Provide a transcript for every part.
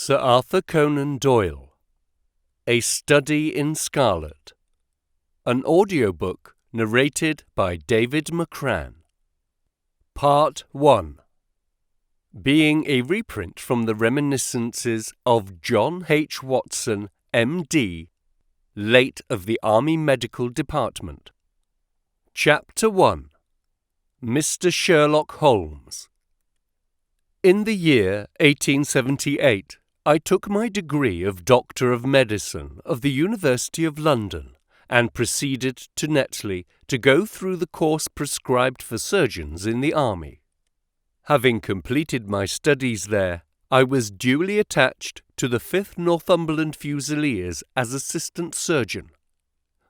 Sir Arthur Conan Doyle, A Study in Scarlet, an audiobook narrated by David McCran. Part 1. Being a reprint from the reminiscences of John H. Watson, M.D., late of the Army Medical Department. Chapter 1. Mr. Sherlock Holmes. In the year 1878, I took my degree of Doctor of Medicine of the University of London and proceeded to Netley to go through the course prescribed for surgeons in the Army. Having completed my studies there, I was duly attached to the 5th Northumberland Fusiliers as assistant surgeon.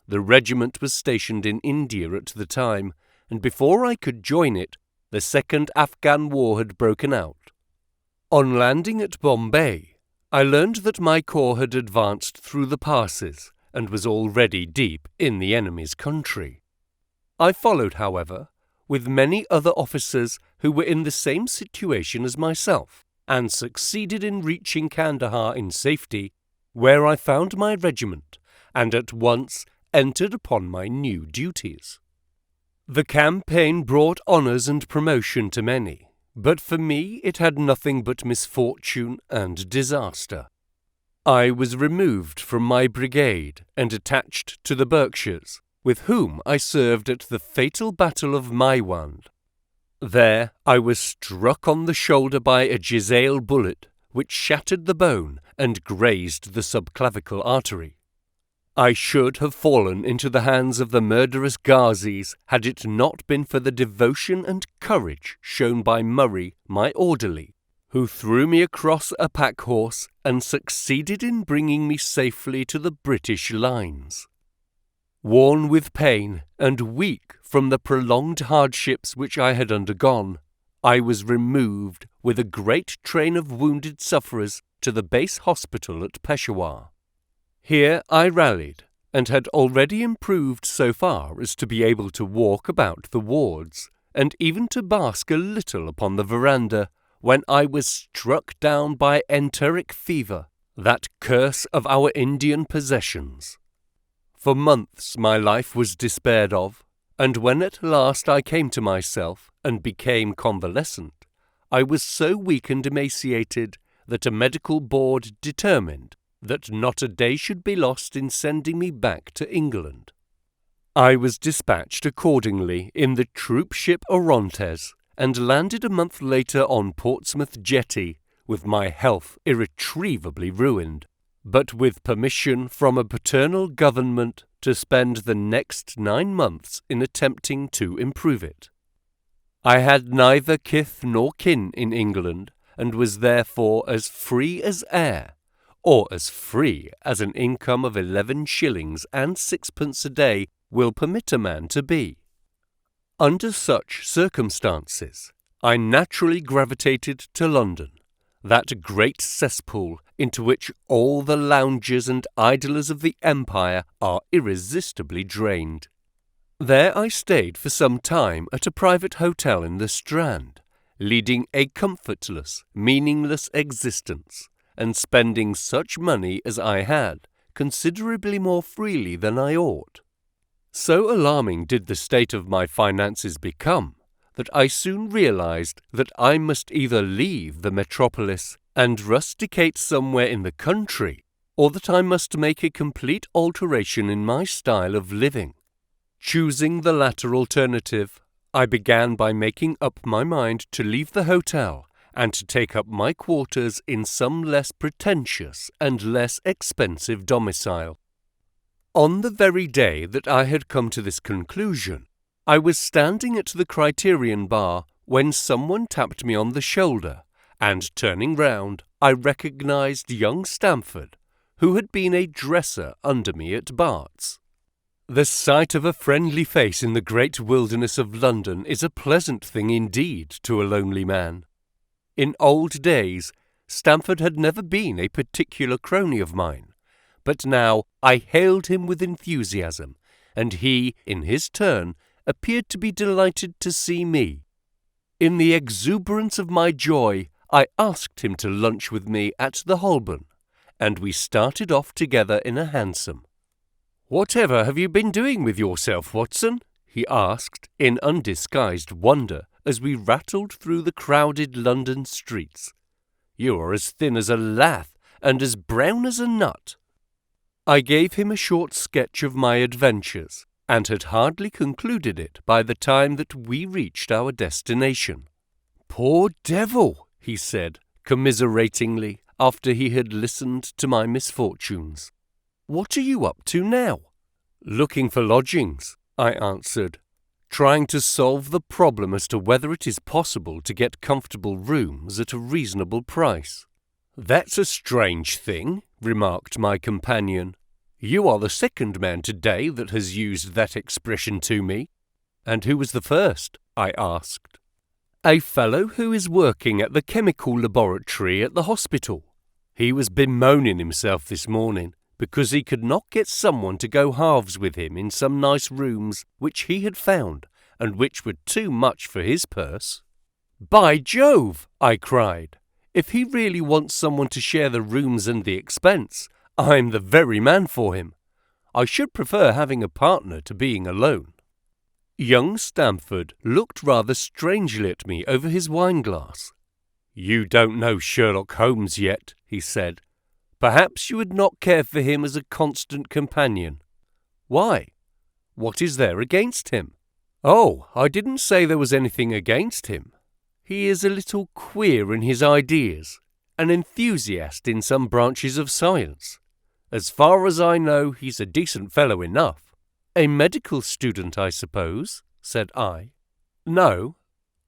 The regiment was stationed in India at the time, and before I could join it, the Second Afghan War had broken out. On landing at Bombay, I learned that my corps had advanced through the passes and was already deep in the enemy's country. I followed, however, with many other officers who were in the same situation as myself, and succeeded in reaching Kandahar in safety, where I found my regiment and at once entered upon my new duties. The campaign brought honours and promotion to many, but for me it had nothing but misfortune and disaster. I was removed from my brigade and attached to the Berkshires, with whom I served at the fatal Battle of Maiwand. There I was struck on the shoulder by a Jezail bullet, which shattered the bone and grazed the subclavicle artery. I should have fallen into the hands of the murderous Ghazis had it not been for the devotion and courage shown by Murray, my orderly, who threw me across a pack-horse and succeeded in bringing me safely to the British lines. Worn with pain and weak from the prolonged hardships which I had undergone, I was removed with a great train of wounded sufferers to the base hospital at Peshawar. Here I rallied, and had already improved so far as to be able to walk about the wards, and even to bask a little upon the veranda, when I was struck down by enteric fever, that curse of our Indian possessions. For months my life was despaired of, and when at last I came to myself and became convalescent, I was so weak and emaciated that a medical board determined that not a day should be lost in sending me back to England. I was dispatched accordingly in the troop ship Orontes, and landed a month later on Portsmouth jetty, with my health irretrievably ruined, but with permission from a paternal government to spend the next 9 months in attempting to improve it. I had neither kith nor kin in England, and was therefore as free as air, or as free as an income of 11 shillings and 6pence a day will permit a man to be. Under such circumstances, I naturally gravitated to London, that great cesspool into which all the loungers and idlers of the Empire are irresistibly drained. There I stayed for some time at a private hotel in the Strand, leading a comfortless, meaningless existence, and spending such money as I had, considerably more freely than I ought. So alarming did the state of my finances become, that I soon realized that I must either leave the metropolis and rusticate somewhere in the country, or that I must make a complete alteration in my style of living. Choosing the latter alternative, I began by making up my mind to leave the hotel and to take up my quarters in some less pretentious and less expensive domicile. On the very day that I had come to this conclusion, I was standing at the Criterion bar when someone tapped me on the shoulder, and turning round, I recognized young Stamford, who had been a dresser under me at Bart's. The sight of a friendly face in the great wilderness of London is a pleasant thing indeed to a lonely man. In old days, Stamford had never been a particular crony of mine, but now I hailed him with enthusiasm, and he, in his turn, appeared to be delighted to see me. In the exuberance of my joy, I asked him to lunch with me at the Holborn, and we started off together in a hansom. "Whatever have you been doing with yourself, Watson?" he asked in undisguised wonder as we rattled through the crowded London streets. "You are as thin as a lath and as brown as a nut." I gave him a short sketch of my adventures, and had hardly concluded it by the time that we reached our destination. "Poor devil," he said, commiseratingly, after he had listened to my misfortunes. "What are you up to now?" "Looking for lodgings," I answered, trying to solve the problem as to whether it is possible to get comfortable rooms at a reasonable price. "That's a strange thing," remarked my companion. "You are the second man today that has used that expression to me." "And who was the first?" I asked. "A fellow who is working at the chemical laboratory at the hospital. He was bemoaning himself this morning because he could not get someone to go halves with him in some nice rooms which he had found, and which were too much for his purse." "By Jove!" I cried. "If he really wants someone to share the rooms and the expense, I'm the very man for him. I should prefer having a partner to being alone." Young Stamford looked rather strangely at me over his wine-glass. "You don't know Sherlock Holmes yet," he said. "Perhaps you would not care for him as a constant companion." "Why? What is there against him?" "Oh, I didn't say there was anything against him. He is a little queer in his ideas, an enthusiast in some branches of science. As far as I know, he's a decent fellow enough." "A medical student, I suppose?" said I. "No,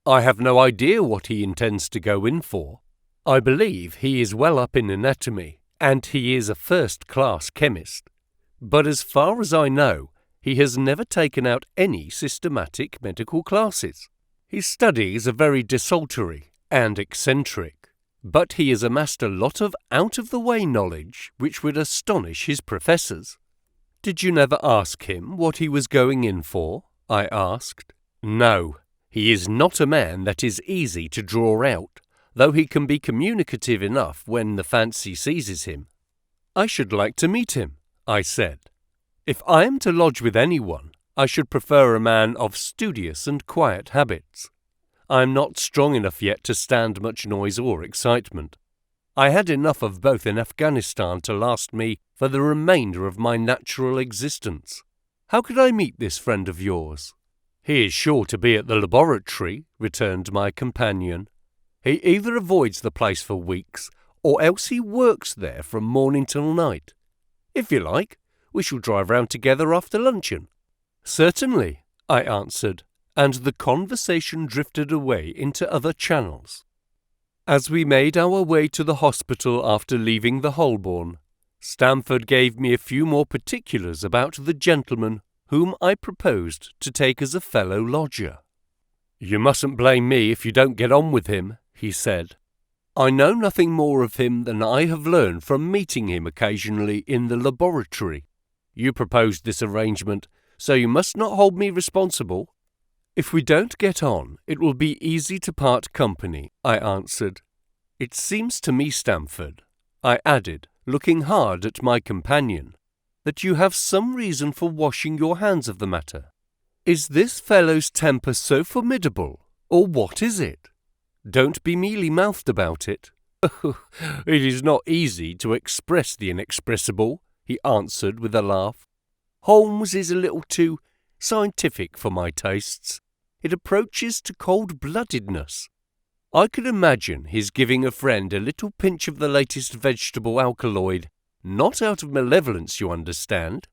I have no idea what he intends to go in for. I believe he is well up in anatomy, and he is a first-class chemist. But as far as I know, he has never taken out any systematic medical classes. His studies are very desultory and eccentric, but he has amassed a lot of out-of-the-way knowledge which would astonish his professors." "Did you never ask him what he was going in for?" I asked. "No, he is not a man that is easy to draw out, though he can be communicative enough when the fancy seizes him." "I should like to meet him," I said. "If I am to lodge with anyone, I should prefer a man of studious and quiet habits. I am not strong enough yet to stand much noise or excitement. I had enough of both in Afghanistan to last me for the remainder of my natural existence. How could I meet this friend of yours?" "He is sure to be at the laboratory," returned my companion. "He either avoids the place for weeks, or else he works there from morning till night. If you like, we shall drive round together after luncheon." "Certainly," I answered, and the conversation drifted away into other channels. As we made our way to the hospital after leaving the Holborn, Stamford gave me a few more particulars about the gentleman whom I proposed to take as a fellow lodger. "You mustn't blame me if you don't get on with him," he said. "I know nothing more of him than I have learned from meeting him occasionally in the laboratory. You proposed this arrangement, so you must not hold me responsible." "If we don't get on, it will be easy to part company," I answered. "It seems to me, Stamford," I added, looking hard at my companion, "that you have some reason for washing your hands of the matter. Is this fellow's temper so formidable, or what is it? Don't be mealy-mouthed about it." "It is not easy to express the inexpressible," he answered with a laugh. "Holmes is a little too scientific for my tastes. It approaches to cold-bloodedness. I could imagine his giving a friend a little pinch of the latest vegetable alkaloid, not out of malevolence, you understand,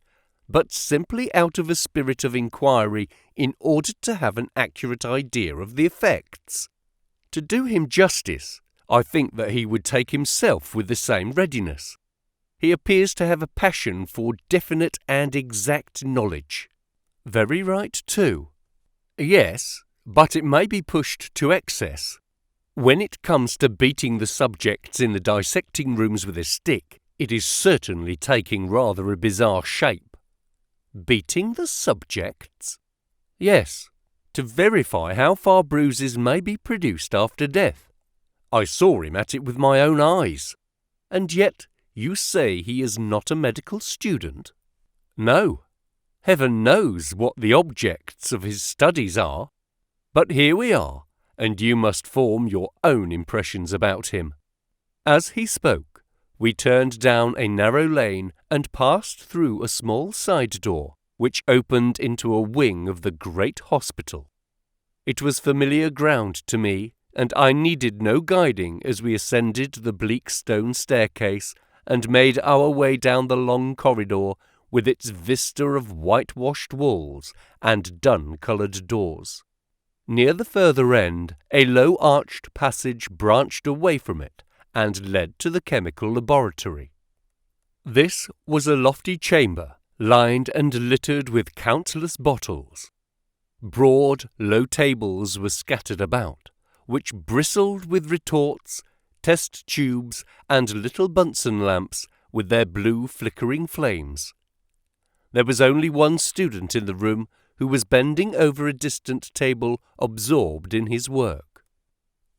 but simply out of a spirit of inquiry in order to have an accurate idea of the effects. To do him justice, I think that he would take himself with the same readiness. He appears to have a passion for definite and exact knowledge." "Very right, too." "Yes, but it may be pushed to excess. When it comes to beating the subjects in the dissecting rooms with a stick, it is certainly taking rather a bizarre shape." "Beating the subjects?" "Yes, to verify how far bruises may be produced after death. I saw him at it with my own eyes. And yet you say he is not a medical student? No. Heaven knows what the objects of his studies are. But here we are, and you must form your own impressions about him. As he spoke, we turned down a narrow lane and passed through a small side door, which opened into a wing of the great hospital. It was familiar ground to me, and I needed no guiding as we ascended the bleak stone staircase and made our way down the long corridor with its vista of whitewashed walls and dun-coloured doors. Near the further end, a low-arched passage branched away from it and led to the chemical laboratory. This was a lofty chamber, lined and littered with countless bottles. Broad, low tables were scattered about, which bristled with retorts, test tubes, and little Bunsen lamps with their blue flickering flames. There was only one student in the room who was bending over a distant table, absorbed in his work.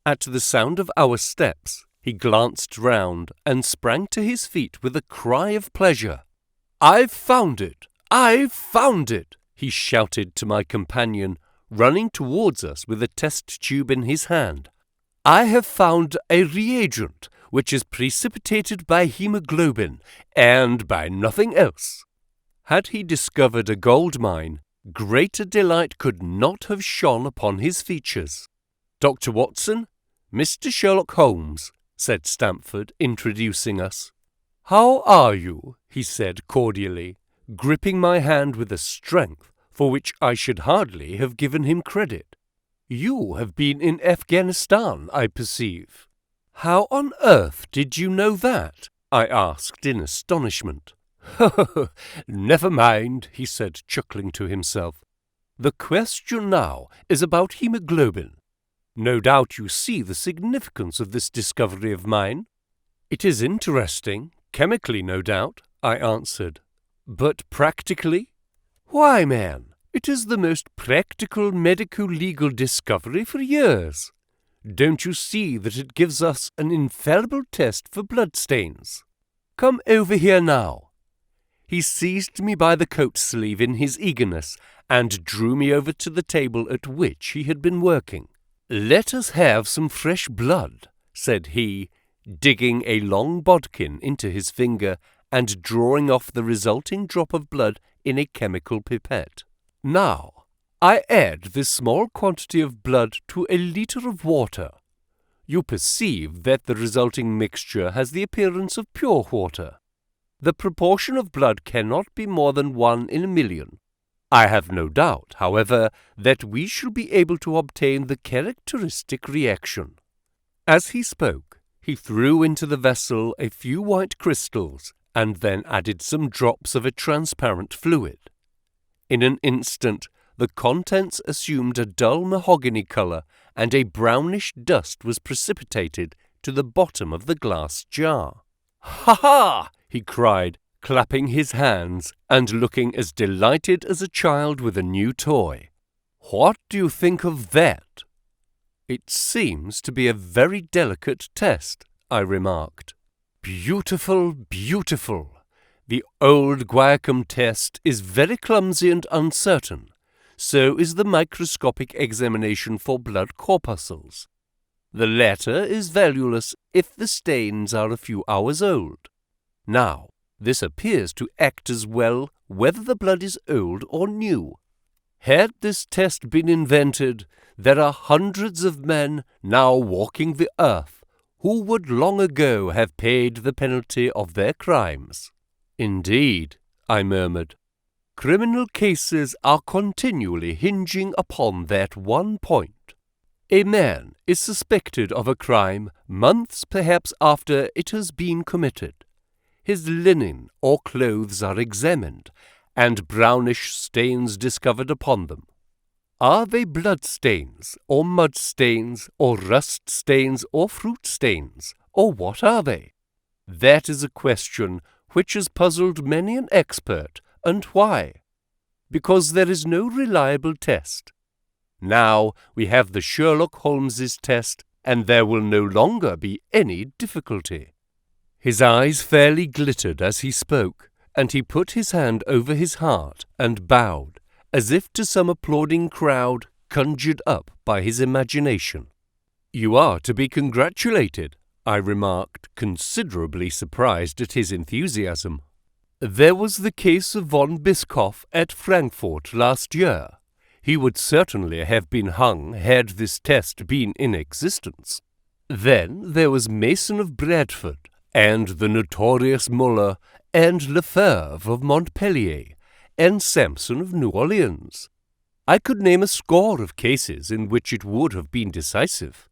At the sound of our steps, he glanced round and sprang to his feet with a cry of pleasure. "I've found it! I've found it!" he shouted to my companion, running towards us with a test tube in his hand. "I have found a reagent which is precipitated by hemoglobin, and by nothing else." Had he discovered a gold mine, greater delight could not have shone upon his features. "Dr. Watson, Mr. Sherlock Holmes," said Stamford, introducing us. "How are you?" he said cordially, gripping my hand with a strength for which I should hardly have given him credit. "You have been in Afghanistan, I perceive." "How on earth did you know that?" I asked in astonishment. "Never mind," he said, chuckling to himself. "The question now is about hemoglobin. No doubt you see the significance of this discovery of mine." "It is interesting, chemically no doubt," I answered. "But practically?" "Why, man, it is the most practical medico-legal discovery for years. Don't you see that it gives us an infallible test for bloodstains? Come over here now." He seized me by the coat sleeve in his eagerness and drew me over to the table at which he had been working. "Let us have some fresh blood," said he, digging a long bodkin into his finger and drawing off the resulting drop of blood in a chemical pipette. "Now, I add this small quantity of blood to a litre of water. You perceive that the resulting mixture has the appearance of pure water. The proportion of blood cannot be more than 1 in a million. I have no doubt, however, that we shall be able to obtain the characteristic reaction." As he spoke, he threw into the vessel a few white crystals and then added some drops of a transparent fluid. In an instant, the contents assumed a dull mahogany colour, and a brownish dust was precipitated to the bottom of the glass jar. "Ha ha!" he cried, clapping his hands and looking as delighted as a child with a new toy. "What do you think of that?" "It seems to be a very delicate test," I remarked. "Beautiful, beautiful. The old Guiacum test is very clumsy and uncertain. So is the microscopic examination for blood corpuscles. The latter is valueless if the stains are a few hours old. Now, this appears to act as well whether the blood is old or new. Had this test been invented, there are hundreds of men now walking the earth who would long ago have paid the penalty of their crimes." "Indeed," I murmured. "Criminal cases are continually hinging upon that one point. A man is suspected of a crime months perhaps after it has been committed. His linen or clothes are examined, and brownish stains discovered upon them. Are they blood stains, or mud stains, or rust stains, or fruit stains, or what are they? That is a question which has puzzled many an expert, and why? Because there is no reliable test. Now we have the Sherlock Holmes's test and there will no longer be any difficulty." His eyes fairly glittered as he spoke, and he put his hand over his heart and bowed, as if to some applauding crowd conjured up by his imagination. "You are to be congratulated," I remarked, considerably surprised at his enthusiasm. "There was the case of von Bischoff at Frankfurt last year. He would certainly have been hung had this test been in existence. Then there was Mason of Bradford, and the notorious Muller, and Lefebvre of Montpellier, and Sampson of New Orleans. I could name a score of cases in which it would have been decisive."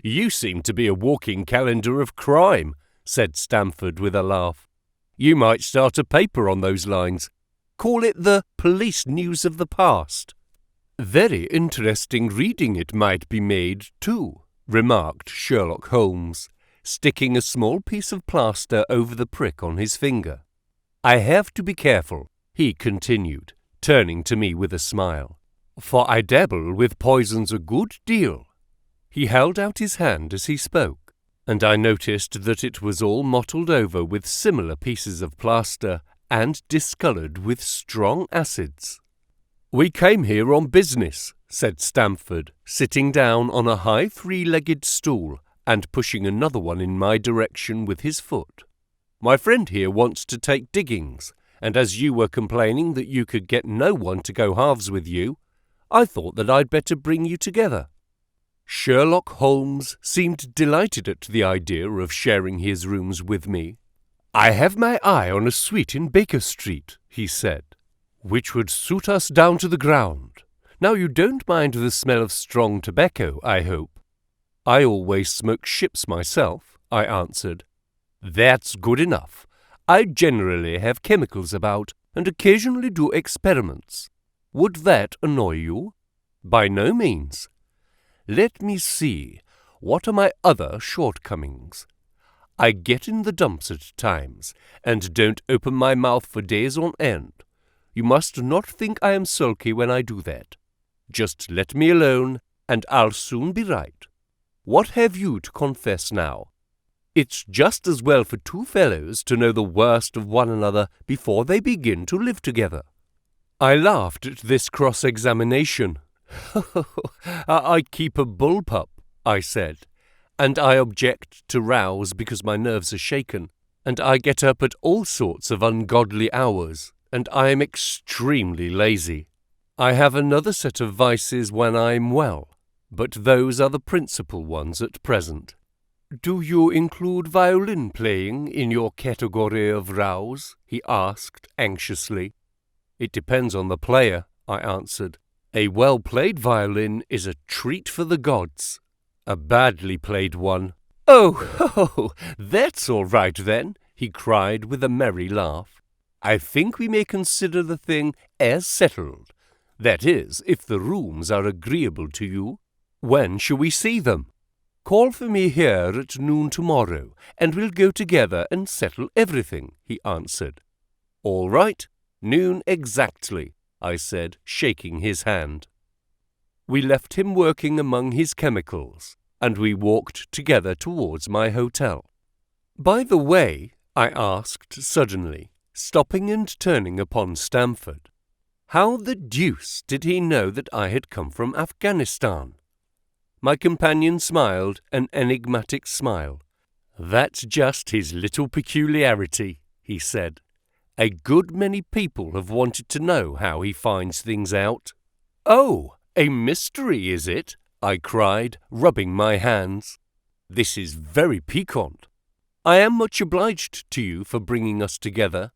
"You seem to be a walking calendar of crime," said Stamford with a laugh. "You might start a paper on those lines. Call it the Police News of the Past." "Very interesting reading it might be made, too," remarked Sherlock Holmes, sticking a small piece of plaster over the prick on his finger. "I have to be careful," he continued, turning to me with a smile, "for I dabble with poisons a good deal." He held out his hand as he spoke, and I noticed that it was all mottled over with similar pieces of plaster and discoloured with strong acids. "We came here on business," said Stamford, sitting down on a high three-legged stool and pushing another one in my direction with his foot. "My friend here wants to take diggings, and as you were complaining that you could get no one to go halves with you, I thought that I'd better bring you together." Sherlock Holmes seemed delighted at the idea of sharing his rooms with me. "I have my eye on a suite in Baker Street," he said, "which would suit us down to the ground. Now you don't mind the smell of strong tobacco, I hope?" "I always smoke ships myself," I answered. "That's good enough. I generally have chemicals about, and occasionally do experiments. Would that annoy you?" "By no means." "Let me see. What are my other shortcomings? I get in the dumps at times, and don't open my mouth for days on end. You must not think I am sulky when I do that. Just let me alone, and I'll soon be right. What have you to confess now? It's just as well for two fellows to know the worst of one another before they begin to live together." I laughed at this cross-examination. "I keep a bullpup," I said, "and I object to rows because my nerves are shaken, and I get up at all sorts of ungodly hours, and I am extremely lazy. I have another set of vices when I'm well, but those are the principal ones at present." "Do you include violin playing in your category of rows?" he asked anxiously. "It depends on the player," I answered. "A well-played violin is a treat for the gods. A badly played one—" "Oh, that's all right then," he cried with a merry laugh. "I think we may consider the thing as settled. That is, if the rooms are agreeable to you. When shall we see them?" "Call for me here at noon tomorrow, and we'll go together and settle everything," he answered. "All right, noon exactly," I said, shaking his hand. We left him working among his chemicals, and we walked together towards my hotel. "By the way," I asked suddenly, stopping and turning upon Stamford, "how the deuce did he know that I had come from Afghanistan?" My companion smiled an enigmatic smile. "That's just his little peculiarity," he said. "A good many people have wanted to know how he finds things out." "Oh, a mystery, is it?" I cried, rubbing my hands. "This is very piquant. I am much obliged to you for bringing us together.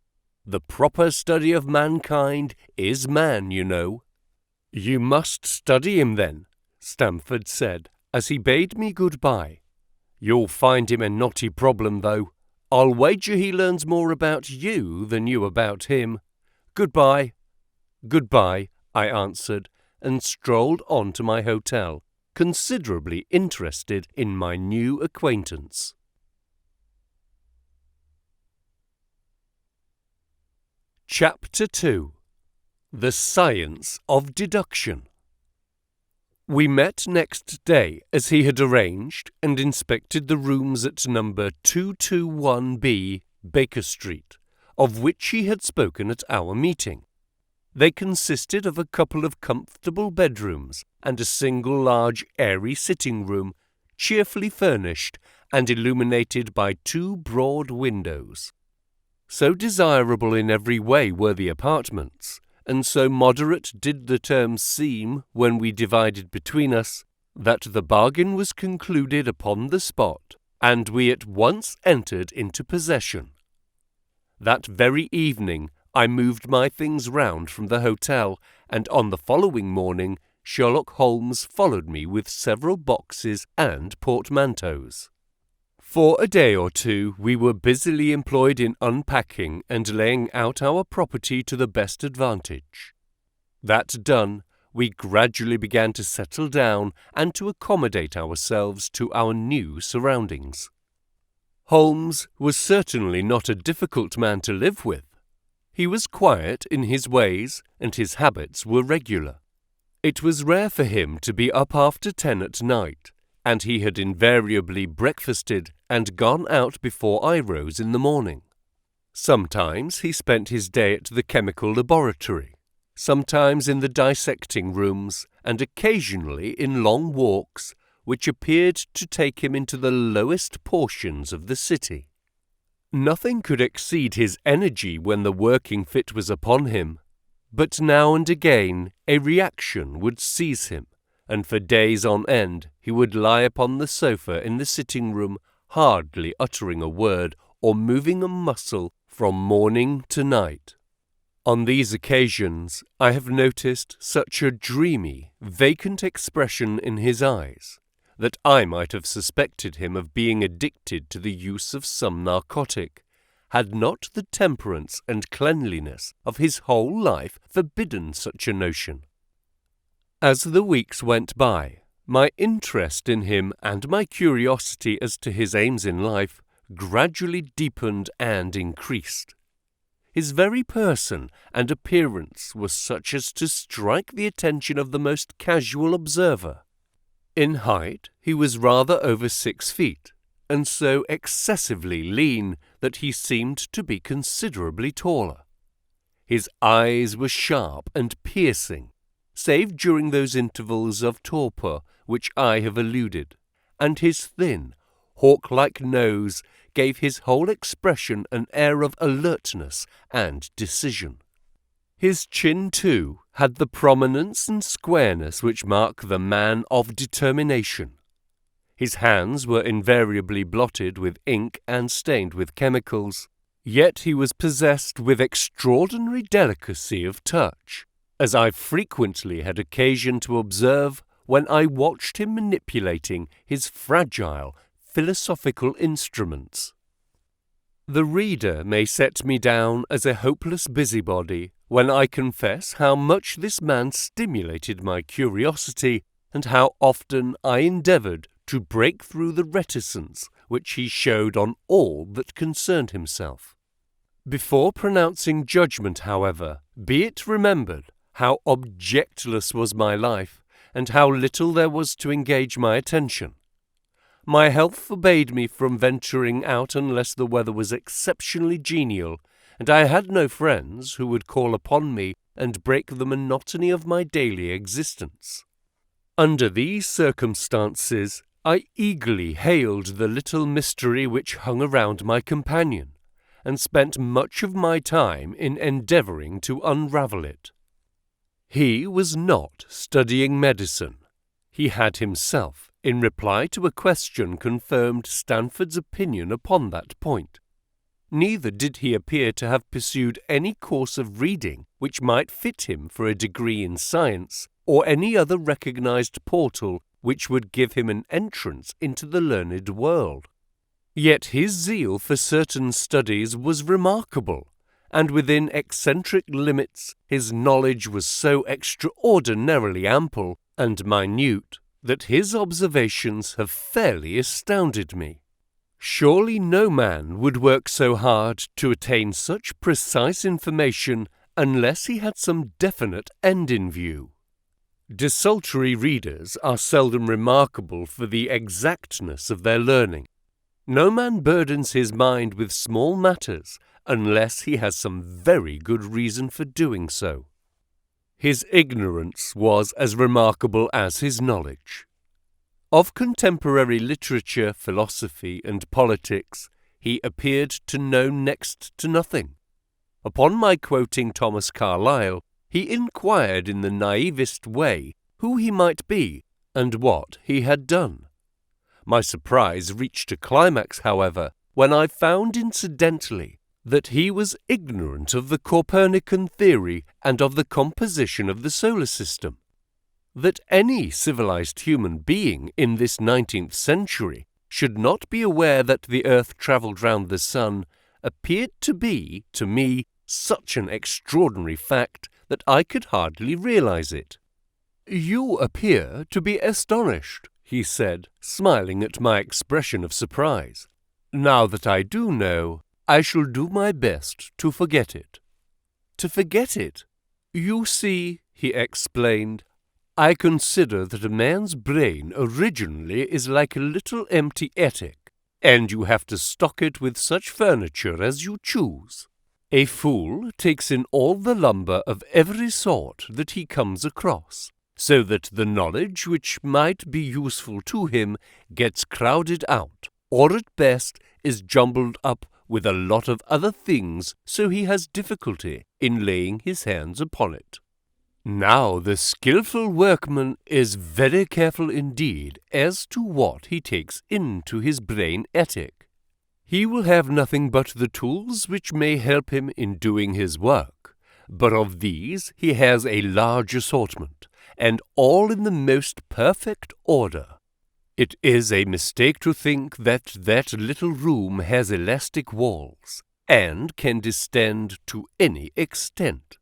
The proper study of mankind is man, you know." "You must study him then," Stamford said, as he bade me good-bye. "You'll find him a knotty problem, though. I'll wager he learns more about you than you about him. Goodbye." "Goodbye," I answered, and strolled on to my hotel, considerably interested in my new acquaintance. Chapter 2. The Science of Deduction. We met next day as he had arranged and inspected the rooms at number 221B Baker Street, of which he had spoken at our meeting. They consisted of a couple of comfortable bedrooms and a single large airy sitting room, cheerfully furnished and illuminated by two broad windows. So desirable in every way were the apartments, and so moderate did the terms seem when we divided between us, that the bargain was concluded upon the spot, and we at once entered into possession. That very evening I moved my things round from the hotel, and on the following morning Sherlock Holmes followed me with several boxes and portmanteaus. For a day or two we were busily employed in unpacking and laying out our property to the best advantage. That done, we gradually began to settle down and to accommodate ourselves to our new surroundings. Holmes was certainly not a difficult man to live with. He was quiet in his ways, and his habits were regular. It was rare for him to be up after 10 at night, and he had invariably breakfasted and gone out before I rose in the morning. Sometimes he spent his day at the chemical laboratory, sometimes in the dissecting rooms, and occasionally in long walks, which appeared to take him into the lowest portions of the city. Nothing could exceed his energy when the working fit was upon him, but now and again a reaction would seize him, and for days on end he would lie upon the sofa in the sitting-room, hardly uttering a word or moving a muscle from morning to night. On these occasions I have noticed such a dreamy, vacant expression in his eyes, that I might have suspected him of being addicted to the use of some narcotic, had not the temperance and cleanliness of his whole life forbidden such a notion. As the weeks went by, my interest in him and my curiosity as to his aims in life gradually deepened and increased. His very person and appearance was such as to strike the attention of the most casual observer. In height he was rather over 6 feet, and so excessively lean that he seemed to be considerably taller. His eyes were sharp and piercing, save during those intervals of torpor which I have alluded, and his thin, hawk-like nose gave his whole expression an air of alertness and decision. His chin, too, had the prominence and squareness which mark the man of determination. His hands were invariably blotted with ink and stained with chemicals, yet he was possessed with extraordinary delicacy of touch, as I frequently had occasion to observe when I watched him manipulating his fragile, philosophical instruments. The reader may set me down as a hopeless busybody when I confess how much this man stimulated my curiosity, and how often I endeavoured to break through the reticence which he showed on all that concerned himself. Before pronouncing judgment, however, be it remembered how objectless was my life, and how little there was to engage my attention. My health forbade me from venturing out unless the weather was exceptionally genial, and I had no friends who would call upon me and break the monotony of my daily existence. Under these circumstances, I eagerly hailed the little mystery which hung around my companion, and spent much of my time in endeavouring to unravel it. He was not studying medicine. He had himself, in reply to a question, confirmed Stanford's opinion upon that point. Neither did he appear to have pursued any course of reading which might fit him for a degree in science, or any other recognized portal which would give him an entrance into the learned world. Yet his zeal for certain studies was remarkable, and within eccentric limits his knowledge was so extraordinarily ample and minute that his observations have fairly astounded me. Surely no man would work so hard to attain such precise information unless he had some definite end in view. Desultory readers are seldom remarkable for the exactness of their learning. No man burdens his mind with small matters unless he has some very good reason for doing so. His ignorance was as remarkable as his knowledge. Of contemporary literature, philosophy, and politics, he appeared to know next to nothing. Upon my quoting Thomas Carlyle, he inquired in the naivest way who he might be and what he had done. My surprise reached a climax, however, when I found incidentally that he was ignorant of the Copernican theory and of the composition of the solar system. That any civilized human being in this 19th century should not be aware that the earth travelled round the sun appeared to be, to me, such an extraordinary fact that I could hardly realize it. "You appear to be astonished," he said, smiling at my expression of surprise. "Now that I do know, I shall do my best to forget it." "To forget it?" "You see," he explained, "I consider that a man's brain originally is like a little empty attic, and you have to stock it with such furniture as you choose. A fool takes in all the lumber of every sort that he comes across, so that the knowledge which might be useful to him gets crowded out, or at best is jumbled up with a lot of other things, so he has difficulty in laying his hands upon it. Now the skilful workman is very careful indeed as to what he takes into his brain attic. He will have nothing but the tools which may help him in doing his work, but of these he has a large assortment, and all in the most perfect order. It is a mistake to think that that little room has elastic walls, and can distend to any extent.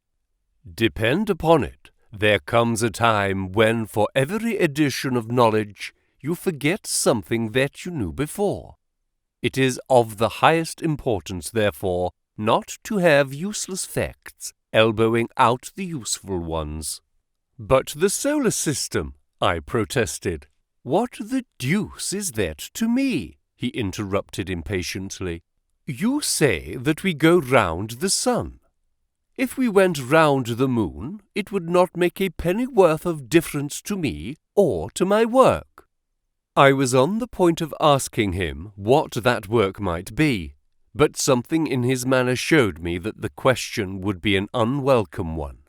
Depend upon it, there comes a time when for every addition of knowledge you forget something that you knew before. It is of the highest importance, therefore, not to have useless facts elbowing out the useful ones." "But the solar system," I protested. "What the deuce is that to me?" he interrupted impatiently. "You say that we go round the sun. If we went round the moon, it would not make a pennyworth of difference to me or to my work." I was on the point of asking him what that work might be, but something in his manner showed me that the question would be an unwelcome one.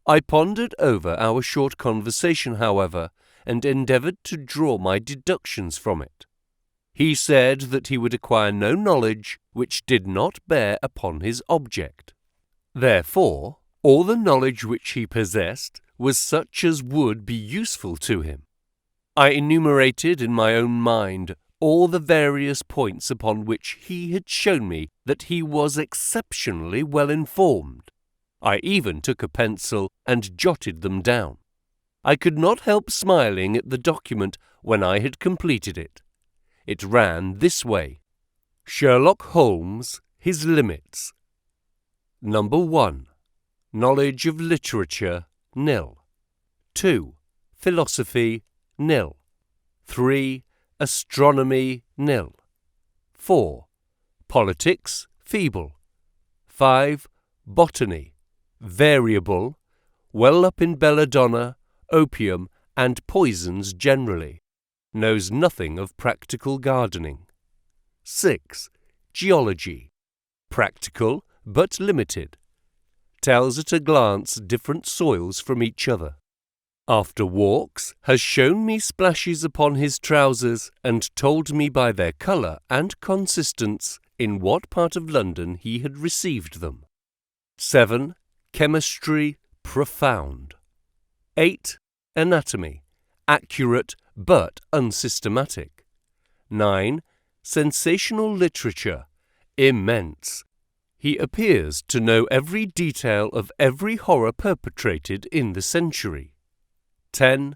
I pondered over our short conversation, however, and endeavoured to draw my deductions from it. He said that he would acquire no knowledge which did not bear upon his object. Therefore, all the knowledge which he possessed was such as would be useful to him. I enumerated in my own mind all the various points upon which he had shown me that he was exceptionally well informed. I even took a pencil and jotted them down. I could not help smiling at the document when I had completed it. It ran this way: Sherlock Holmes, his limits. Number 1. Knowledge of literature, nil. 2. Philosophy, nil. 3. Astronomy, nil. 4. Politics, feeble. 5. Botany, variable, well up in belladonna, opium, and poisons generally. Knows nothing of practical gardening. 6. Geology, practical but limited. Tells at a glance different soils from each other. After walks, has shown me splashes upon his trousers and told me by their colour and consistence in what part of London he had received them. 7. Chemistry, profound. 8. Anatomy, accurate but unsystematic. 9. Sensational literature, immense. He appears to know every detail of every horror perpetrated in the century. 10.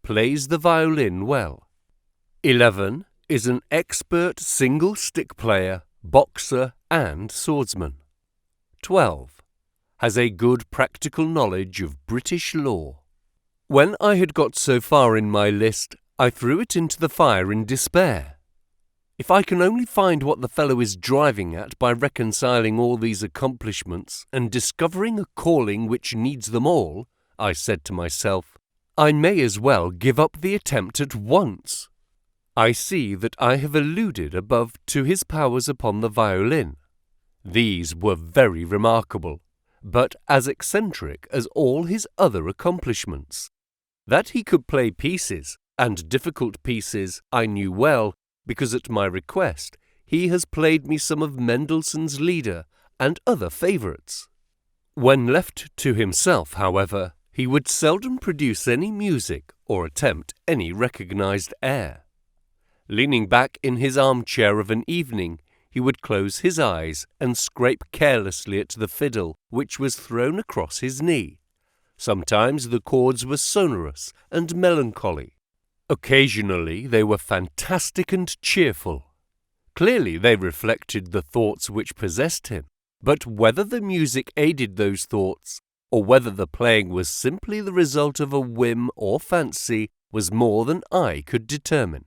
Plays the violin well. 11. Is an expert single-stick player, boxer, and swordsman. 12. Has a good practical knowledge of British law. When I had got so far in my list, I threw it into the fire in despair. If I can only find what the fellow is driving at by reconciling all these accomplishments and discovering a calling which needs them all, I said to myself, I may as well give up the attempt at once. I see that I have alluded above to his powers upon the violin. These were very remarkable, but as eccentric as all his other accomplishments. That he could play pieces, and difficult pieces, I knew well, because at my request he has played me some of Mendelssohn's Lieder and other favourites. When left to himself, however, he would seldom produce any music or attempt any recognized air. Leaning back in his armchair of an evening, he would close his eyes and scrape carelessly at the fiddle which was thrown across his knee. Sometimes the chords were sonorous and melancholy. Occasionally they were fantastic and cheerful. Clearly they reflected the thoughts which possessed him, but whether the music aided those thoughts, or whether the playing was simply the result of a whim or fancy, was more than I could determine.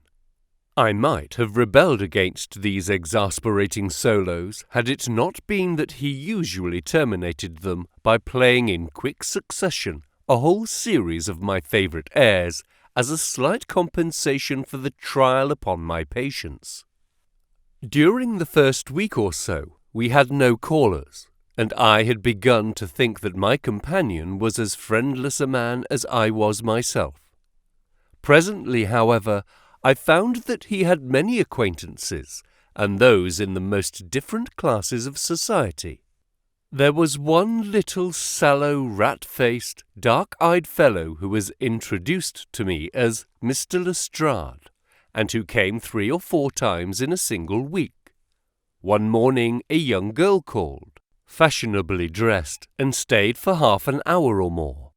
I might have rebelled against these exasperating solos had it not been that he usually terminated them by playing in quick succession a whole series of my favourite airs, as a slight compensation for the trial upon my patience. During the first week or so, we had no callers, and I had begun to think that my companion was as friendless a man as I was myself. Presently, however, I found that he had many acquaintances, and those in the most different classes of society. There was one little sallow, rat-faced, dark-eyed fellow who was introduced to me as Mr. Lestrade, and who came 3 or 4 times in a single week. One morning a young girl called, fashionably dressed, and stayed for half an hour or more.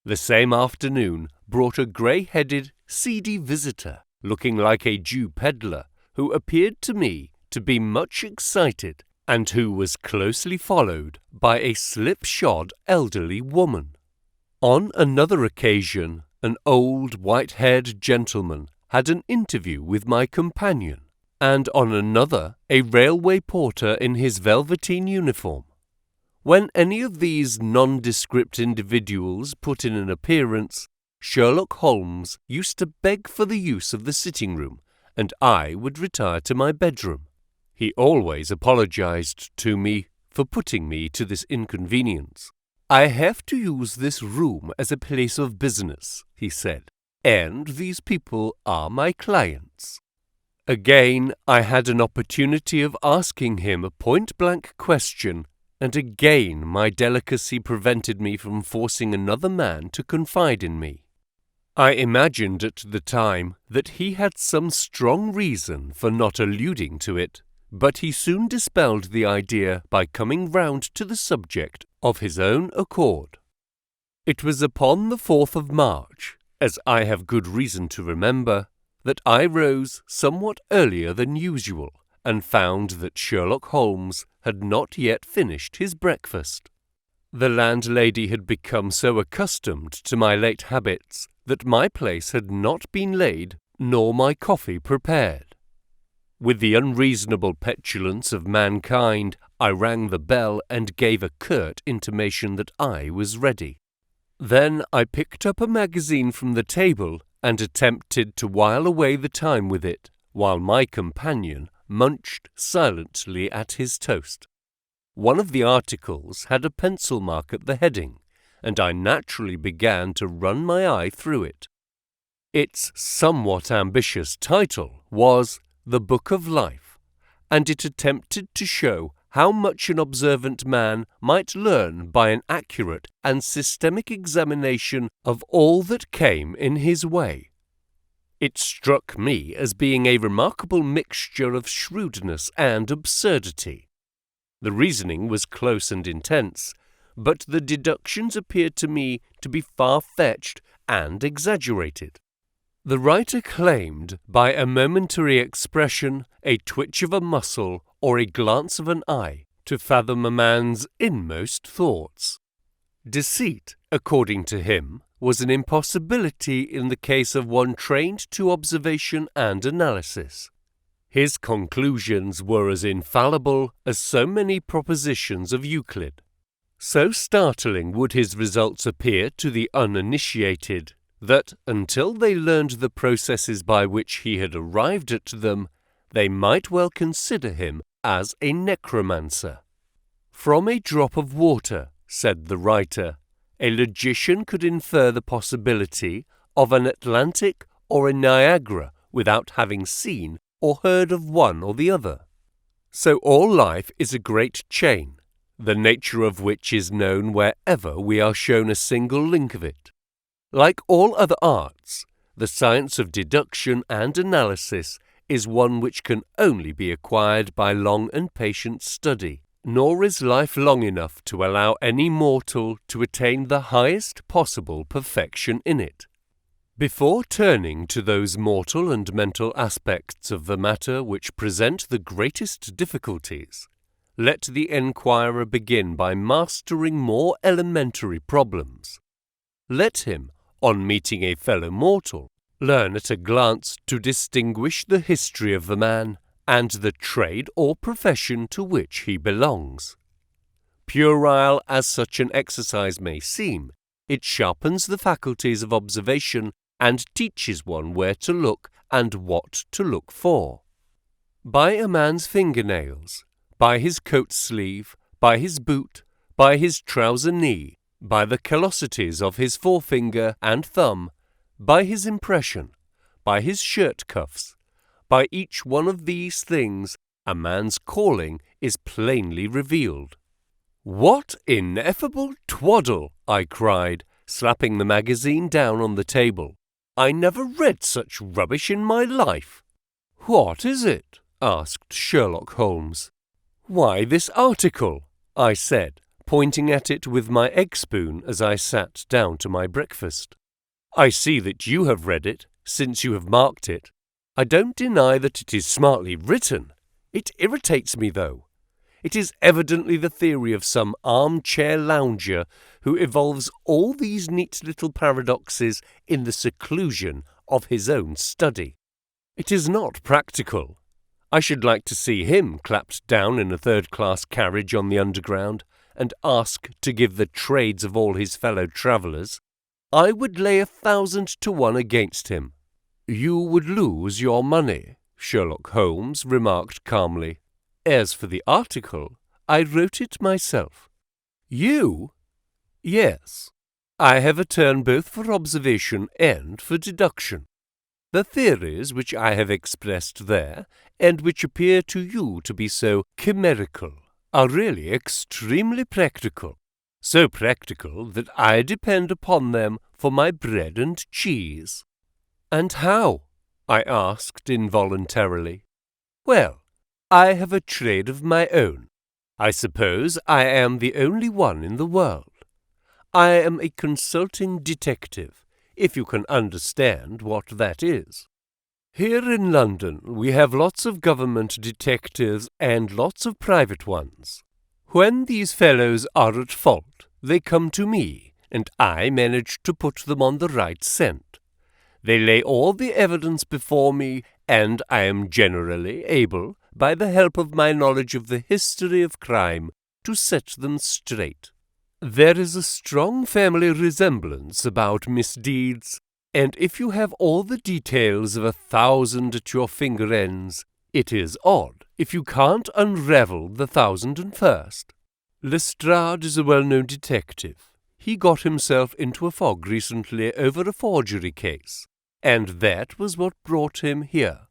The same afternoon brought a grey-headed, seedy visitor, looking like a Jew peddler, who appeared to me to be much excited, and who was closely followed by a slipshod elderly woman. On another occasion, an old white-haired gentleman had an interview with my companion, and on another a railway porter in his velveteen uniform. When any of these nondescript individuals put in an appearance, Sherlock Holmes used to beg for the use of the sitting-room, and I would retire to my bedroom. He always apologized to me for putting me to this inconvenience. I have to use this room as a place of business, he said, and these people are my clients. Again, I had an opportunity of asking him a point-blank question, and again my delicacy prevented me from forcing another man to confide in me. I imagined at the time that he had some strong reason for not alluding to it, but he soon dispelled the idea by coming round to the subject of his own accord. It was upon the 4th of March, as I have good reason to remember, that I rose somewhat earlier than usual, and found that Sherlock Holmes had not yet finished his breakfast. The landlady had become so accustomed to my late habits that my place had not been laid nor my coffee prepared. With the unreasonable petulance of mankind, I rang the bell and gave a curt intimation that I was ready. Then I picked up a magazine from the table and attempted to while away the time with it, while my companion munched silently at his toast. One of the articles had a pencil mark at the heading, and I naturally began to run my eye through it. Its somewhat ambitious title was The Book of Life, and it attempted to show how much an observant man might learn by an accurate and systematic examination of all that came in his way. It struck me as being a remarkable mixture of shrewdness and absurdity. The reasoning was close and intense, but the deductions appeared to me to be far-fetched and exaggerated. The writer claimed, by a momentary expression, a twitch of a muscle, or a glance of an eye, to fathom a man's inmost thoughts. Deceit, according to him, was an impossibility in the case of one trained to observation and analysis. His conclusions were as infallible as so many propositions of Euclid. So startling would his results appear to the uninitiated that, until they learned the processes by which he had arrived at them, they might well consider him as a necromancer. From a drop of water, said the writer, a logician could infer the possibility of an Atlantic or a Niagara without having seen or heard of one or the other. So all life is a great chain, the nature of which is known wherever we are shown a single link of it. Like all other arts, the science of deduction and analysis is one which can only be acquired by long and patient study, nor is life long enough to allow any mortal to attain the highest possible perfection in it. Before turning to those mortal and mental aspects of the matter which present the greatest difficulties, let the enquirer begin by mastering more elementary problems. Let him, on meeting a fellow mortal, learn at a glance to distinguish the history of the man and the trade or profession to which he belongs. Puerile as such an exercise may seem, it sharpens the faculties of observation and teaches one where to look and what to look for. By a man's fingernails, by his coat sleeve, by his boot, by his trouser knee, by the callosities of his forefinger and thumb, by his impression, by his shirt cuffs, by each one of these things a man's calling is plainly revealed. "What ineffable twaddle!" I cried, slapping the magazine down on the table. "I never read such rubbish in my life." "What is it?" asked Sherlock Holmes. "Why, this article," I said, pointing at it with my egg spoon as I sat down to my breakfast. "I see that you have read it, since you have marked it. I don't deny that it is smartly written. It irritates me, though. It is evidently the theory of some armchair lounger who evolves all these neat little paradoxes in the seclusion of his own study. It is not practical. I should like to see him clapped down in a third-class carriage on the Underground and asked to give the trades of all his fellow travellers. I would lay 1,000 to 1 against him." "You would lose your money," Sherlock Holmes remarked calmly. "As for the article, I wrote it myself." "You?" "Yes. I have a turn both for observation and for deduction. The theories which I have expressed there, and which appear to you to be so chimerical, are really extremely practical, so practical that I depend upon them for my bread and cheese." "And how?" I asked involuntarily. "Well, I have a trade of my own. I suppose I am the only one in the world. I am a consulting detective, if you can understand what that is. Here in London we have lots of government detectives and lots of private ones. When these fellows are at fault, they come to me, and I manage to put them on the right scent. They lay all the evidence before me, and I am generally able, by the help of my knowledge of the history of crime, to set them straight. There is a strong family resemblance about misdeeds, and if you have all the details of 1,000 at your finger ends, it is odd if you can't unravel the 1,001st. Lestrade is a well-known detective. He got himself into a fog recently over a forgery case, and that was what brought him here.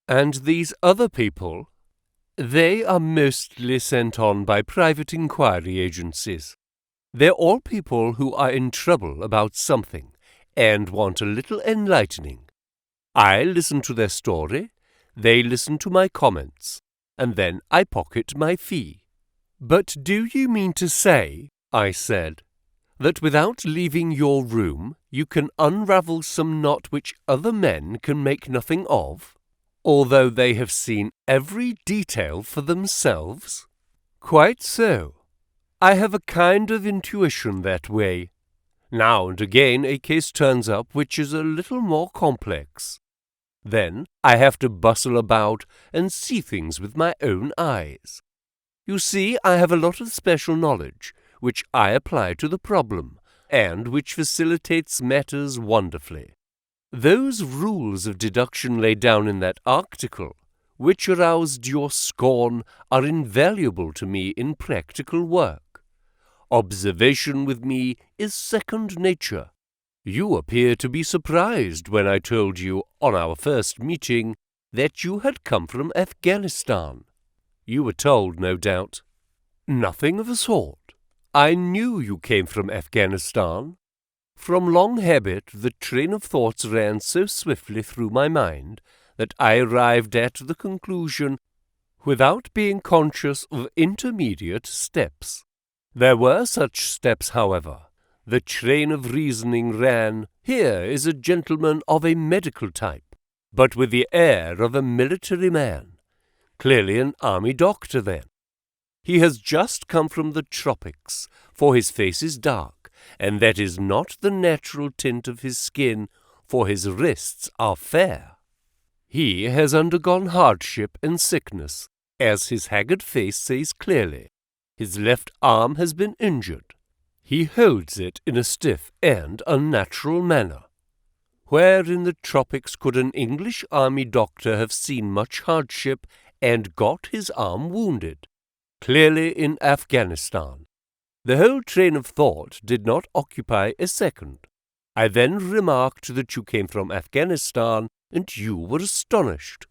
And these other people, they are mostly sent on by private inquiry agencies. They're all people who are in trouble about something and want a little enlightening. I listen to their story, they listen to my comments, and then I pocket my fee." "But do you mean to say," I said, "that without leaving your room you can unravel some knot which other men can make nothing of, although they have seen every detail for themselves?" "Quite so. I have a kind of intuition that way. Now and again a case turns up which is a little more complex. Then I have to bustle about and see things with my own eyes. You see, I have a lot of special knowledge, which I apply to the problem, and which facilitates matters wonderfully. Those rules of deduction laid down in that article, which aroused your scorn, are invaluable to me in practical work. Observation with me is second nature. You appear to be surprised when I told you, on our first meeting, that you had come from Afghanistan. You were told, no doubt. Nothing of the sort. I knew you came from Afghanistan. From long habit, the train of thoughts ran so swiftly through my mind that I arrived at the conclusion without being conscious of intermediate steps. There were such steps, however. The train of reasoning ran, here is a gentleman of a medical type, but with the air of a military man. Clearly an army doctor, then. He has just come from the tropics, for his face is dark, and that is not the natural tint of his skin, for his wrists are fair. He has undergone hardship and sickness, as his haggard face says clearly. His left arm has been injured. He holds it in a stiff and unnatural manner. Where in the tropics could an English army doctor have seen much hardship and got his arm wounded? Clearly in Afghanistan. The whole train of thought did not occupy a second. I then remarked that you came from Afghanistan, and you were astonished.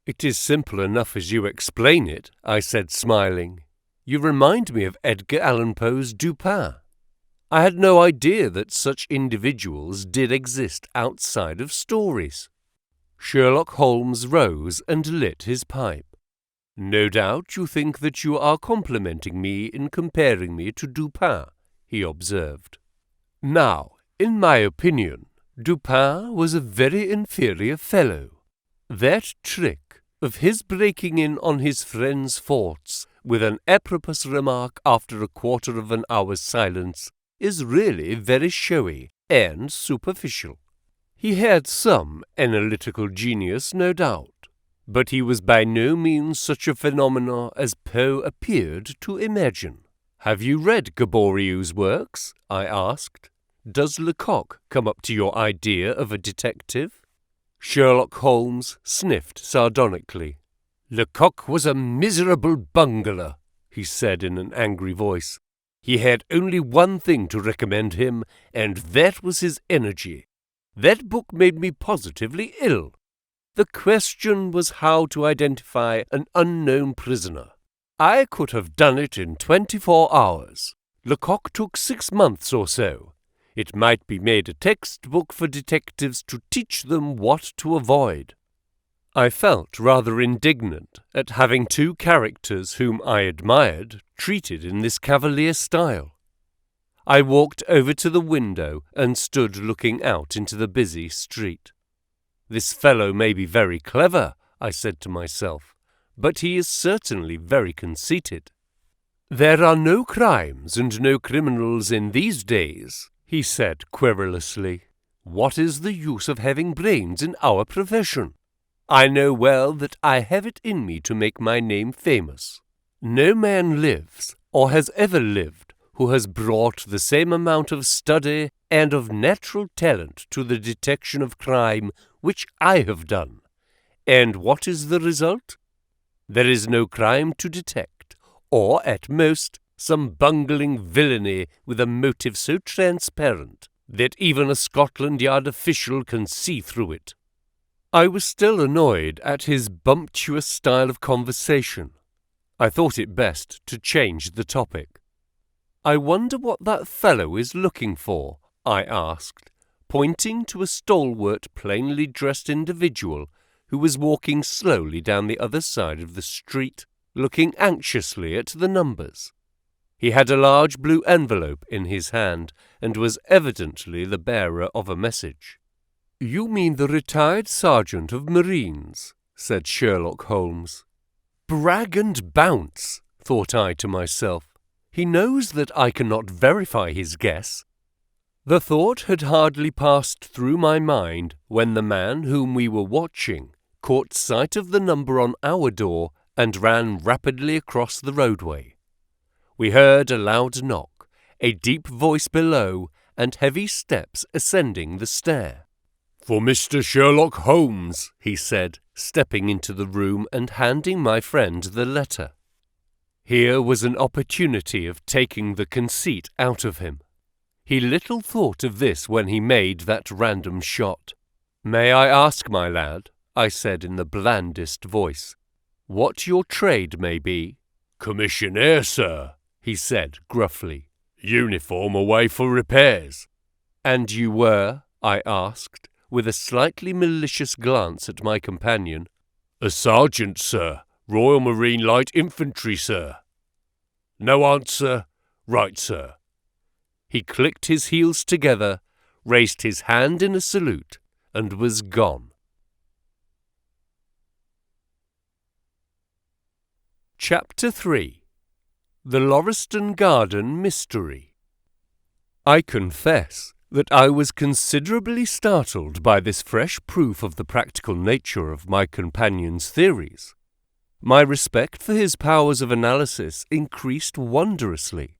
It is simple enough as you explain it, I said, smiling. You remind me of Edgar Allan Poe's Dupin. I had no idea that such individuals did exist outside of stories. Sherlock Holmes rose and lit his pipe. No doubt you think that you are complimenting me in comparing me to Dupin, he observed. Now, in my opinion, Dupin was a very inferior fellow. That trick of his breaking in on his friend's forts with an apropos remark after a quarter of an hour's silence is really very showy and superficial. He had some analytical genius, no doubt, but he was by no means such a phenomenon as Poe appeared to imagine. Have you read Gaboriau's works? I asked. Does Lecoq come up to your idea of a detective? Sherlock Holmes sniffed sardonically. Lecoq was a miserable bungler, he said in an angry voice. He had only one thing to recommend him, and that was his energy. That book made me positively ill. The question was how to identify an unknown prisoner. I could have done it in 24 hours. Lecoq took 6 months or so. It might be made a textbook for detectives to teach them what to avoid. I felt rather indignant at having two characters whom I admired treated in this cavalier style. I walked over to the window and stood looking out into the busy street. This fellow may be very clever, I said to myself, but he is certainly very conceited. There are no crimes and no criminals in these days, he said querulously. What is the use of having brains in our profession? I know well that I have it in me to make my name famous. No man lives, or has ever lived, who has brought the same amount of study and of natural talent to the detection of crime which I have done. And what is the result? There is no crime to detect, or, at most, some bungling villainy with a motive so transparent that even a Scotland Yard official can see through it. I was still annoyed at his bumptious style of conversation. I thought it best to change the topic. I wonder what that fellow is looking for, I asked, pointing to a stalwart, plainly dressed individual who was walking slowly down the other side of the street, looking anxiously at the numbers. He had a large blue envelope in his hand and was evidently the bearer of a message. You mean the retired sergeant of Marines, said Sherlock Holmes. Brag and bounce, thought I to myself. He knows that I cannot verify his guess. The thought had hardly passed through my mind when the man whom we were watching caught sight of the number on our door and ran rapidly across the roadway. We heard a loud knock, a deep voice below, and heavy steps ascending the stair. "For Mr. Sherlock Holmes," he said, stepping into the room and handing my friend the letter. Here was an opportunity of taking the conceit out of him. He little thought of this when he made that random shot. "May I ask, my lad," I said in the blandest voice, "what your trade may be?" "Commissionaire, sir," he said gruffly. "Uniform away for repairs." "And you were?" I asked, with a slightly malicious glance at my companion. "A sergeant, sir. Royal Marine Light Infantry, sir." "No answer. Right, sir." He clicked his heels together, raised his hand in a salute, and was gone. Chapter 3. The Lauriston Garden Mystery. I confess that I was considerably startled by this fresh proof of the practical nature of my companion's theories. My respect for his powers of analysis increased wondrously.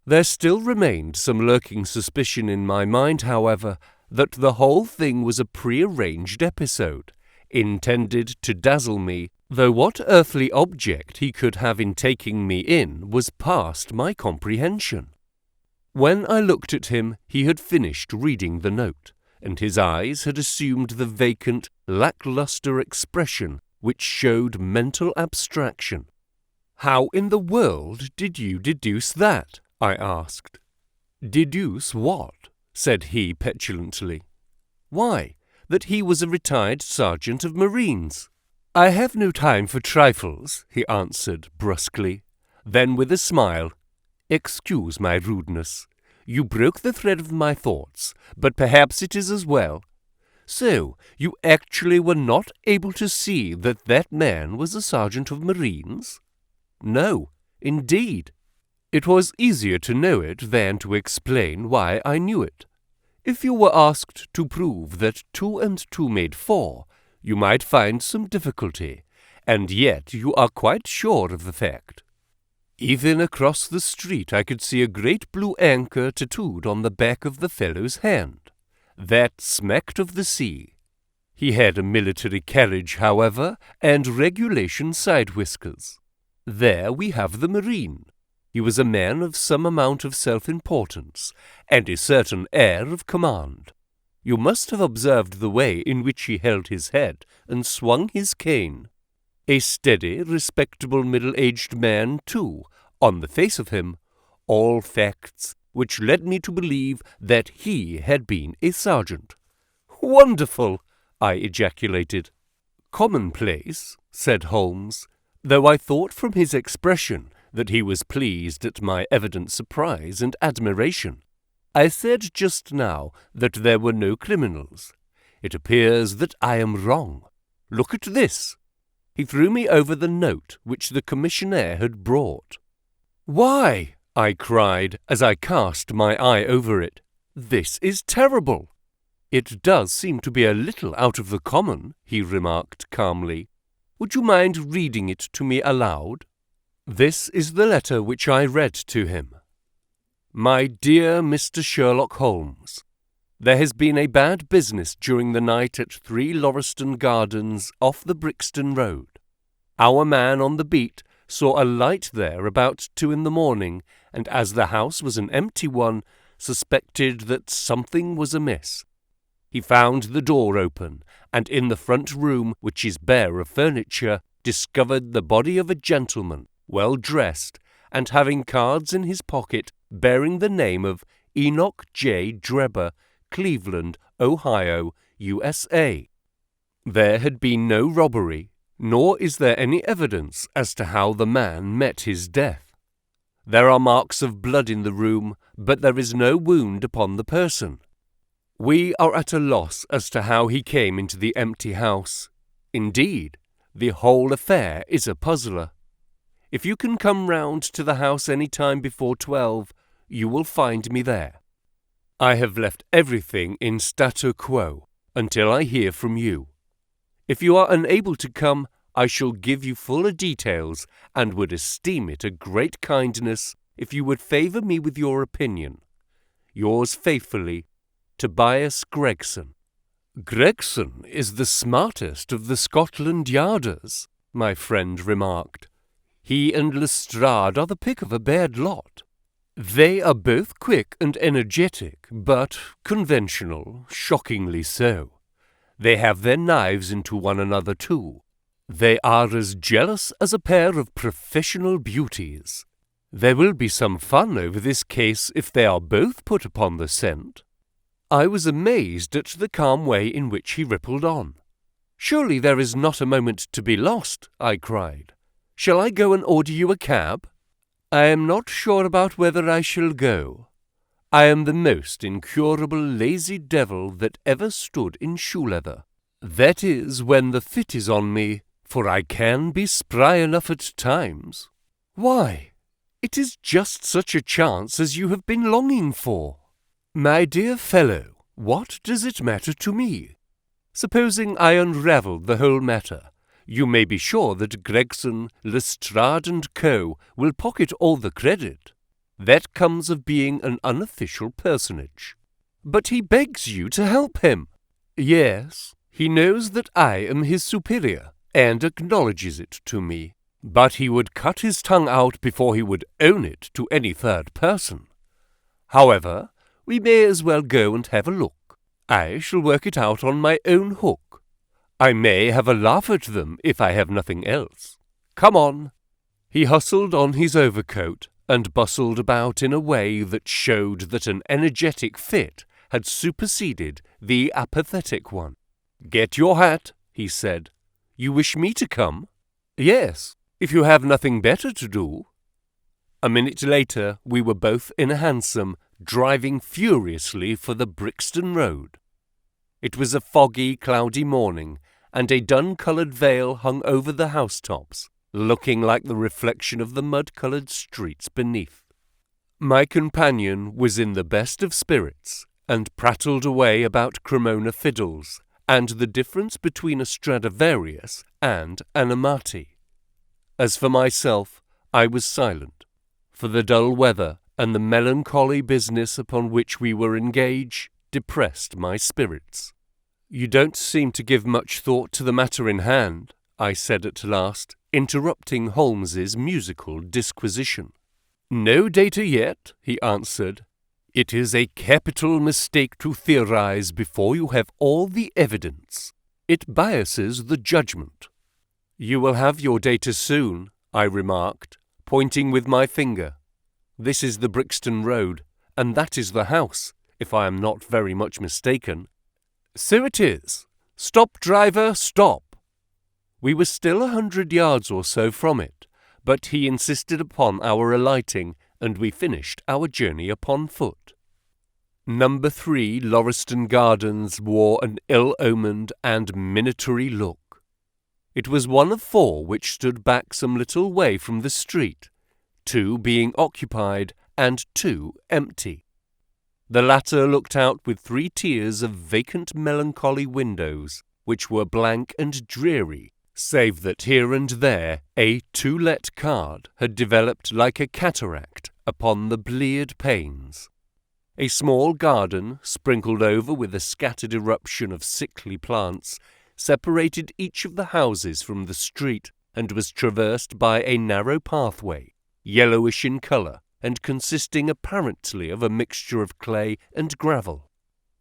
There still remained some lurking suspicion in my mind, however, that the whole thing was a prearranged episode, intended to dazzle me, though what earthly object he could have in taking me in was past my comprehension. When I looked at him, he had finished reading the note, and his eyes had assumed the vacant, lacklustre expression which showed mental abstraction. "How in the world did you deduce that?" I asked. "Deduce what?" said he petulantly. "Why, that he was a retired sergeant of marines." "I have no time for trifles," he answered brusquely. Then with a smile, "Excuse my rudeness. You broke the thread of my thoughts, but perhaps it is as well. So, you actually were not able to see that that man was a sergeant of marines?" "No, indeed." "It was easier to know it than to explain why I knew it. If you were asked to prove that 2 and 2 made 4, you might find some difficulty, and yet you are quite sure of the fact. Even across the street I could see a great blue anchor tattooed on the back of the fellow's hand. That smacked of the sea. He had a military carriage, however, and regulation side whiskers. There we have the marine. He was a man of some amount of self-importance, and a certain air of command. You must have observed the way in which he held his head and swung his cane. A steady, respectable middle-aged man, too, on the face of him, all facts which led me to believe that he had been a sergeant." "Wonderful!" I ejaculated. "Commonplace," said Holmes, though I thought from his expression that he was pleased at my evident surprise and admiration. "I said just now that there were no criminals. It appears that I am wrong. Look at this." He threw me over the note which the commissionaire had brought. "Why," I cried as I cast my eye over it, "this is terrible." "It does seem to be a little out of the common," he remarked calmly. "Would you mind reading it to me aloud?" This is the letter which I read to him. "My dear Mr. Sherlock Holmes, there has been a bad business during the night at 3 Lauriston Gardens off the Brixton Road. Our man on the beat saw a light there about 2 in the morning, and as the house was an empty one, suspected that something was amiss. He found the door open, and in the front room, which is bare of furniture, discovered the body of a gentleman, well dressed, and having cards in his pocket bearing the name of Enoch J. Drebber, Cleveland, Ohio, USA. There had been no robbery, nor is there any evidence as to how the man met his death. There are marks of blood in the room, but there is no wound upon the person. We are at a loss as to how he came into the empty house. Indeed, the whole affair is a puzzler. If you can come round to the house any time before 12, you will find me there. I have left everything in statu quo until I hear from you. If you are unable to come, I shall give you fuller details, and would esteem it a great kindness if you would favour me with your opinion. Yours faithfully, Tobias Gregson. Gregson is the smartest of the Scotland Yarders, my friend remarked. He and Lestrade are the pick of a bad lot. They are both quick and energetic, but conventional, shockingly so. They have their knives into one another too. They are as jealous as a pair of professional beauties. There will be some fun over this case if they are both put upon the scent. I was amazed at the calm way in which he rippled on. Surely there is not a moment to be lost, I cried. Shall I go and order you a cab? I am not sure about whether I shall go. I am the most incurable lazy devil that ever stood in shoe leather. That is when the fit is on me, for I can be spry enough at times. Why, it is just such a chance as you have been longing for. My dear fellow, what does it matter to me? Supposing I unravelled the whole matter, you may be sure that Gregson, Lestrade and Co. will pocket all the credit. That comes of being an unofficial personage. But he begs you to help him. Yes, he knows that I am his superior, and acknowledges it to me. But he would cut his tongue out before he would own it to any third person. However, we may as well go and have a look. I shall work it out on my own hook. I may have a laugh at them if I have nothing else. Come on. He hustled on his overcoat and bustled about in a way that showed that an energetic fit had superseded the apathetic one. Get your hat, he said. You wish me to come? Yes, if you have nothing better to do. A minute later we were both in a hansom, driving furiously for the Brixton Road. It was a foggy, cloudy morning, and a dun-coloured veil hung over the housetops, looking like the reflection of the mud-coloured streets beneath. My companion was in the best of spirits, and prattled away about Cremona fiddles, and the difference between a Stradivarius and an Amati. As for myself, I was silent, for the dull weather and the melancholy business upon which we were engaged depressed my spirits. You don't seem to give much thought to the matter in hand, I said at last, interrupting Holmes's musical disquisition. No data yet, he answered. It is a capital mistake to theorize before you have all the evidence. It biases the judgment. You will have your data soon, I remarked, pointing with my finger. This is the Brixton Road, and that is the house, if I am not very much mistaken. So it is. Stop, driver, stop. We were still 100 yards or so from it, but he insisted upon our alighting, and we finished our journey upon foot. Number 3 Lauriston Gardens wore an ill-omened and minatory look. It was one of 4 which stood back some little way from the street, 2 being occupied and 2 empty. The latter looked out with 3 tiers of vacant melancholy windows, which were blank and dreary, save that here and there a "To Let" card had developed like a cataract upon the bleared panes. A small garden, sprinkled over with a scattered eruption of sickly plants, separated each of the houses from the street, and was traversed by a narrow pathway, yellowish in colour, and consisting apparently of a mixture of clay and gravel.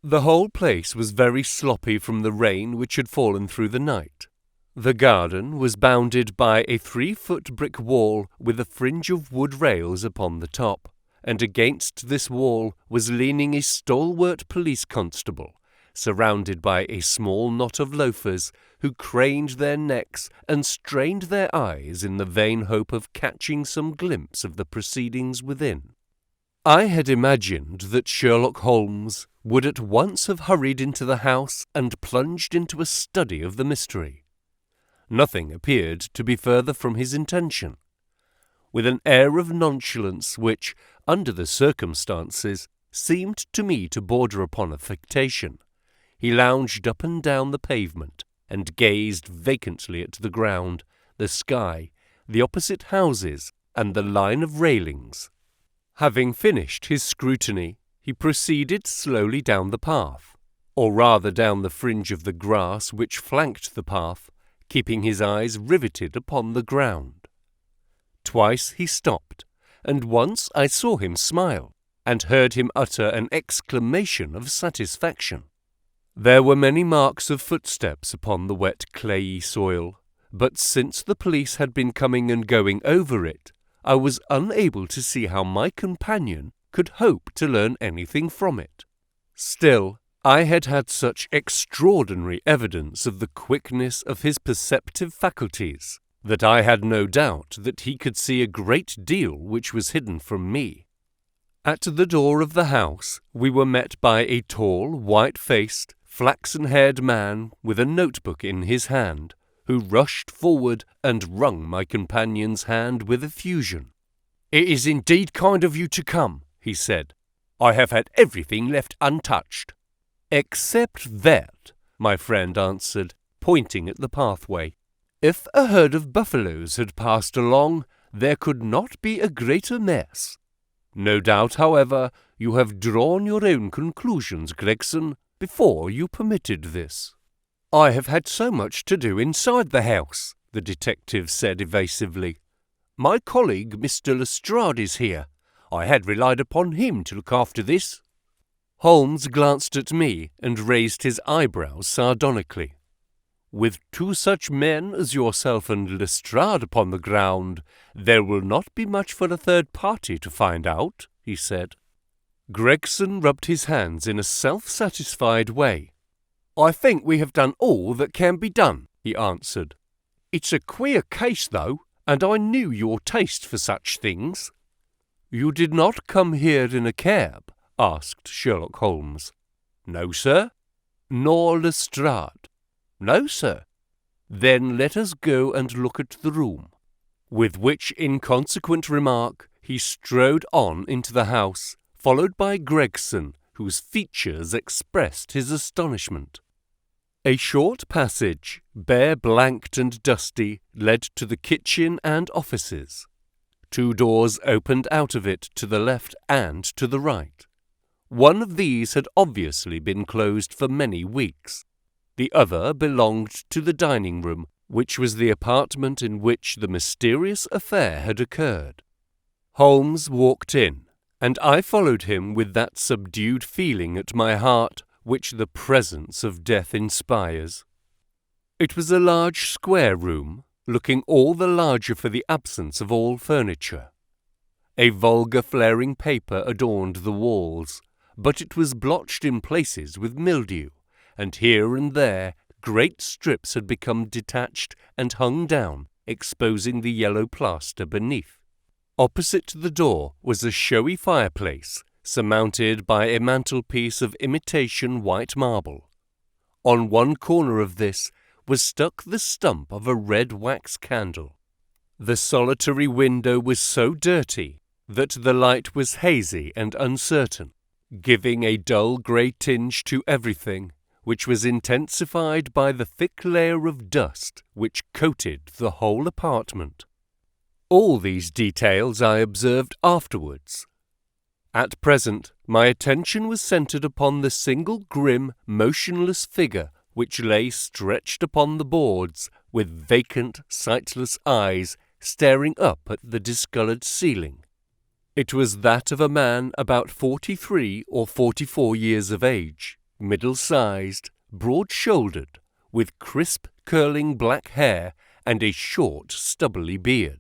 The whole place was very sloppy from the rain which had fallen through the night. The garden was bounded by a 3-foot brick wall with a fringe of wood rails upon the top, and against this wall was leaning a stalwart police constable, surrounded by a small knot of loafers who craned their necks and strained their eyes in the vain hope of catching some glimpse of the proceedings within. I had imagined that Sherlock Holmes would at once have hurried into the house and plunged into a study of the mystery. Nothing appeared to be further from his intention. With an air of nonchalance which, under the circumstances, seemed to me to border upon affectation. He lounged up and down the pavement and gazed vacantly at the ground, the sky, the opposite houses, and the line of railings. Having finished his scrutiny, he proceeded slowly down the path, or rather down the fringe of the grass which flanked the path, keeping his eyes riveted upon the ground. Twice he stopped, and once I saw him smile, and heard him utter an exclamation of satisfaction. There were many marks of footsteps upon the wet clayey soil, but since the police had been coming and going over it, I was unable to see how my companion could hope to learn anything from it. Still, I had had such extraordinary evidence of the quickness of his perceptive faculties that I had no doubt that he could see a great deal which was hidden from me. At the door of the house we were met by a tall, white-faced, flaxen-haired man with a notebook in his hand, who rushed forward and wrung my companion's hand with effusion. "It is indeed kind of you to come," he said. "I have had everything left untouched." "Except that," my friend answered, pointing at the pathway. "If a herd of buffaloes had passed along, there could not be a greater mess. No doubt, however, you have drawn your own conclusions, Gregson, before you permitted this." "I have had so much to do inside the house," the detective said evasively. "My colleague, Mr. Lestrade, is here. I had relied upon him to look after this." Holmes glanced at me and raised his eyebrows sardonically. "With two such men as yourself and Lestrade upon the ground, there will not be much for a third party to find out," he said. Gregson rubbed his hands in a self-satisfied way. "I think we have done all that can be done," he answered. "It's a queer case, though, and I knew your taste for such things." "You did not come here in a cab?" asked Sherlock Holmes. "No, sir." "Nor Lestrade?" "No, sir." "Then let us go and look at the room." With which inconsequent remark he strode on into the house, followed by Gregson, whose features expressed his astonishment. A short passage, bare, blanked and dusty, led to the kitchen and offices. 2 doors opened out of it to the left and to the right. One of these had obviously been closed for many weeks. The other belonged to the dining room, which was the apartment in which the mysterious affair had occurred. Holmes walked in, and I followed him with that subdued feeling at my heart which the presence of death inspires. It was a large square room, looking all the larger for the absence of all furniture. A vulgar flaring paper adorned the walls, but it was blotched in places with mildew, and here and there great strips had become detached and hung down, exposing the yellow plaster beneath. Opposite the door was a showy fireplace, surmounted by a mantelpiece of imitation white marble. On one corner of this was stuck the stump of a red wax candle. The solitary window was so dirty that the light was hazy and uncertain, giving a dull grey tinge to everything, which was intensified by the thick layer of dust which coated the whole apartment. All these details I observed afterwards. At present, my attention was centred upon the single grim, motionless figure which lay stretched upon the boards, with vacant, sightless eyes staring up at the discoloured ceiling. It was that of a man about 43 or 44 years of age, middle-sized, broad-shouldered, with crisp, curling black hair and a short, stubbly beard.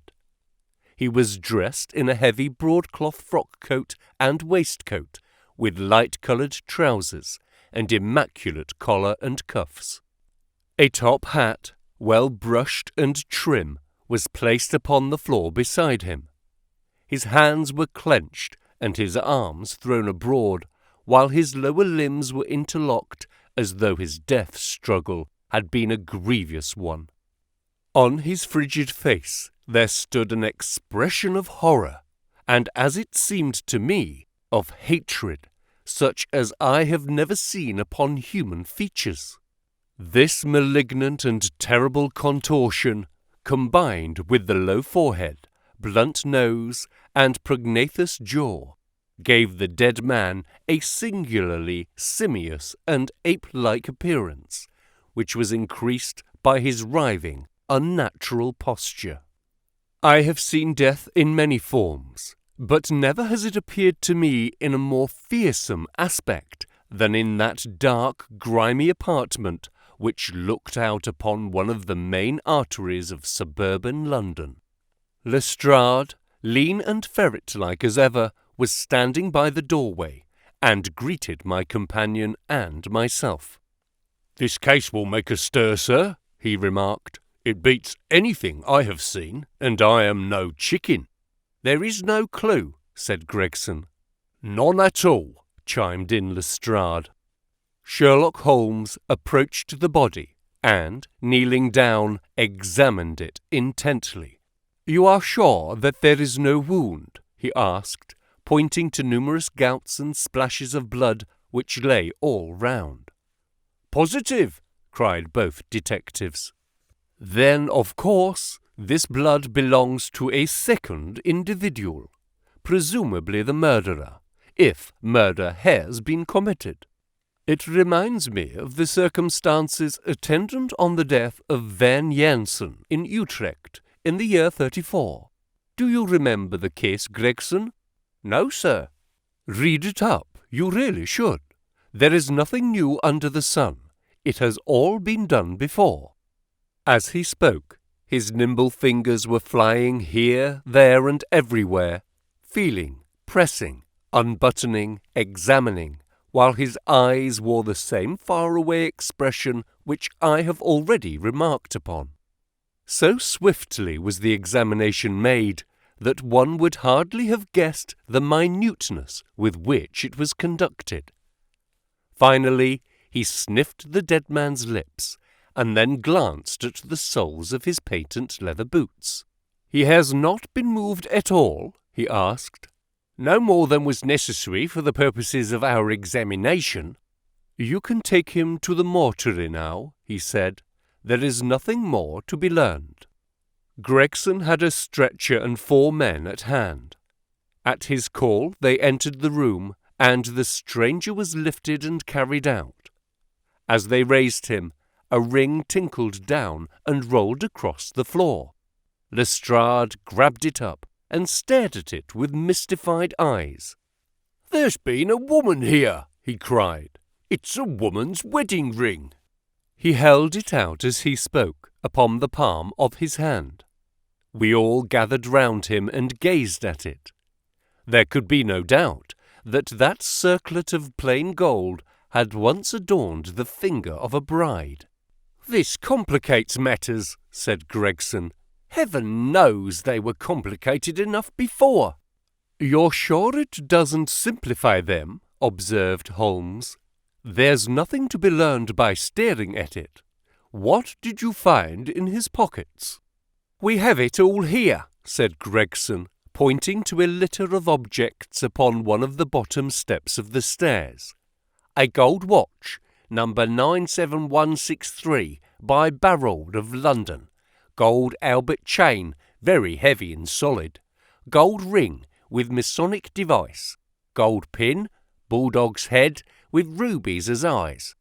He was dressed in a heavy broadcloth frock-coat and waistcoat, with light-coloured trousers and immaculate collar and cuffs. A top hat, well brushed and trim, was placed upon the floor beside him. His hands were clenched and his arms thrown abroad, while his lower limbs were interlocked as though his death struggle had been a grievous one. On his frigid face there stood an expression of horror, and, as it seemed to me, of hatred, such as I have never seen upon human features. This malignant and terrible contortion, combined with the low forehead, blunt nose, and prognathous jaw, gave the dead man a singularly simious and ape-like appearance, which was increased by his writhing, unnatural posture. I have seen death in many forms, but never has it appeared to me in a more fearsome aspect than in that dark, grimy apartment which looked out upon one of the main arteries of suburban London. Lestrade, lean and ferret-like as ever, was standing by the doorway, and greeted my companion and myself. "This case will make a stir, sir," he remarked. "It beats anything I have seen, and I am no chicken." "There is no clue," said Gregson. "None at all," chimed in Lestrade. Sherlock Holmes approached the body, and, kneeling down, examined it intently. "You are sure that there is no wound?" he asked, pointing to numerous gouts and splashes of blood which lay all round. "Positive!" cried both detectives. "Then, of course, this blood belongs to a second individual, presumably the murderer, if murder has been committed. It reminds me of the circumstances attendant on the death of Van Jansen in Utrecht in the year 34. Do you remember the case, Gregson?" "No, sir." "Read it up. You really should. There is nothing new under the sun. It has all been done before." As he spoke, his nimble fingers were flying here, there, and everywhere, feeling, pressing, unbuttoning, examining, while his eyes wore the same far-away expression which I have already remarked upon. So swiftly was the examination made that one would hardly have guessed the minuteness with which it was conducted. Finally, he sniffed the dead man's lips, and then glanced at the soles of his patent leather boots. "He has not been moved at all?" he asked. "No more than was necessary for the purposes of our examination." "You can take him to the mortuary now," he said. "There is nothing more to be learned." Gregson had a stretcher and 4 men at hand. At his call they entered the room, and the stranger was lifted and carried out. As they raised him, a ring tinkled down and rolled across the floor. Lestrade grabbed it up and stared at it with mystified eyes. "There's been a woman here," he cried. "It's a woman's wedding ring." He held it out as he spoke, upon the palm of his hand. We all gathered round him and gazed at it. There could be no doubt that that circlet of plain gold had once adorned the finger of a bride. "This complicates matters," said Gregson. "Heaven knows they were complicated enough before." "You're sure it doesn't simplify them?" observed Holmes. "There's nothing to be learned by staring at it. What did you find in his pockets?" "We have it all here," said Gregson, pointing to a litter of objects upon one of the bottom steps of the stairs. "A gold watch, number 97163, by Barold of London. Gold Albert chain, very heavy and solid. Gold ring, with Masonic device. Gold pin, bulldog's head, with rubies as eyes.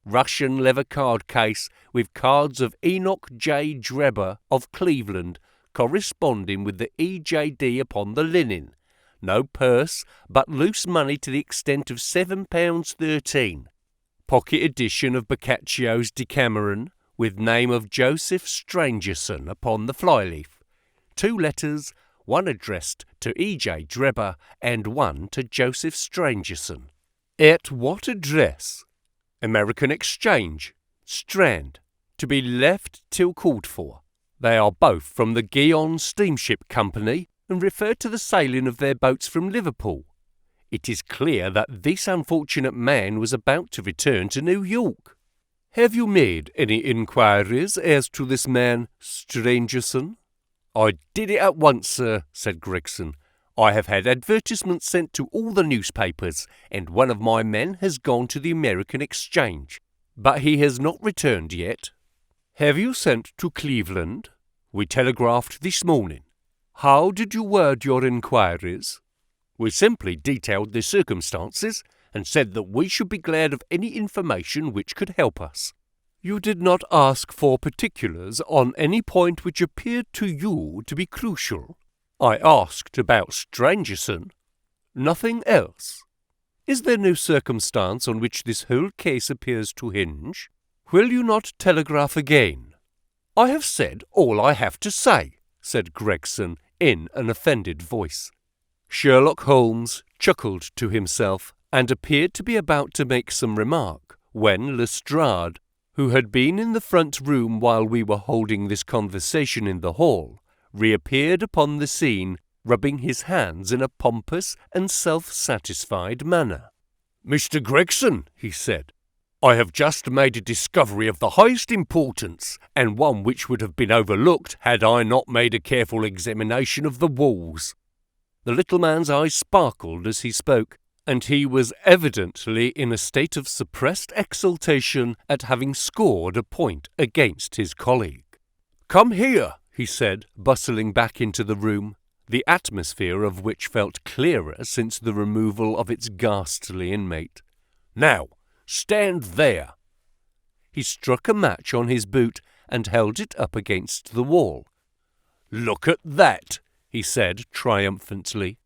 Russian leather card case with cards of Enoch J. Drebber of Cleveland corresponding with the EJD upon the linen. No purse, but loose money to the extent of £7.13. Pocket edition of Boccaccio's Decameron with name of Joseph Strangerson upon the flyleaf. 2 letters, one addressed to E.J. Drebber and one to Joseph Strangerson." "At what address?" "American Exchange, Strand, to be left till called for. They are both from the Guion Steamship Company and refer to the sailing of their boats from Liverpool. It is clear that this unfortunate man was about to return to New York." "Have you made any inquiries as to this man, Strangerson?" "I did it at once, sir," said Gregson. I have had advertisements sent to all the newspapers, and one of my men has gone to the American Exchange, but he has not returned yet. Have you sent to Cleveland? We telegraphed this morning. How did you word your inquiries? We simply detailed the circumstances and said that we should be glad of any information which could help us. You did not ask for particulars on any point which appeared to you to be crucial. I asked about Strangerson. Nothing else. Is there no circumstance on which this whole case appears to hinge? Will you not telegraph again? I have said all I have to say, said Gregson in an offended voice. Sherlock Holmes chuckled to himself and appeared to be about to make some remark when Lestrade, who had been in the front room while we were holding this conversation in the hall, reappeared upon the scene, rubbing his hands in a pompous and self-satisfied manner. Mr. Gregson, he said, I have just made a discovery of the highest importance, and one which would have been overlooked had I not made a careful examination of the walls. The little man's eyes sparkled as he spoke, and he was evidently in a state of suppressed exultation at having scored a point against his colleague. Come here, he said, bustling back into the room, the atmosphere of which felt clearer since the removal of its ghastly inmate. Now, stand there. He struck a match on his boot and held it up against the wall. Look at that, he said triumphantly.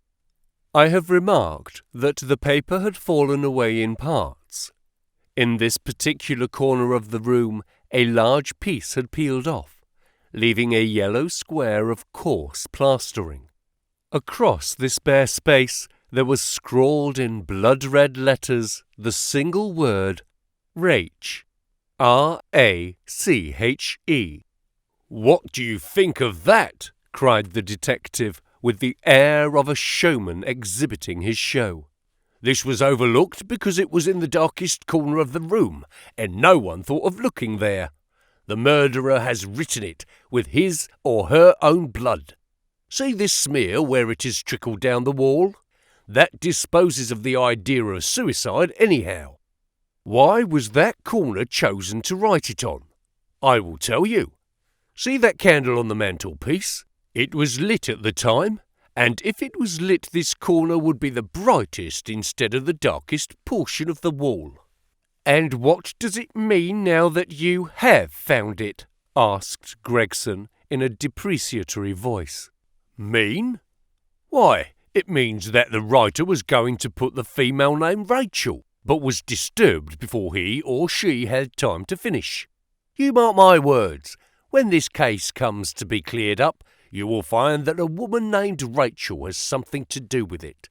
I have remarked that the paper had fallen away in parts. In this particular corner of the room, a large piece had peeled off, leaving a yellow square of coarse plastering. Across this bare space there was scrawled in blood-red letters the single word Rache. R-A-C-H-E. What do you think of that? Cried the detective, with the air of a showman exhibiting his show. This was overlooked because it was in the darkest corner of the room, and no one thought of looking there. The murderer has written it with his or her own blood. See this smear where it has trickled down the wall? That disposes of the idea of suicide anyhow. Why was that corner chosen to write it on? I will tell you. See that candle on the mantelpiece? It was lit at the time, and if it was lit this corner would be the brightest instead of the darkest portion of the wall. And what does it mean now that you have found it? Asked Gregson in a depreciatory voice. Mean? Why, it means that the writer was going to put the female name Rachel, but was disturbed before he or she had time to finish. You mark my words, when this case comes to be cleared up, you will find that a woman named Rachel has something to do with it.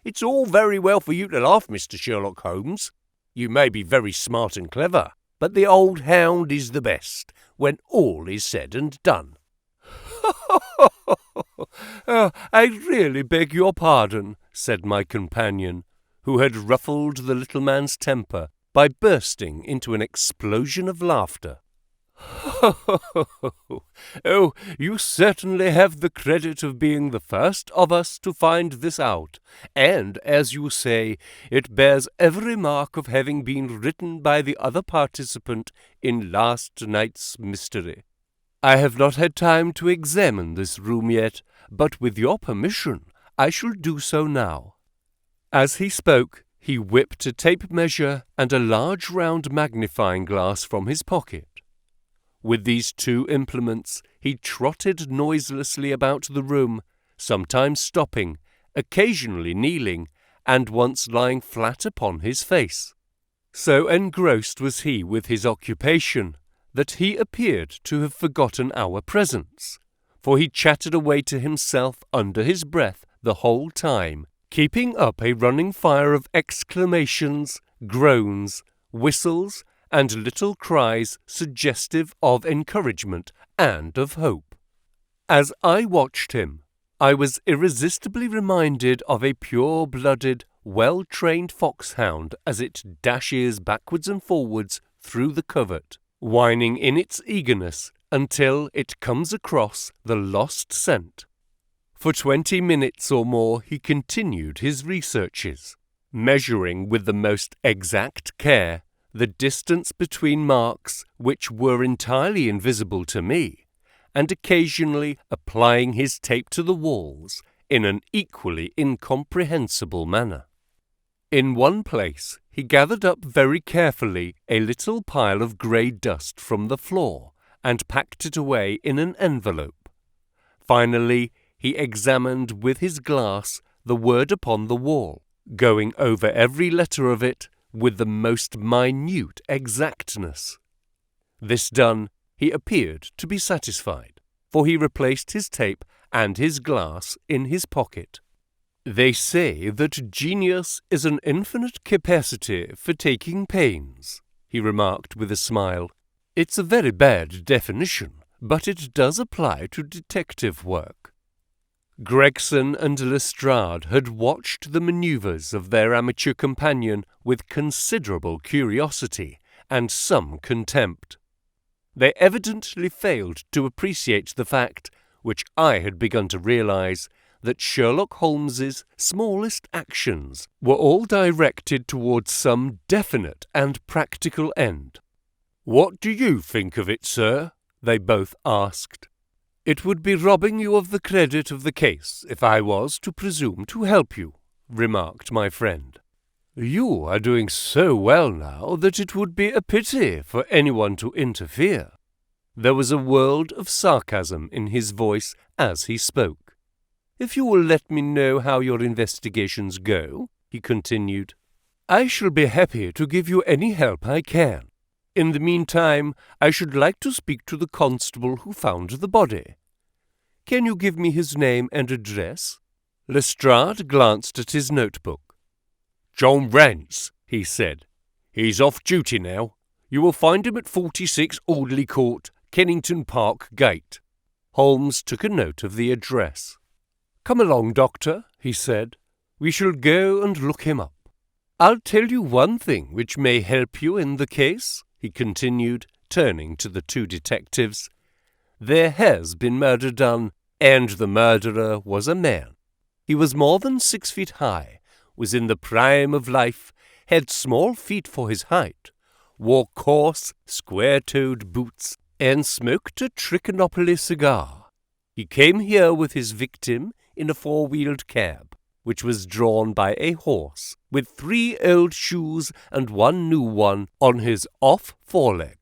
It's all very well for you to laugh, Mr. Sherlock Holmes. You may be very smart and clever, but the old hound is the best, when all is said and done. I really beg your pardon, said my companion, who had ruffled the little man's temper by bursting into an explosion of laughter. Oh, you certainly have the credit of being the first of us to find this out, and, as you say, it bears every mark of having been written by the other participant in last night's mystery. I have not had time to examine this room yet, but with your permission I shall do so now. As he spoke, he whipped a tape measure and a large round magnifying glass from his pocket. With these two implements, he trotted noiselessly about the room, sometimes stopping, occasionally kneeling, and once lying flat upon his face. So engrossed was he with his occupation that he appeared to have forgotten our presence, for he chattered away to himself under his breath the whole time, keeping up a running fire of exclamations, groans, whistles, and little cries suggestive of encouragement and of hope. As I watched him, I was irresistibly reminded of a pure-blooded, well-trained foxhound as it dashes backwards and forwards through the covert, whining in its eagerness until it comes across the lost scent. For 20 minutes or more he continued his researches, measuring with the most exact care the distance between marks which were entirely invisible to me, and occasionally applying his tape to the walls in an equally incomprehensible manner. In one place he gathered up very carefully a little pile of grey dust from the floor and packed it away in an envelope. Finally, he examined with his glass the word upon the wall, going over every letter of it with the most minute exactness. This done, he appeared to be satisfied, for he replaced his tape and his glass in his pocket. They say that genius is an infinite capacity for taking pains, he remarked with a smile. It's a very bad definition, but it does apply to detective work. Gregson and Lestrade had watched the manoeuvres of their amateur companion with considerable curiosity and some contempt. They evidently failed to appreciate the fact, which I had begun to realize, that Sherlock Holmes's smallest actions were all directed towards some definite and practical end. "What do you think of it, sir?" they both asked. "It would be robbing you of the credit of the case if I was to presume to help you," remarked my friend. "You are doing so well now that it would be a pity for anyone to interfere." There was a world of sarcasm in his voice as he spoke. "If you will let me know how your investigations go," he continued, "I shall be happy to give you any help I can. In the meantime, I should like to speak to the constable who found the body. Can you give me his name and address?" Lestrade glanced at his notebook. "John Rance," he said. "He's off duty now. You will find him at 46 Audley Court, Kennington Park Gate." Holmes took a note of the address. "Come along, Doctor," he said. "We shall go and look him up. I'll tell you one thing which may help you in the case," he continued, turning to the two detectives. "There has been murder done, and the murderer was a man. He was more than 6 feet high, was in the prime of life, had small feet for his height, wore coarse, square-toed boots, and smoked a Trichinopoly cigar. He came here with his victim in a four-wheeled cab, which was drawn by a horse, with 3 old shoes and 1 new one on his off foreleg.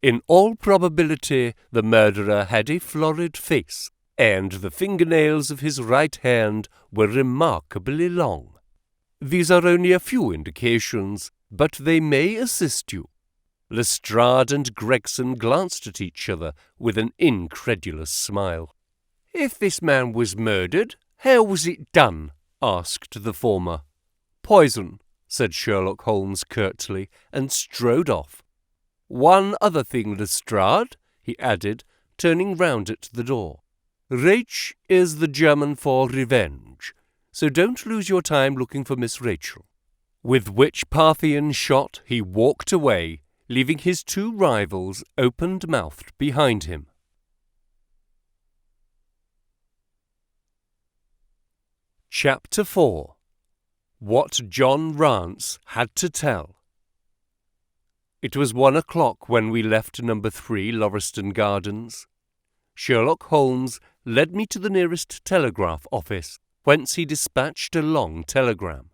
In all probability, the murderer had a florid face, and the fingernails of his right hand were remarkably long. These are only a few indications, but they may assist you." Lestrade and Gregson glanced at each other with an incredulous smile. "If this man was murdered, how was it done?" asked the former. "Poison," said Sherlock Holmes curtly, and strode off. "One other thing, Lestrade," he added, turning round at the door. "Rach is the German for revenge, so don't lose your time looking for Miss Rachel." With which Parthian shot he walked away, leaving his two rivals open-mouthed behind him. Chapter 4. What John Rance Had to Tell. It was 1 o'clock when we left No. 3 Lauriston Gardens. Sherlock Holmes led me to the nearest telegraph office, whence he dispatched a long telegram.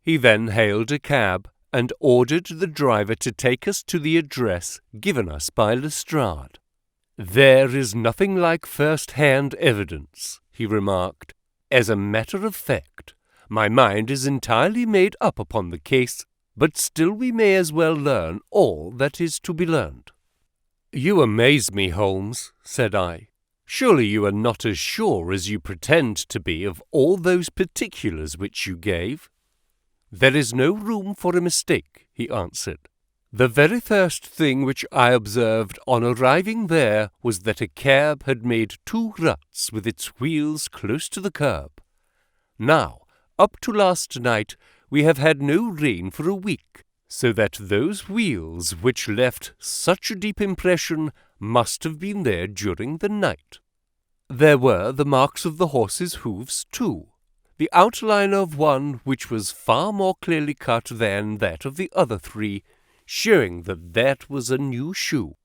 He then hailed a cab and ordered the driver to take us to the address given us by Lestrade. "There is nothing like first-hand evidence," he remarked. "As a matter of fact, my mind is entirely made up upon the case, but still we may as well learn all that is to be learned." "You amaze me, Holmes," said I. "Surely you are not as sure as you pretend to be of all those particulars which you gave?" "There is no room for a mistake," he answered. "The very first thing which I observed on arriving there was that a cab had made 2 ruts with its wheels close to the curb. Now, up to last night, we have had no rain for a week, so that those wheels which left such a deep impression must have been there during the night. There were the marks of the horse's hoofs, too, the outline of one which was far more clearly cut than that of the other three, showing that that was a new shoe.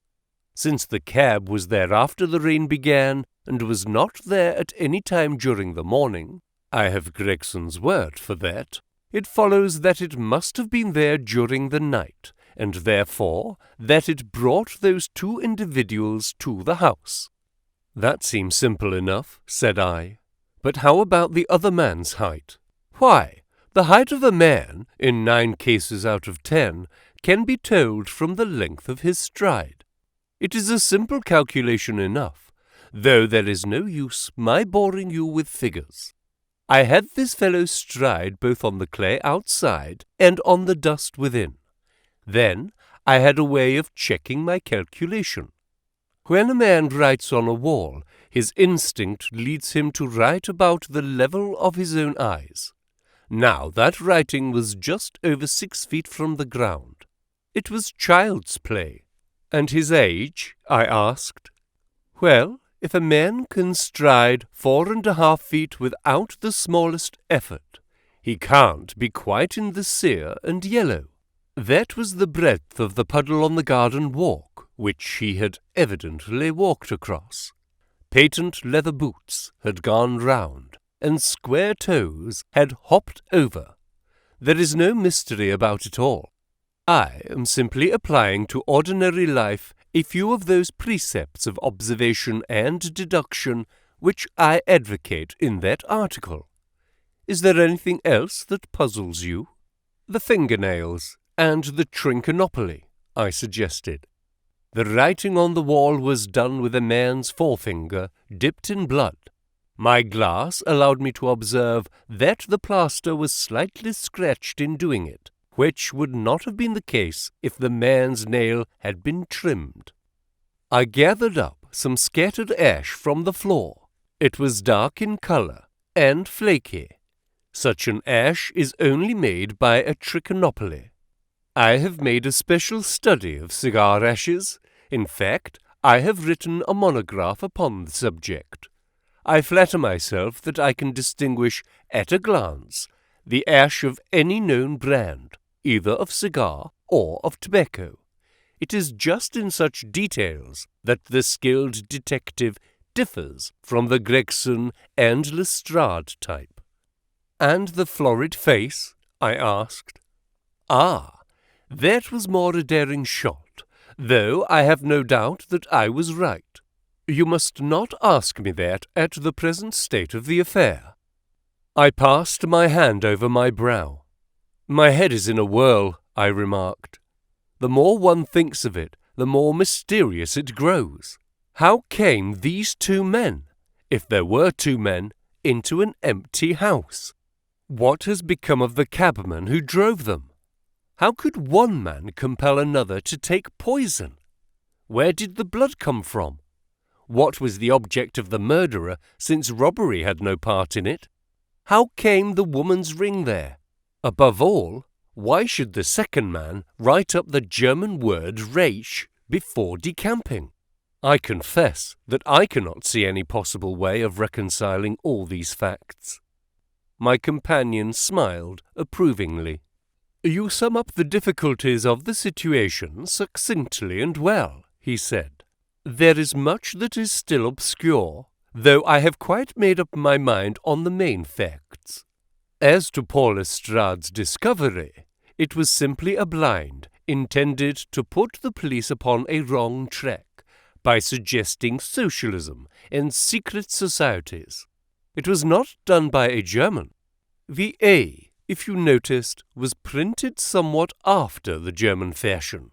Since the cab was there after the rain began, and was not there at any time during the morning, I have Gregson's word for that, it follows that it must have been there during the night, and therefore that it brought those two individuals to the house. That seems simple enough, said I. But how about the other man's height? Why, the height of a man, in 9 cases out of 10, can be told from the length of his stride. It is a simple calculation enough, though there is no use my boring you with figures. I had this fellow's stride both on the clay outside and on the dust within. Then I had a way of checking my calculation. When a man writes on a wall, his instinct leads him to write about the level of his own eyes. Now that writing was just over 6 feet from the ground. It was child's play. And his age? I asked. Well, if a man can stride 4.5 feet without the smallest effort, he can't be quite in the sere and yellow. That was the breadth of the puddle on the garden walk, which he had evidently walked across. Patent leather boots had gone round, and square toes had hopped over. There is no mystery about it all. I am simply applying to ordinary life a few of those precepts of observation and deduction which I advocate in that article. Is there anything else that puzzles you? The fingernails and the trichinopoly, I suggested. The writing on the wall was done with a man's forefinger dipped in blood. My glass allowed me to observe that the plaster was slightly scratched in doing it, which would not have been the case if the man's nail had been trimmed. I gathered up some scattered ash from the floor. It was dark in colour and flaky. Such an ash is only made by a trichinopoly. I have made a special study of cigar ashes. In fact, I have written a monograph upon the subject. I flatter myself that I can distinguish at a glance the ash of any known brand, either of cigar or of tobacco. It is just in such details that the skilled detective differs from the Gregson and Lestrade type. And the florid face? I asked. Ah, that was more a daring shot, though I have no doubt that I was right. You must not ask me that at the present state of the affair. I passed my hand over my brow. My head is in a whirl, I remarked. The more one thinks of it, the more mysterious it grows. How came these two men, if there were two men, into an empty house? What has become of the cabman who drove them? How could one man compel another to take poison? Where did the blood come from? What was the object of the murderer, since robbery had no part in it? How came the woman's ring there? Above all, why should the second man write up the German word Reich before decamping? I confess that I cannot see any possible way of reconciling all these facts. My companion smiled approvingly. You sum up the difficulties of the situation succinctly and well, he said. There is much that is still obscure, though I have quite made up my mind on the main facts. As to Paul Lestrade's discovery, it was simply a blind intended to put the police upon a wrong track by suggesting socialism and secret societies. It was not done by a German. The A, if you noticed, was printed somewhat after the German fashion.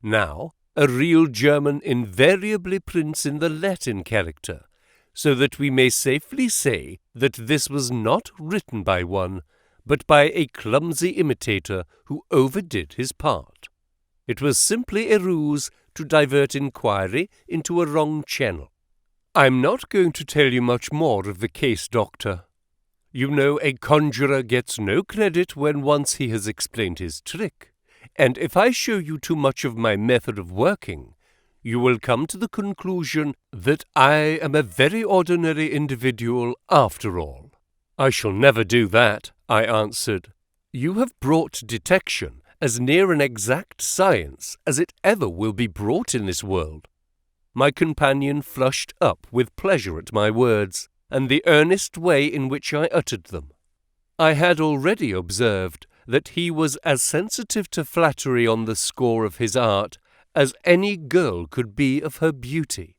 Now, a real German invariably prints in the Latin character, so that we may safely say that this was not written by one, but by a clumsy imitator who overdid his part. It was simply a ruse to divert inquiry into a wrong channel. I'm not going to tell you much more of the case, Doctor. You know a conjurer gets no credit when once he has explained his trick, and if I show you too much of my method of working, you will come to the conclusion that I am a very ordinary individual after all. I shall never do that, I answered. You have brought detection as near an exact science as it ever will be brought in this world. My companion flushed up with pleasure at my words, and the earnest way in which I uttered them. I had already observed that he was as sensitive to flattery on the score of his art as any girl could be of her beauty.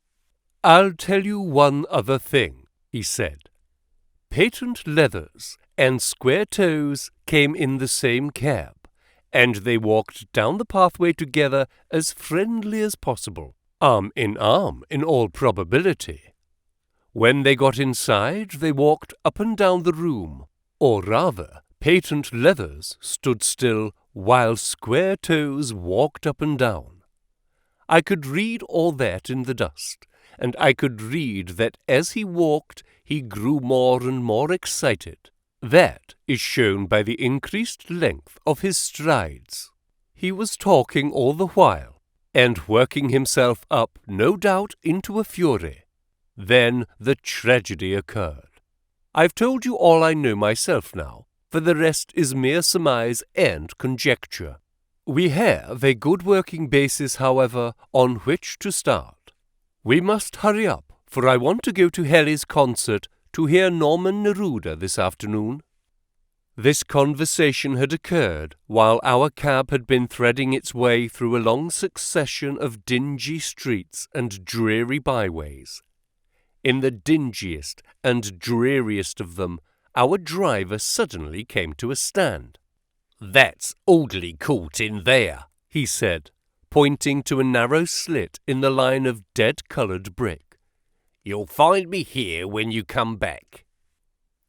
I'll tell you one other thing, he said. Patent leathers and square toes came in the same cab, and they walked down the pathway together as friendly as possible, arm in all probability. When they got inside, they walked up and down the room, or rather, Patent leathers stood still while square toes walked up and down. I could read all that in the dust, and I could read that as he walked he grew more and more excited. That is shown by the increased length of his strides. He was talking all the while, and working himself up, no doubt, into a fury. Then the tragedy occurred. I've told you all I know myself now, for the rest is mere surmise and conjecture. We have a good working basis, however, on which to start. We must hurry up, for I want to go to Helly's concert to hear Norman Neruda this afternoon. This conversation had occurred while our cab had been threading its way through a long succession of dingy streets and dreary byways. In the dingiest and dreariest of them, our driver suddenly came to a stand. "That's Audley Court in there," he said, pointing to a narrow slit in the line of dead-coloured brick. "You'll find me here when you come back."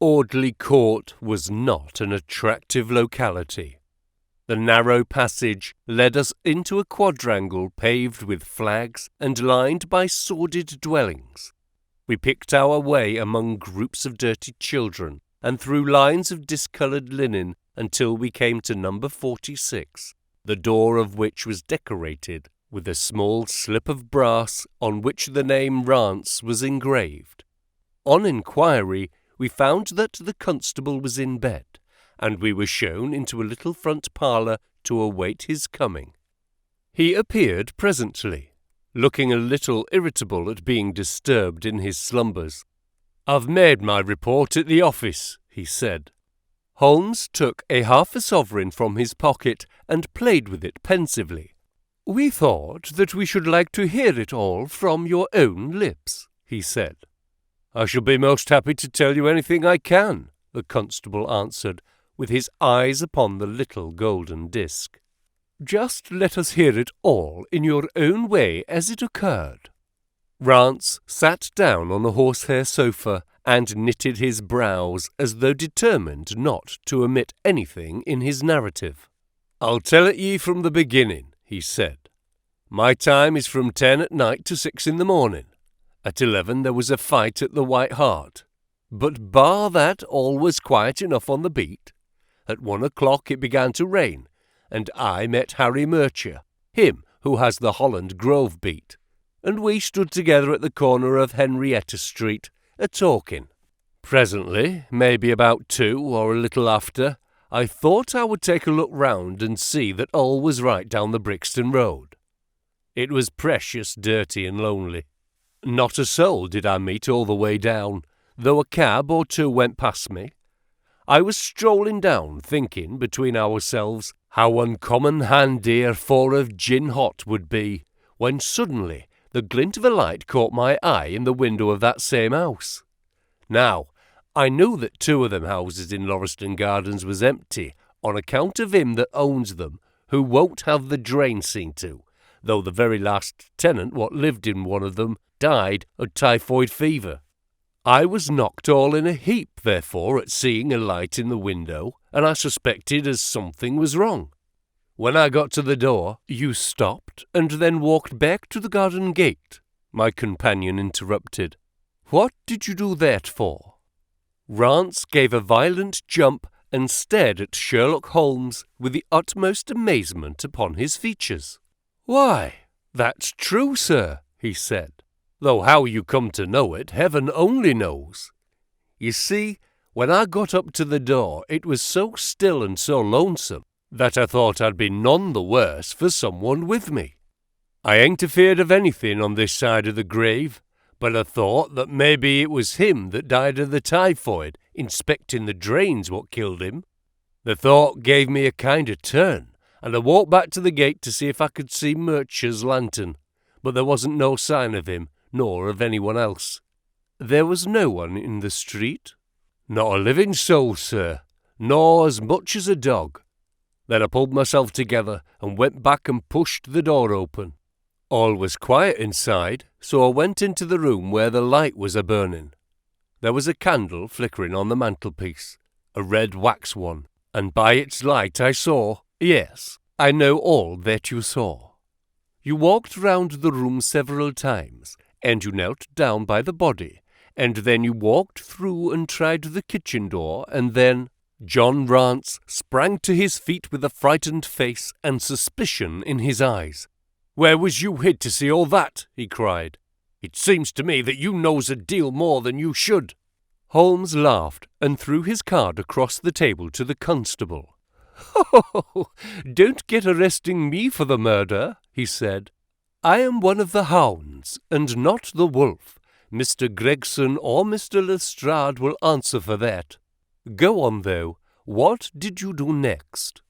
Audley Court was not an attractive locality. The narrow passage led us into a quadrangle paved with flags and lined by sordid dwellings. We picked our way among groups of dirty children and through lines of discoloured linen until we came to number 46, the door of which was decorated with a small slip of brass on which the name Rance was engraved. On inquiry, we found that the constable was in bed, and we were shown into a little front parlour to await his coming. He appeared presently, looking a little irritable at being disturbed in his slumbers. "I've made my report at the office," he said. Holmes took a half-a-sovereign from his pocket and played with it pensively. "We thought that we should like to hear it all from your own lips," he said. "I shall be most happy to tell you anything I can," the constable answered, with his eyes upon the little golden disc. "Just let us hear it all in your own way as it occurred." Rance sat down on a horsehair sofa and knitted his brows as though determined not to omit anything in his narrative. "I'll tell it ye from the beginning," he said. "My time is from 10 at night to 6 in the morning. At 11 there was a fight at the White Hart. But bar that, all was quiet enough on the beat. At 1 o'clock it began to rain, and I met Harry Murcher, him who has the Holland Grove beat, and we stood together at the corner of Henrietta Street, a-talking. Presently, maybe about 2 or a little after, I thought I would take a look round and see that all was right down the Brixton Road. It was precious dirty and lonely. Not a soul did I meet all the way down, though a cab or two went past me. I was strolling down, thinking between ourselves how uncommon handy a 4 of gin hot would be, when suddenly the glint of a light caught my eye in the window of that same house. Now, I knew that 2 of them houses in Lauriston Gardens was empty on account of him that owns them, who won't have the drain seen to, though the very last tenant what lived in one of them died of typhoid fever. I was knocked all in a heap, therefore, at seeing a light in the window, and I suspected as something was wrong. When I got to the door, you stopped and then walked back to the garden gate," my companion interrupted. "What did you do that for?" Rance gave a violent jump and stared at Sherlock Holmes with the utmost amazement upon his features. "Why, "That's true, sir," he said, "though how you come to know it, heaven only knows. You see, when I got up to the door, it was so still and so lonesome that I thought I'd be none the worse for someone with me. I ain't afeard of anything on this side of the grave, but I thought that maybe it was him that died of the typhoid, inspecting the drains what killed him. The thought gave me a kind of turn, and I walked back to the gate to see if I could see Murcher's lantern, but there wasn't no sign of him, nor of anyone else." "There was no one in the street?" "Not a living soul, sir, nor as much as a dog. Then I pulled myself together and went back and pushed the door open. All was quiet inside, so I went into the room where the light was a-burning. There was a candle flickering on the mantelpiece, a red wax one, and by its light I saw— Yes, I know all that you saw. You walked round the room several times, and you knelt down by the body, and then you walked through and tried the kitchen door, and then—" John Rance sprang to his feet with a frightened face and suspicion in his eyes. "Where was you hid to see all that?" he cried. "It seems to me that you knows a deal more than you should." Holmes laughed and threw his card across the table to the constable. "Oh, don't get arresting me for the murder," he said. "I am one of the hounds, and not the wolf. Mr. Gregson or Mr. Lestrade will answer for that. Go on, though. What did you do next?"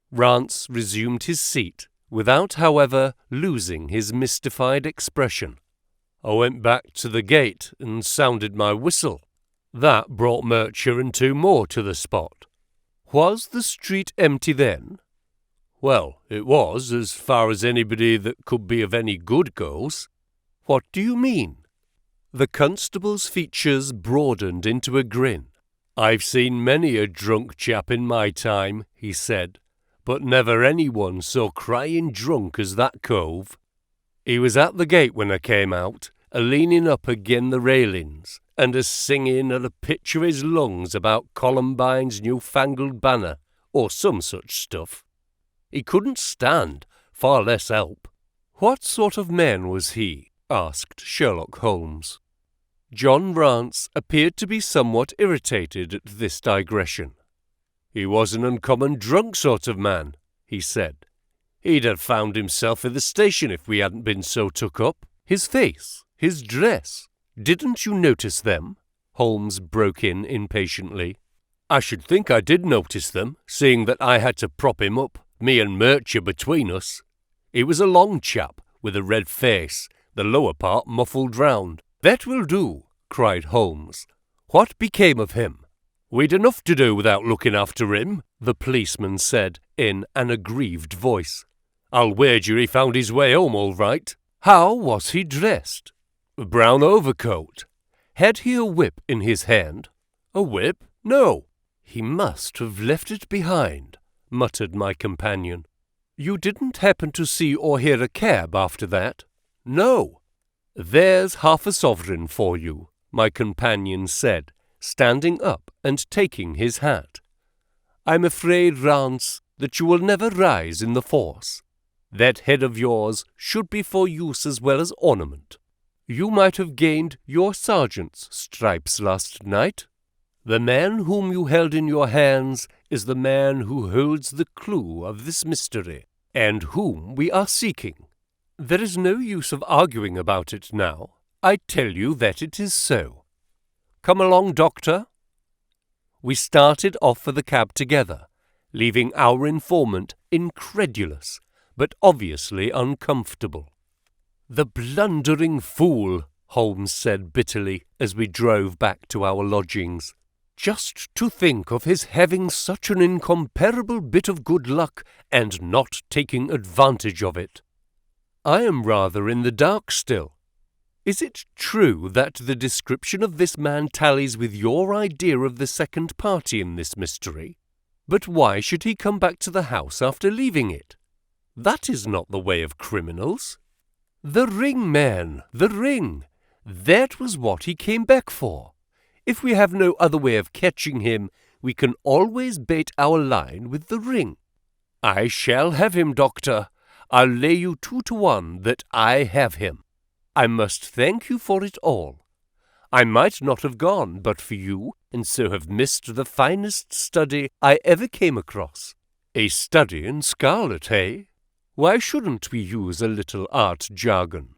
Rance resumed his seat, without, however, losing his mystified expression. "I went back to the gate and sounded my whistle. That brought Murcher and two more to the spot." "Was the street empty then?" "Well, it was, as far as anybody that could be of any good goes." "What do you mean?" The constable's features broadened into a grin. "I've seen many a drunk chap in my time," he said, "but never anyone so crying drunk as that cove. He was at the gate when I came out, a-leaning up again the railings, and a-singing at a pitch of his lungs about Columbine's newfangled banner, or some such stuff. He couldn't stand, far less help." "What sort of man was he?" asked Sherlock Holmes. John Rance appeared to be somewhat irritated at this digression. "He was an uncommon drunk sort of man," he said. "He'd have found himself in the station if we hadn't been so took up. His face, his dress, didn't you notice them?" Holmes broke in impatiently. "I should think I did notice them, seeing that I had to prop him up, me and Murcher between us. He was a long chap, with a red face, the lower part muffled round." "That will do," cried Holmes. "What became of him?" "We'd enough to do without looking after him," the policeman said in an aggrieved voice. "I'll wager he found his way home all right." "How was he dressed?" "A brown overcoat." "Had he a whip in his hand?" "A whip? No." "He must have left it behind," muttered my companion. "You didn't happen to see or hear a cab after that?" "No." "There's half a sovereign for you," my companion said, standing up and taking his hat. "I'm afraid, Rance, that you will never rise in the force. That head of yours should be for use as well as ornament. You might have gained your sergeant's stripes last night. The man whom you held in your hands is the man who holds the clue of this mystery, and whom we are seeking. There is no use of arguing about it now. I tell you that it is so. Come along, Doctor." We started off for the cab together, leaving our informant incredulous, but obviously uncomfortable. "The blundering fool," Holmes said bitterly as we drove back to our lodgings. "Just to think of his having such an incomparable bit of good luck and not taking advantage of it. I am rather in the dark still. Is it true that the description of this man tallies with your idea of the second party in this mystery? But why should he come back to the house after leaving it? That is not the way of criminals. The ring, man, the ring. That was what he came back for. If we have no other way of catching him, we can always bait our line with the ring. I shall have him, Doctor. I'll lay you 2-to-1 that I have him. I must thank you for it all. I might not have gone but for you, and so have missed the finest study I ever came across. A study in scarlet, eh? Why shouldn't we use a little art jargon?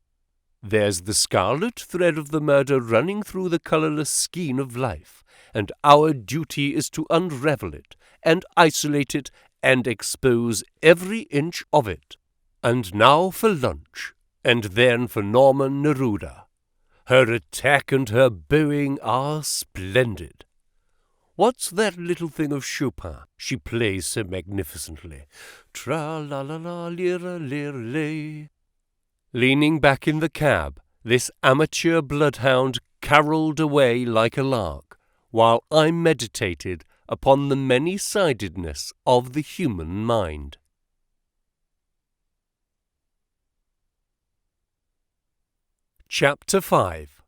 There's the scarlet thread of the murder running through the colourless skein of life, and our duty is to unravel it, and isolate it, and expose every inch of it. And now for lunch, and then for Norman Neruda. Her attack and her bowing are splendid. What's that little thing of Chopin she plays so magnificently? Tra-la-la-la-lira-lira-lay. Leaning back in the cab, this amateur bloodhound carolled away like a lark, while I meditated upon the many-sidedness of the human mind. Chapter 5.